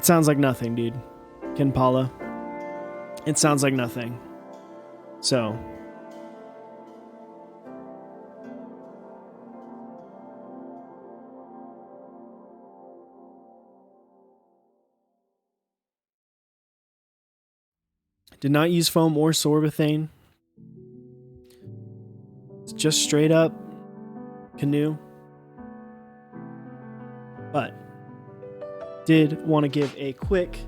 sounds like nothing, dude. Ken Paula. It sounds like nothing. So did not use foam or sorbethane. It's just straight up Canoe. But did want to give a quick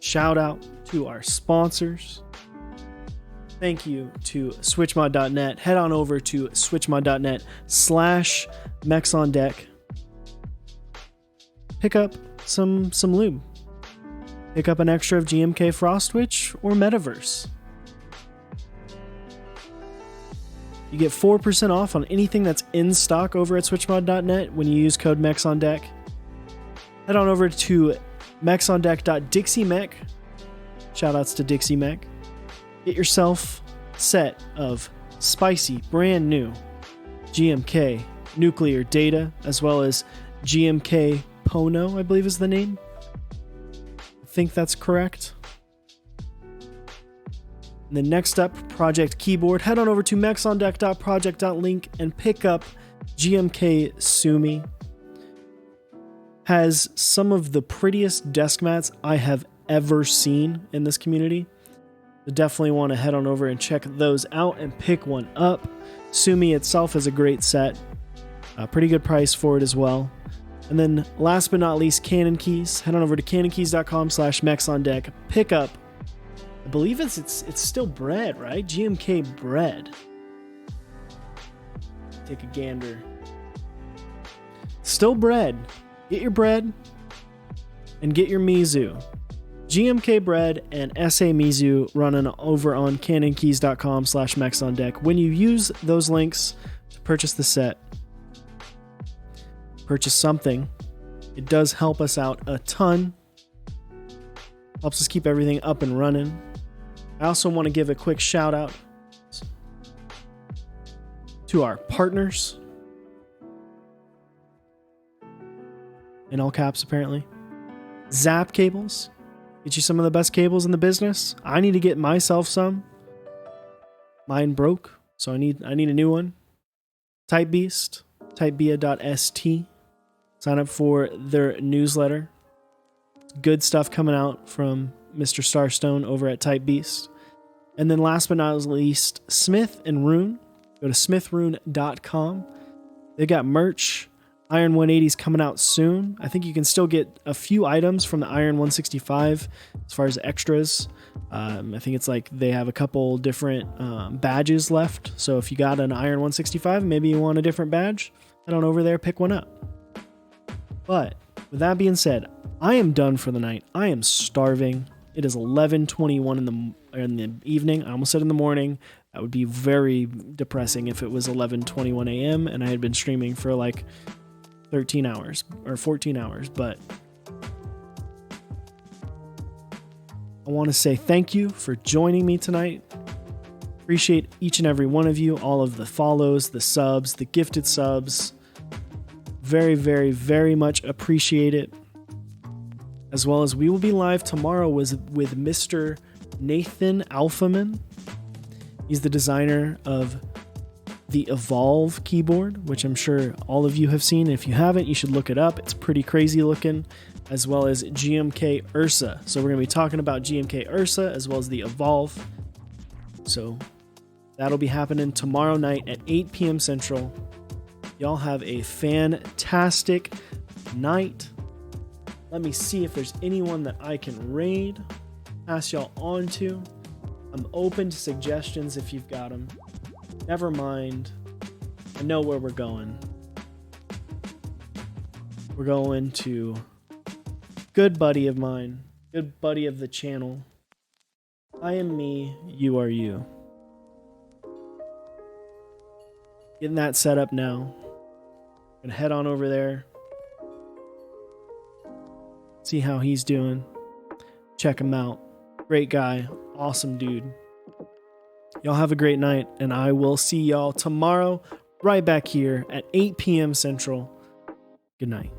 shout out to our sponsors. Thank you to switchmod.net. Head on over to switchmod.net/mechsondeck. Pick up some lube. Pick up an extra of GMK Frostwitch or Metaverse. You get 4% off on anything that's in stock over at switchmod.net when you use code MECHSONDECK. Head on over to mechsondeck.dixiemech. Shoutouts to Dixie Mech. Get yourself a set of spicy, brand new GMK nuclear data, as well as GMK Pono, I believe is the name. I think that's correct. And then next up, Project Keyboard. Head on over to mechsondeck.project.link and pick up GMK Sumi. has some of the prettiest desk mats I have ever seen in this community. So definitely want to head on over and check those out and pick one up. Sumi itself is a great set. A pretty good price for it as well. And then last but not least, Cannon Keys. Head on over to cannonkeys.com/mechsondeck. Pick up, I believe it's still bread, right? GMK bread. Take a gander. Still bread. Get your bread and get your Mizu. GMK bread and SA Mizu running over on cannonkeys.com/mechsondeck. When you use those links to purchase the set, purchase something. It does help us out a ton. Helps us keep everything up and running. I also want to give a quick shout out to our partners. In all caps, apparently. Zap Cables. Get you some of the best cables in the business. I need to get myself some. Mine broke, so I need a new one. Type Beast. Typebia.st. Sign up for their newsletter. Good stuff coming out from Mr. Starstone over at Type Beast. And then last but not least, Smith and Rune. Go to smithrune.com. They got merch. Iron 180's coming out soon. I think you can still get a few items from the Iron 165 as far as extras. I think it's like they have a couple different badges left. So if you got an Iron 165, maybe you want a different badge, head on over there, pick one up. But with that being said, I am done for the night. I am starving. It is 11:21 in the evening. I almost said in the morning. That would be very depressing if it was 11:21 a.m. and I had been streaming for like 13 hours or 14 hours. But I want to say thank you for joining me tonight. Appreciate each and every one of you, all of the follows, the subs, the gifted subs. Very, very, very much appreciate it. As well as we will be live tomorrow with Mr. Nathan Alphaman. He's the designer of the Evolve keyboard, which I'm sure all of you have seen. If you haven't, you should look it up. It's pretty crazy looking. As well as GMK Ursa. So we're going to be talking about GMK Ursa as well as the Evolve. So that'll be happening tomorrow night at 8 p.m. Central. Y'all have a fantastic night. Let me see if there's anyone that I can raid, pass y'all on to. I'm open to suggestions if you've got them. Never mind. I know where we're going. We're going to good buddy of mine, good buddy of the channel. I am me, you are you. Getting that set up now. Gonna head on over there. See how he's doing. Check him out. Great guy. Awesome dude. Y'all have a great night, and I will see y'all tomorrow right back here at 8 p.m. Central. Good night.